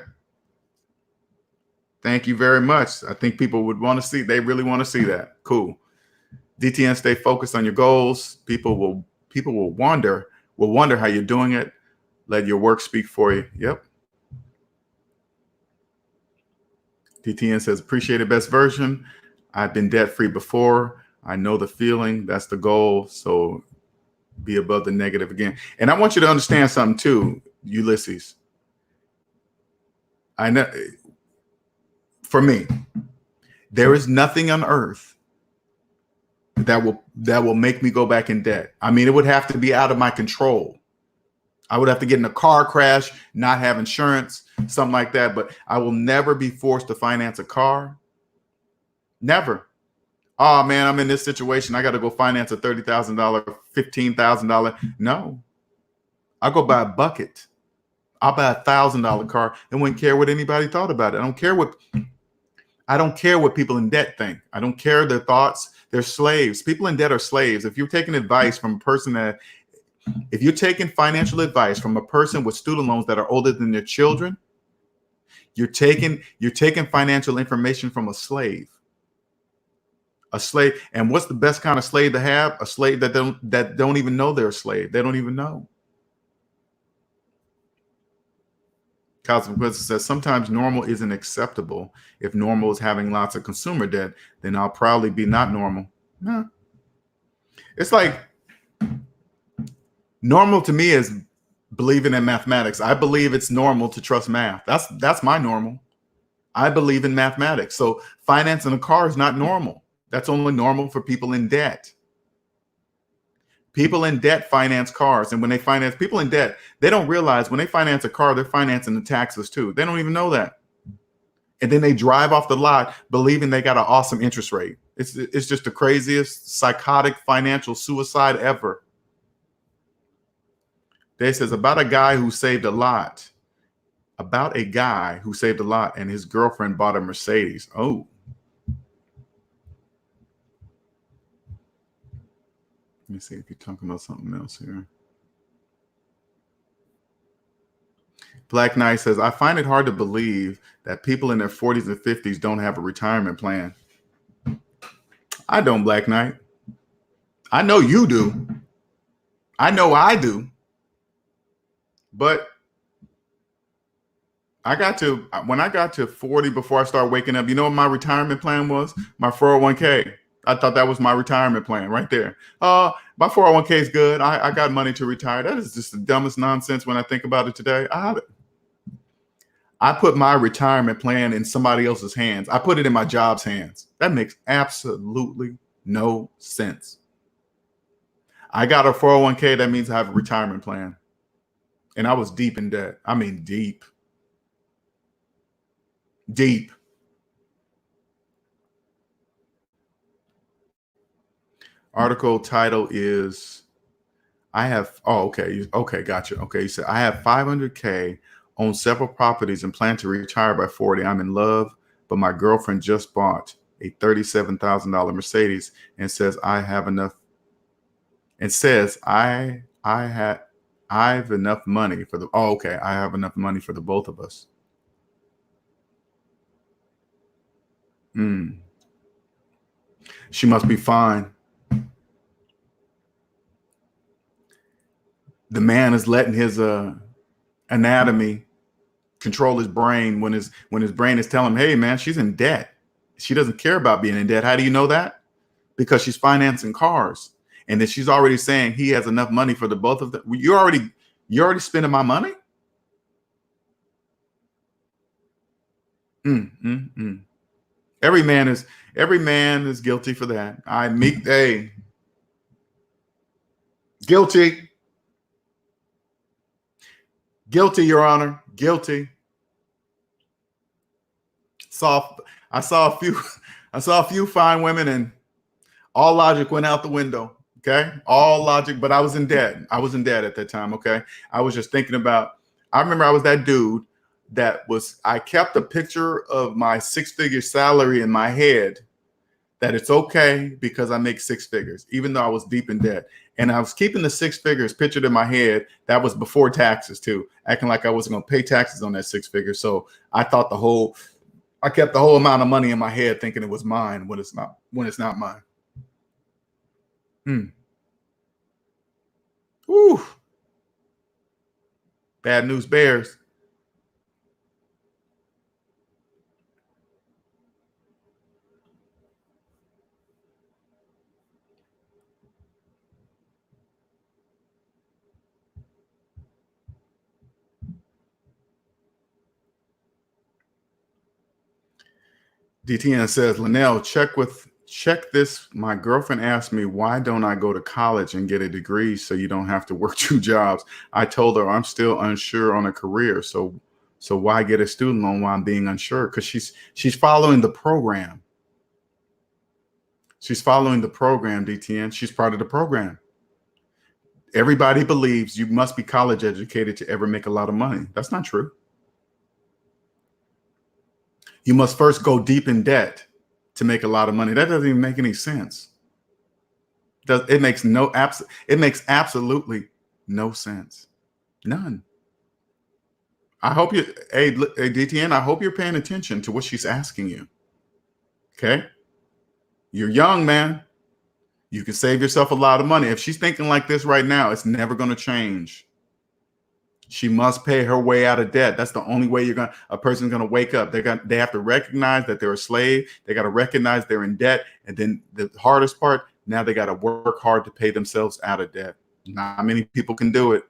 Thank you very much. I think people would want to see. They really want to see that. Cool. DTN, stay focused on your goals. People will wonder how you're doing it. Let your work speak for you. Yep. DTN says, appreciate the best version. I've been debt-free before. I know the feeling. That's the goal. So be above the negative again. And I want you to understand something too, Ulysses. I know for me, there is nothing on earth that will make me go back in debt. I mean, it would have to be out of my control. I would have to get in a car crash, not have insurance, something like that. But I will never be forced to finance a car. Never. Oh man, I'm in this situation. I got to go finance a $30,000, $15,000. No, I'll go buy a bucket. I'll buy $1,000 car and wouldn't care what anybody thought about it. I don't care what people in debt think. I don't care their thoughts. They're slaves. People in debt are slaves. If you're taking advice from a person if you're taking financial advice from a person with student loans that are older than their children, you're taking financial information from a slave. A slave. And what's the best kind of slave to have? A slave that don't even know they're a slave. They don't even know. Consequences says sometimes normal isn't acceptable. If normal is having lots of consumer debt, then I'll probably be not normal. Nah. It's like normal to me is believing in mathematics. I believe it's normal to trust math. That's my normal. I believe in mathematics. So financing a car is not normal. That's only normal for people in debt. People in debt finance cars. And when they finance people in debt, they don't realize when they finance a car, they're financing the taxes too. They don't even know that. And then they drive off the lot believing they got an awesome interest rate. It's just the craziest psychotic financial suicide ever. They says about a guy who saved a lot and his girlfriend bought a Mercedes. Oh. Let me see if you're talking about something else here. Black Knight says, I find it hard to believe that people in their 40s and 50s don't have a retirement plan. I don't, Black Knight. I know you do. I know I do. But when I got to 40, before I started waking up, you know what my retirement plan was? My 401k. I thought that was my retirement plan right there. My 401k is good. I got money to retire. That is just the dumbest nonsense when I think about it today. I put my retirement plan in somebody else's hands. I put it in my job's hands. That makes absolutely no sense. I got a 401k. That means I have a retirement plan. And I was deep in debt. I mean, deep. Deep. Article title is, okay, gotcha. Okay, you said, I have 500K, own several properties, and plan to retire by 40. I'm in love, but my girlfriend just bought a $37,000 Mercedes and says I have enough. And says I have enough money for the. Oh, okay, I have enough money for the both of us. She must be fine. The man is letting his anatomy control his brain when his brain is telling him, hey man, she's in debt. She doesn't care about being in debt. How do you know that? Because she's financing cars. And then she's already saying he has enough money for the both of them. You're already spending my money? Every man is guilty for that. Guilty. Guilty, Your Honor. Guilty. I saw a I saw a few fine women and all logic went out the window. Okay. All logic, but I was in debt. I was in debt at that time. Okay. I was just thinking about, I remember I was that dude I kept a picture of my 6-figure salary in my head, that it's okay because I make 6 figures, even though I was deep in debt. And I was keeping the 6 figures pictured in my head. That was before taxes too, acting like I wasn't going to pay taxes on that 6 figures. So I thought I kept the whole amount of money in my head thinking it was mine when it's not mine. Whew. Bad news bears. DTN says, Linnell, check this. My girlfriend asked me, why don't I go to college and get a degree so you don't have to work 2 jobs? I told her I'm still unsure on a career. So why get a student loan while I'm being unsure? Because she's following the program. She's following the program, DTN. She's part of the program. Everybody believes you must be college educated to ever make a lot of money. That's not true. You must first go deep in debt to make a lot of money. That doesn't even make any sense. It makes absolutely no sense. None. I hope hey DTN, I hope you're paying attention to what she's asking you. Okay. You're young, man. You can save yourself a lot of money. If she's thinking like this right now, it's never going to change. She must pay her way out of debt. That's the only way a person's going to wake up. They have to recognize that they're a slave. They got to recognize they're in debt. And then the hardest part, now they got to work hard to pay themselves out of debt. Not many people can do it.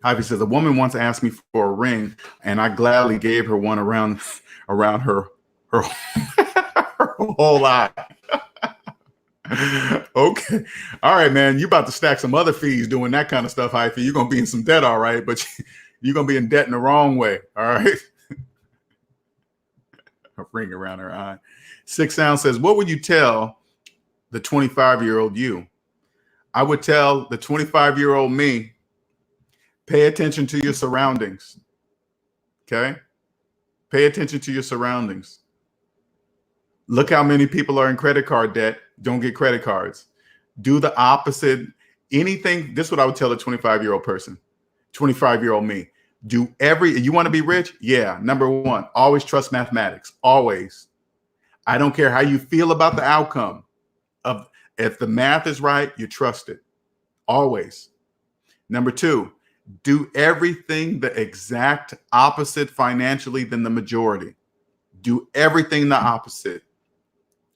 Ivy says, a woman once asked me for a ring and I gladly gave her one around her whole life. Okay. All right, man. You about to stack some other fees doing that kind of stuff, Hyphy. You're going to be in some debt, all right, but you're going to be in debt in the wrong way, all right? A ring around her eye. Six Sound says, what would you tell the 25-year-old you? I would tell the 25-year-old me, pay attention to your surroundings, okay? Pay attention to your surroundings. Look how many people are in credit card debt, don't get credit cards. Do the opposite. Anything, this is what I would tell a 25-year-old person, 25-year-old me. You want to be rich? Yeah. Number one, always trust mathematics. Always. I don't care how you feel about the outcome. If the math is right, you trust it. Always. Number two, do everything the exact opposite financially than the majority. Do everything the opposite.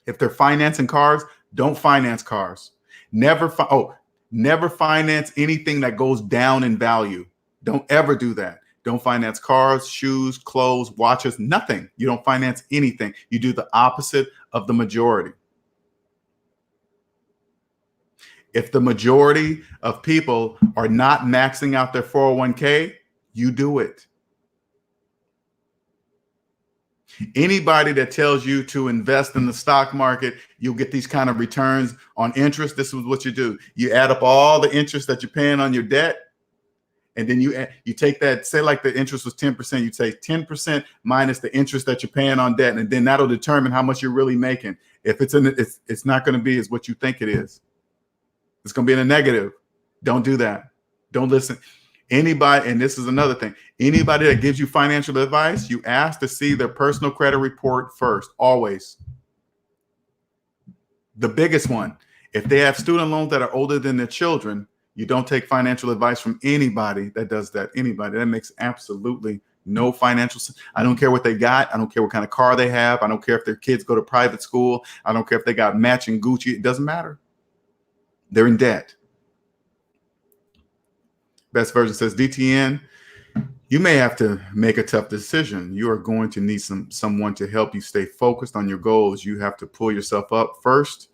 If they're financing cars, don't finance cars. Never finance anything that goes down in value. Don't ever do that. Don't finance cars, shoes, clothes, watches, nothing. You don't finance anything. You do the opposite of the majority. If the majority of people are not maxing out their 401k, you do it. Anybody that tells you to invest in the stock market, you'll get these kind of returns on interest. This is what you do. You add up all the interest that you're paying on your debt. And then you take that, say like the interest was 10%, you take 10% minus the interest that you're paying on debt. And then that'll determine how much you're really making. If it's not going to be as what you think it is. It's going to be in a negative. Don't do that. Don't listen. Anybody, and this is another thing, anybody that gives you financial advice, you ask to see their personal credit report first, always. The biggest one, if they have student loans that are older than their children, you don't take financial advice from anybody that does that. Anybody. That makes absolutely no financial sense. I don't care what they got. I don't care what kind of car they have. I don't care if their kids go to private school. I don't care if they got matching Gucci. It doesn't matter. They're in debt. Best Version says, DTN, you may have to make a tough decision. You are going to need someone to help you stay focused on your goals. You have to pull yourself up first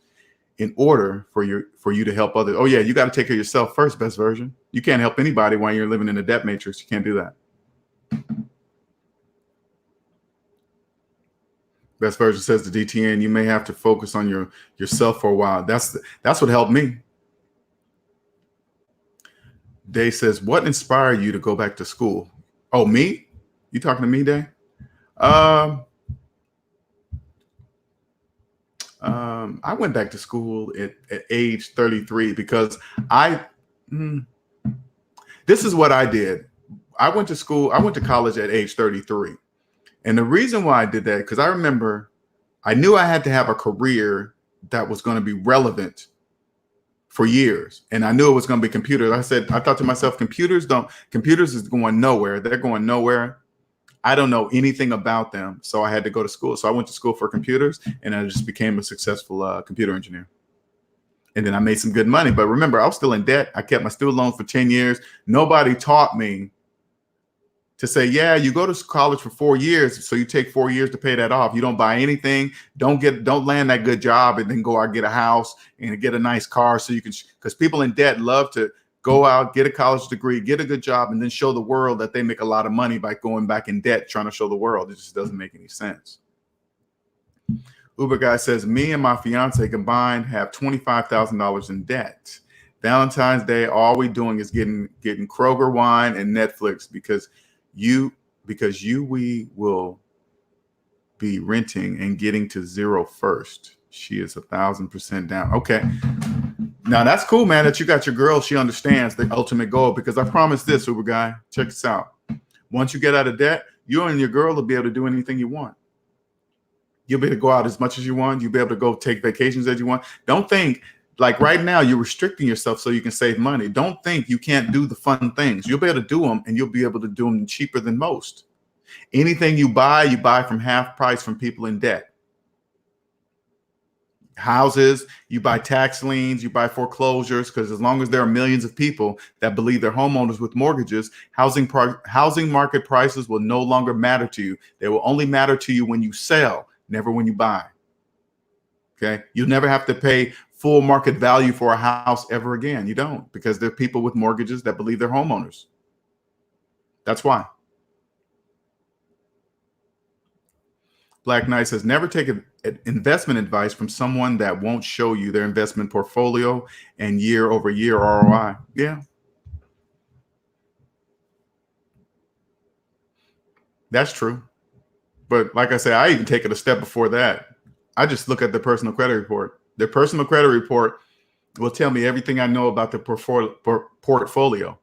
in order for you to help others. Oh yeah, you got to take care of yourself first, Best Version. You can't help anybody while you're living in a debt matrix. You can't do that. Best version says the DTN, you may have to focus on yourself for a while. That's what helped me. Day says, what inspired you to go back to school? Oh, me? You talking to me, Day? I went back to school at age 33 because this is what I did. I went to college at age 33. And the reason why I did that, because I remember I knew I had to have a career that was going to be relevant for years. And I knew it was going to be computers. I thought to myself, computers is going nowhere. They're going nowhere. I don't know anything about them. So I had to go to school. So I went to school for computers and I just became a successful computer engineer. And then I made some good money. But remember, I was still in debt. I kept my student loans for 10 years. Nobody taught me to say, yeah, you go to college for 4 years. So you take 4 years to pay that off. You don't buy anything. Don't land that good job and then go out, get a house and get a nice car. So you can, because people in debt love to go out, get a college degree, get a good job, and then show the world that they make a lot of money by going back in debt, trying to show the world. It just doesn't make any sense. Uber guy says, me and my fiance combined have $25,000 in debt. Valentine's Day, all we doing is getting Kroger wine and Netflix because we will be renting and getting to zero first. She is 1,000% down. Okay. Now that's cool, man, that you got your girl. She understands the ultimate goal, because I promise this, Uber guy, check this out. Once you get out of debt, you and your girl will be able to do anything you want. You'll be able to go out as much as you want. You'll be able to go take vacations as you want. Don't think like right now you're restricting yourself so you can save money. Don't think you can't do the fun things. You'll be able to do them, and you'll be able to do them cheaper than most. Anything you buy from half price from people in debt. Houses, you buy tax liens, you buy foreclosures, because as long as there are millions of people that believe they're homeowners with mortgages, housing market prices will no longer matter to you. They will only matter to you when you sell, never when you buy. Okay, you'll never have to pay full market value for a house ever again. You don't, because there are people with mortgages that believe they're homeowners. That's why. Black Knight says, never take investment advice from someone that won't show you their investment portfolio and year-over-year ROI. Yeah. That's true. But like I said, I even take it a step before that. I just look at the personal credit report. Their personal credit report will tell me everything I know about the portfolio.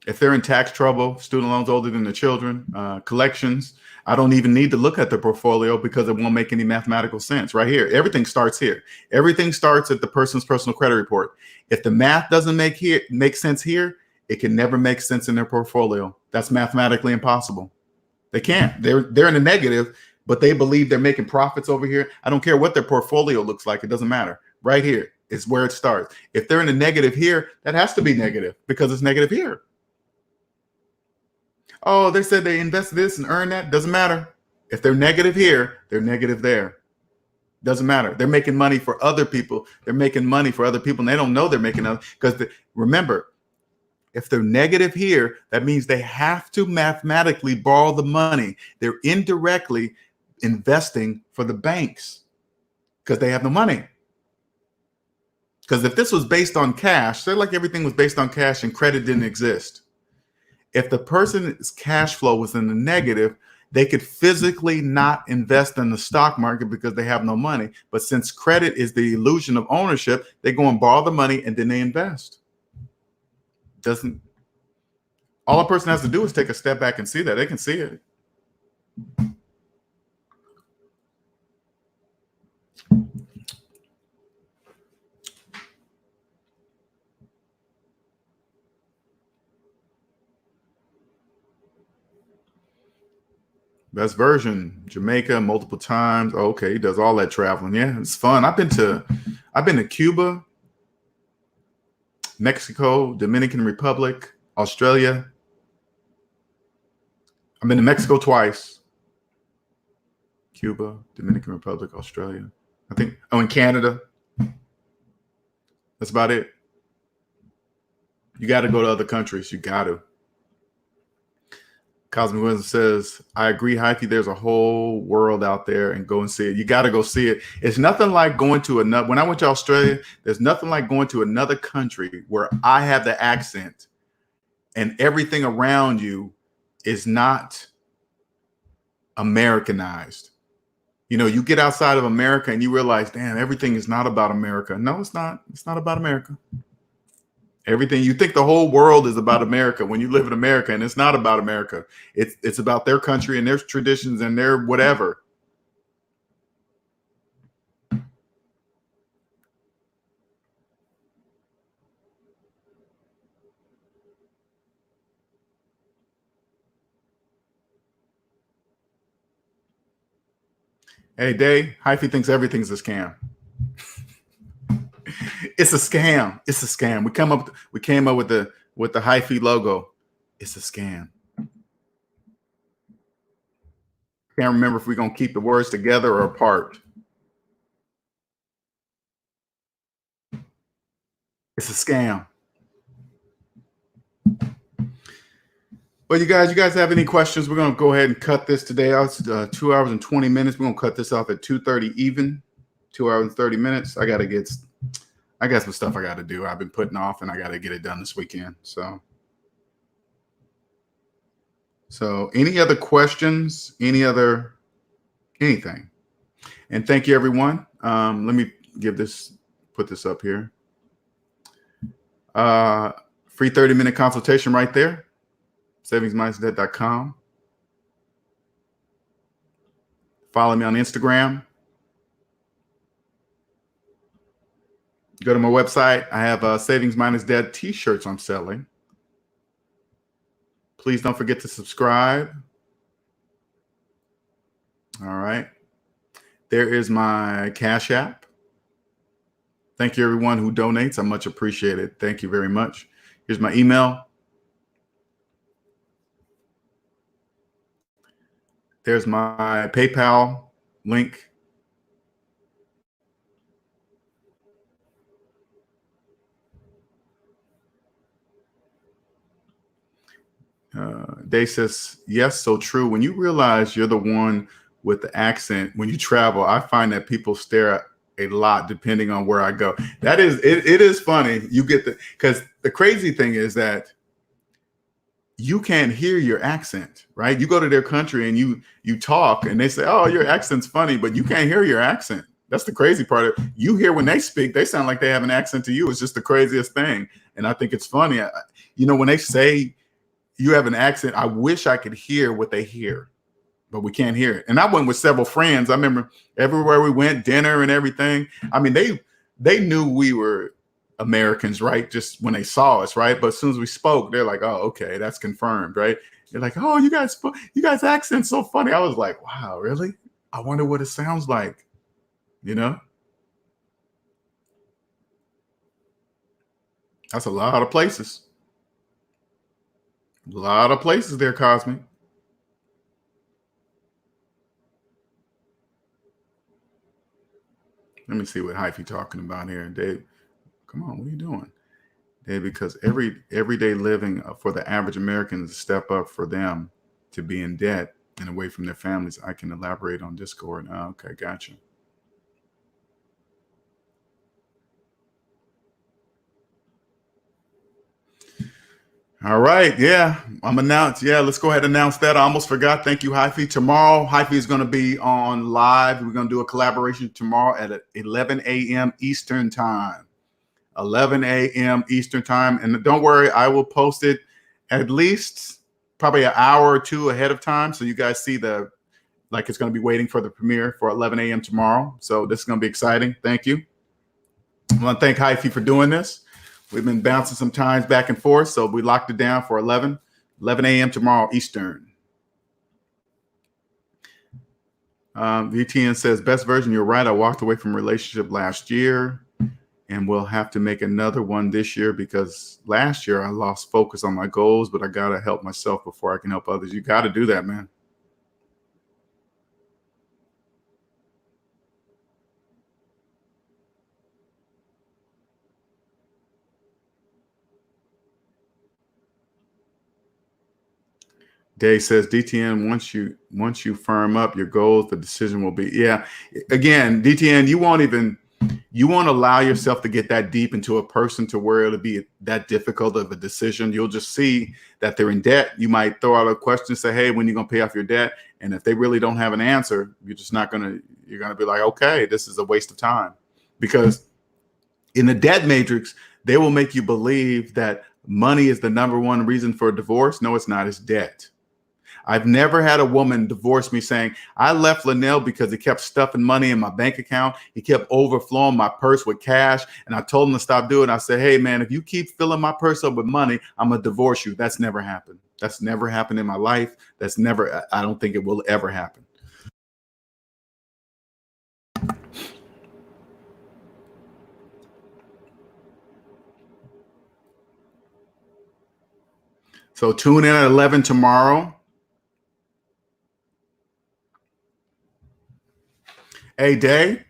If they're in tax trouble, student loans older than their children, collections, I don't even need to look at their portfolio because it won't make any mathematical sense. Right here, everything starts here. Everything starts at the person's personal credit report. If the math doesn't make sense here, it can never make sense in their portfolio. That's mathematically impossible. They can't. They're in the negative, but they believe they're making profits over here. I don't care what their portfolio looks like. It doesn't matter. Right here is where it starts. If they're in the negative here, that has to be negative because it's negative here. Oh, they said they invest this and earn that. Doesn't matter. If they're negative here, they're negative there. Doesn't matter. They're making money for other people. They're making money for other people, and they don't know they're making money. Because remember, if they're negative here, that means they have to mathematically borrow the money. They're indirectly investing for the banks because they have the money. Because if this was based on cash, say like everything was based on cash and credit didn't exist. If the person's cash flow was in the negative, they could physically not invest in the stock market because they have no money. But since credit is the illusion of ownership, they go and borrow the money and then they invest. All a person has to do is take a step back and see that. They can see it. Best version, Jamaica multiple times. Oh, okay, he does all that traveling. Yeah, it's fun. I've been to Cuba, Mexico, Dominican Republic, Australia. I've been to Mexico twice. Cuba, Dominican Republic, Australia. I think, in Canada. That's about it. You got to go to other countries. You got to. Cosmic Wisdom says, I agree, Hyphy. There's a whole world out there, and go and see it. You got to go see it. It's nothing like going to another. When I went to Australia, there's nothing like going to another country where I have the accent and everything around you is not Americanized. You know, you get outside of America and you realize, damn, everything is not about America. No, it's not. It's not about America. Everything you think the whole world is about America when you live in America, and it's not about America. It's about their country and their traditions and their whatever. Hey, Day, Hyphy thinks everything's a scam. It's a scam. It's a scam. We came up with the Hyphy logo. It's a scam. Can't remember if we're gonna keep the words together or apart. It's a scam. Well, you guys have any questions? We're gonna go ahead and cut this today out. 2 hours and 20 minutes. We're gonna cut this off at 2:30 even. 2 hours and 30 minutes. I got some stuff I got to do. I've been putting off, and I got to get it done this weekend. So any other questions? Anything? And thank you, everyone. Let me put this up here. Free 30-minute consultation right there. SavingsMinusDebt.com. Follow me on Instagram. Go to my website. I have Savings Minus Debt t-shirts I'm selling. Please don't forget to subscribe. All right. There is my Cash App. Thank you, everyone who donates. I much appreciate it. Thank you very much. Here's my email. There's my PayPal link. Dave says, yes, so true. When you realize you're the one with the accent, when you travel, I find that people stare a lot depending on where I go. That is, it is funny. You get because the crazy thing is that you can't hear your accent, right? You go to their country and you talk and they say, oh, your accent's funny, but you can't hear your accent. That's the crazy part. You hear when they speak, they sound like they have an accent to you. It's just the craziest thing. And I think it's funny. When they say you have an accent, I wish I could hear what they hear, but we can't hear it. And I went with several friends. I remember everywhere we went, dinner and everything. I mean, they knew we were Americans, right? Just when they saw us, right? But as soon as we spoke, they're like, oh, okay, that's confirmed, right? They're like, oh, you guys accent's so funny. I was like, wow, really? I wonder what it sounds like, That's a lot of places. A lot of places there, Cosmic. Let me see what Hyphy talking about here. Dave, come on, what are you doing? Dave, because everyday living for the average American is a step up for them to be in debt and away from their families. I can elaborate on Discord. Oh, okay, gotcha. All right. Yeah, let's go ahead and announce that. I almost forgot. Thank you, Hyphy. Tomorrow, Hyphy is going to be on live. We're going to do a collaboration tomorrow at 11 a.m. Eastern time. 11 a.m. Eastern time. And don't worry, I will post it at least probably an hour or two ahead of time. So you guys see it's going to be waiting for the premiere for 11 a.m. tomorrow. So this is going to be exciting. Thank you. I want to thank Hyphy for doing this. We've been bouncing some times back and forth, so we locked it down for 11 a.m. tomorrow Eastern. VTN says, best version, you're right. I walked away from a relationship last year, and we'll have to make another one this year because last year I lost focus on my goals, but I got to help myself before I can help others. You got to do that, man. Dave says, DTN, once you firm up your goals, the decision will be, yeah. Again, DTN, you won't allow yourself to get that deep into a person to where it'll be that difficult of a decision. You'll just see that they're in debt. You might throw out a question, say, hey, when are you going to pay off your debt? And if they really don't have an answer, you're going to be like, okay, this is a waste of time. Because in the debt matrix, they will make you believe that money is the number one reason for a divorce. No, it's not. It's debt. I've never had a woman divorce me saying, I left Linnell because he kept stuffing money in my bank account. He kept overflowing my purse with cash. And I told him to stop doing it. I said, hey, man, if you keep filling my purse up with money, I'm going to divorce you. That's never happened. That's never happened in my life. I don't think it will ever happen. So tune in at 11 tomorrow. Hey, Day,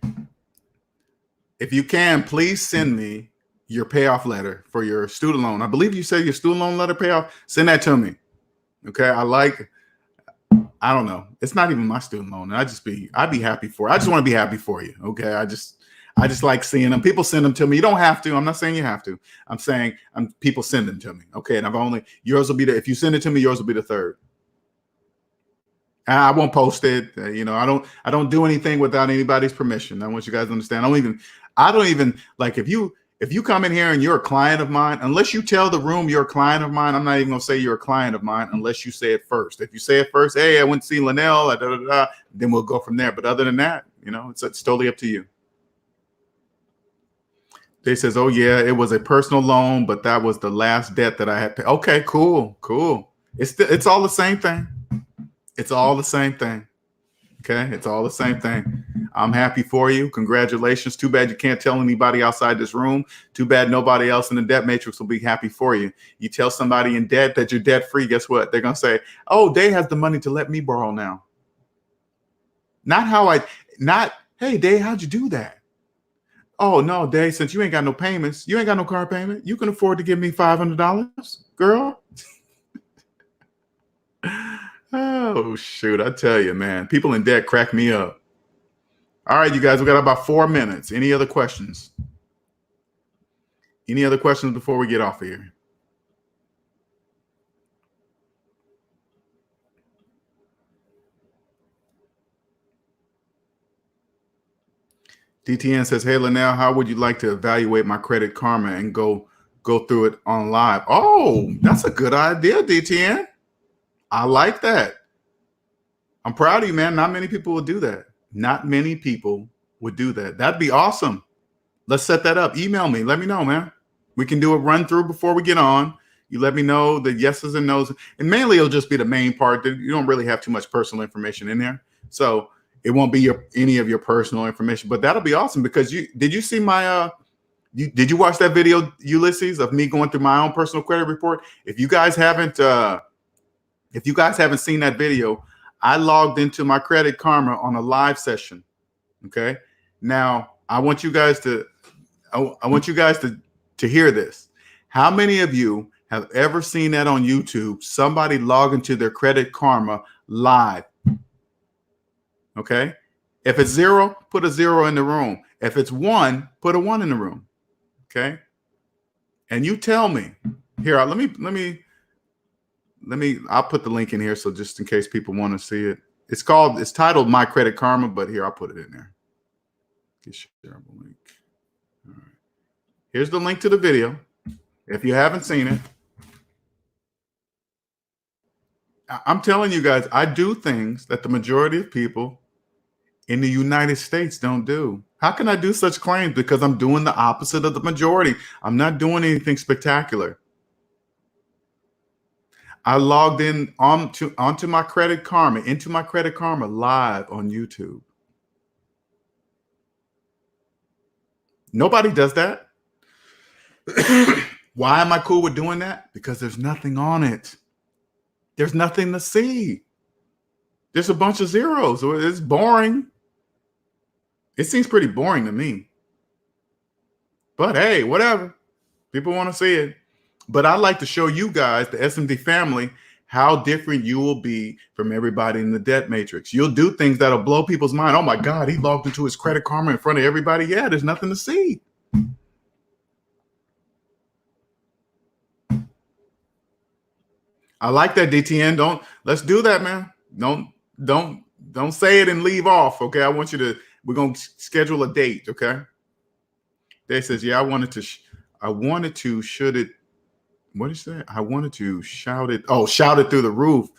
if you can, please send me your payoff letter for your student loan. I believe you said your student loan letter payoff. Send that to me. Okay. I don't know. It's not even my student loan. I'd be happy for it. I just want to be happy for you. Okay. I just like seeing them. People send them to me. You don't have to. I'm not saying you have to. I'm saying people send them to me. Okay. And yours will be if you send it to me, yours will be the third. I won't post it. I don't do anything without anybody's permission. I want you guys to understand. I don't even like if you come in here and you're a client of mine, unless you tell the room you're a client of mine, I'm not even gonna say you're a client of mine unless you say it first. If you say it first, hey, I went to see Linnell, then we'll go from there. But other than that, it's totally up to you. They says, oh yeah, it was a personal loan, but that was the last debt that I had paid. Okay, cool. It's all the same thing. It's all the same thing. Okay. It's all the same thing. I'm happy for you. Congratulations. Too bad you can't tell anybody outside this room. Too bad nobody else in the debt matrix will be happy for you. You tell somebody in debt that you're debt free. Guess what? They're going to say, oh, Dave has the money to let me borrow now. Hey, Dave, how'd you do that? Oh, no, Dave, since you ain't got no payments, you ain't got no car payment, you can afford to give me $500, girl. Oh, shoot. I tell you, man, people in debt crack me up. All right, you guys, we got about 4 minutes. Any other questions? Any other questions before we get off of here? DTN says, hey, Linnell, how would you like to evaluate my Credit Karma and go through it on live? Oh, that's a good idea, DTN. I like that. I'm proud of you, man. Not many people would do that. Not many people would do that. That'd be awesome. Let's set that up. Email me. Let me know, man. We can do a run through before we get on. You let me know the yeses and nos. And mainly it'll just be the main part. You don't really have too much personal information in there. So it won't be any of your personal information. But that'll be awesome because did you see my did you watch that video, Ulysses, of me going through my own personal credit report? If you guys haven't seen that video, I logged into my Credit Karma on a live session. Okay. Now I want you guys to hear this. How many of you have ever seen that on YouTube? Somebody log into their Credit Karma live. Okay. If it's 0, put a 0 in the room. If it's 1, put a 1 in the room. Okay. And you tell me here, I'll put the link in here. So just in case people want to see it, it's titled My Credit Karma, but here, I'll put it in there. Get shareable link. All right. Here's the link to the video. If you haven't seen it, I'm telling you guys, I do things that the majority of people in the United States don't do. How can I do such claims? Because I'm doing the opposite of the majority. I'm not doing anything spectacular. I logged in onto my Credit Karma, into my Credit Karma live on YouTube. Nobody does that. Why am I cool with doing that? Because there's nothing on it. There's nothing to see. There's a bunch of zeros. It's boring. It seems pretty boring to me. But hey, whatever. People want to see it. But I like to show you guys, the SMD family, how different you will be from everybody in the debt matrix. You'll do things that'll blow people's mind. Oh my God, he logged into his Credit Karma in front of everybody. Yeah, there's nothing to see. I like that, DTN. Let's do that, man. Don't say it and leave off. Okay. We're going to schedule a date. Okay. Dave says, yeah, I wanted to shout it through the roof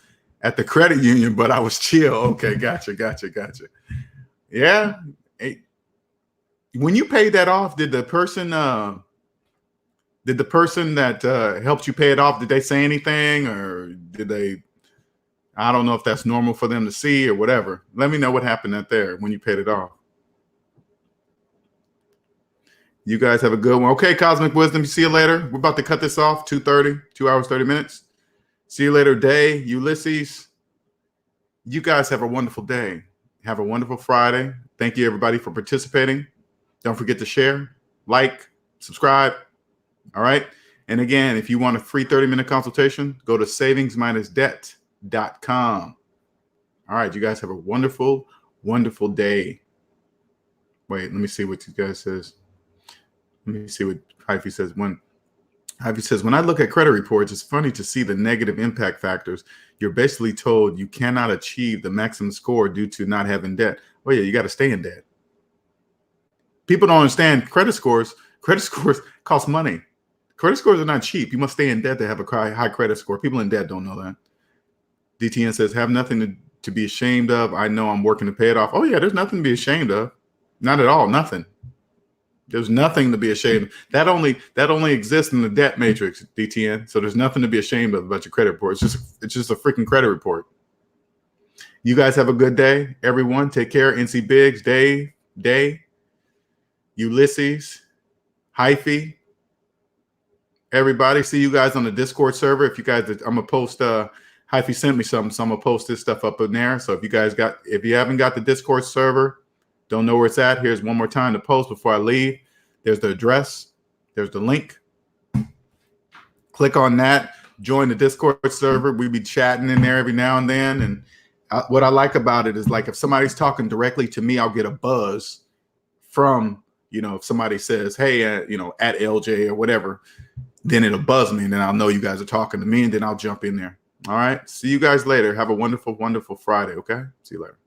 at the credit union, but I was chill. Okay. Gotcha. Yeah. Hey, when you paid that off, did the person that helped you pay it off, did they say anything, or did they, I don't know if that's normal for them to see or whatever. Let me know what happened out there when you paid it off. You guys have a good one. Okay, Cosmic Wisdom, see you later. We're about to cut this off, 2:30, 2 hours, 30 minutes. See you later, Day, Ulysses. You guys have a wonderful day. Have a wonderful Friday. Thank you, everybody, for participating. Don't forget to share, like, subscribe. All right. And again, if you want a free 30-minute consultation, go to SavingsMinusDebt.com. All right. You guys have a wonderful, wonderful day. Wait, let me see what you guys says. Let me see what Hyphy says. Hyphy says, when I look at credit reports, it's funny to see the negative impact factors. You're basically told you cannot achieve the maximum score due to not having debt. Oh yeah, you got to stay in debt. People don't understand credit scores. Credit scores cost money. Credit scores are not cheap. You must stay in debt to have a high credit score. People in debt don't know that. DTN says, have nothing to be ashamed of. I know I'm working to pay it off. Oh yeah, there's nothing to be ashamed of. Not at all. Nothing. There's nothing to be ashamed of. That only exists in the debt matrix, DTN. So there's nothing to be ashamed of about your credit report. It's just a freaking credit report. You guys have a good day, everyone. Take care. NC Biggs, Dave, Day, Ulysses, Hyphy, everybody. See you guys on the Discord server. If you guys, I'm gonna post. Hyphy sent me something, so I'm gonna post this stuff up in there. So if you haven't got the Discord server, don't know where it's at, here's one more time to post before I leave. There's the address. There's the link. Click on that. Join the Discord server. We be chatting in there every now and then. And what I like about it is, like, if somebody's talking directly to me, I'll get a buzz from, if somebody says, hey, at LJ or whatever, then it'll buzz me, and then I'll know you guys are talking to me, and then I'll jump in there. All right. See you guys later. Have a wonderful, wonderful Friday. Okay. See you later.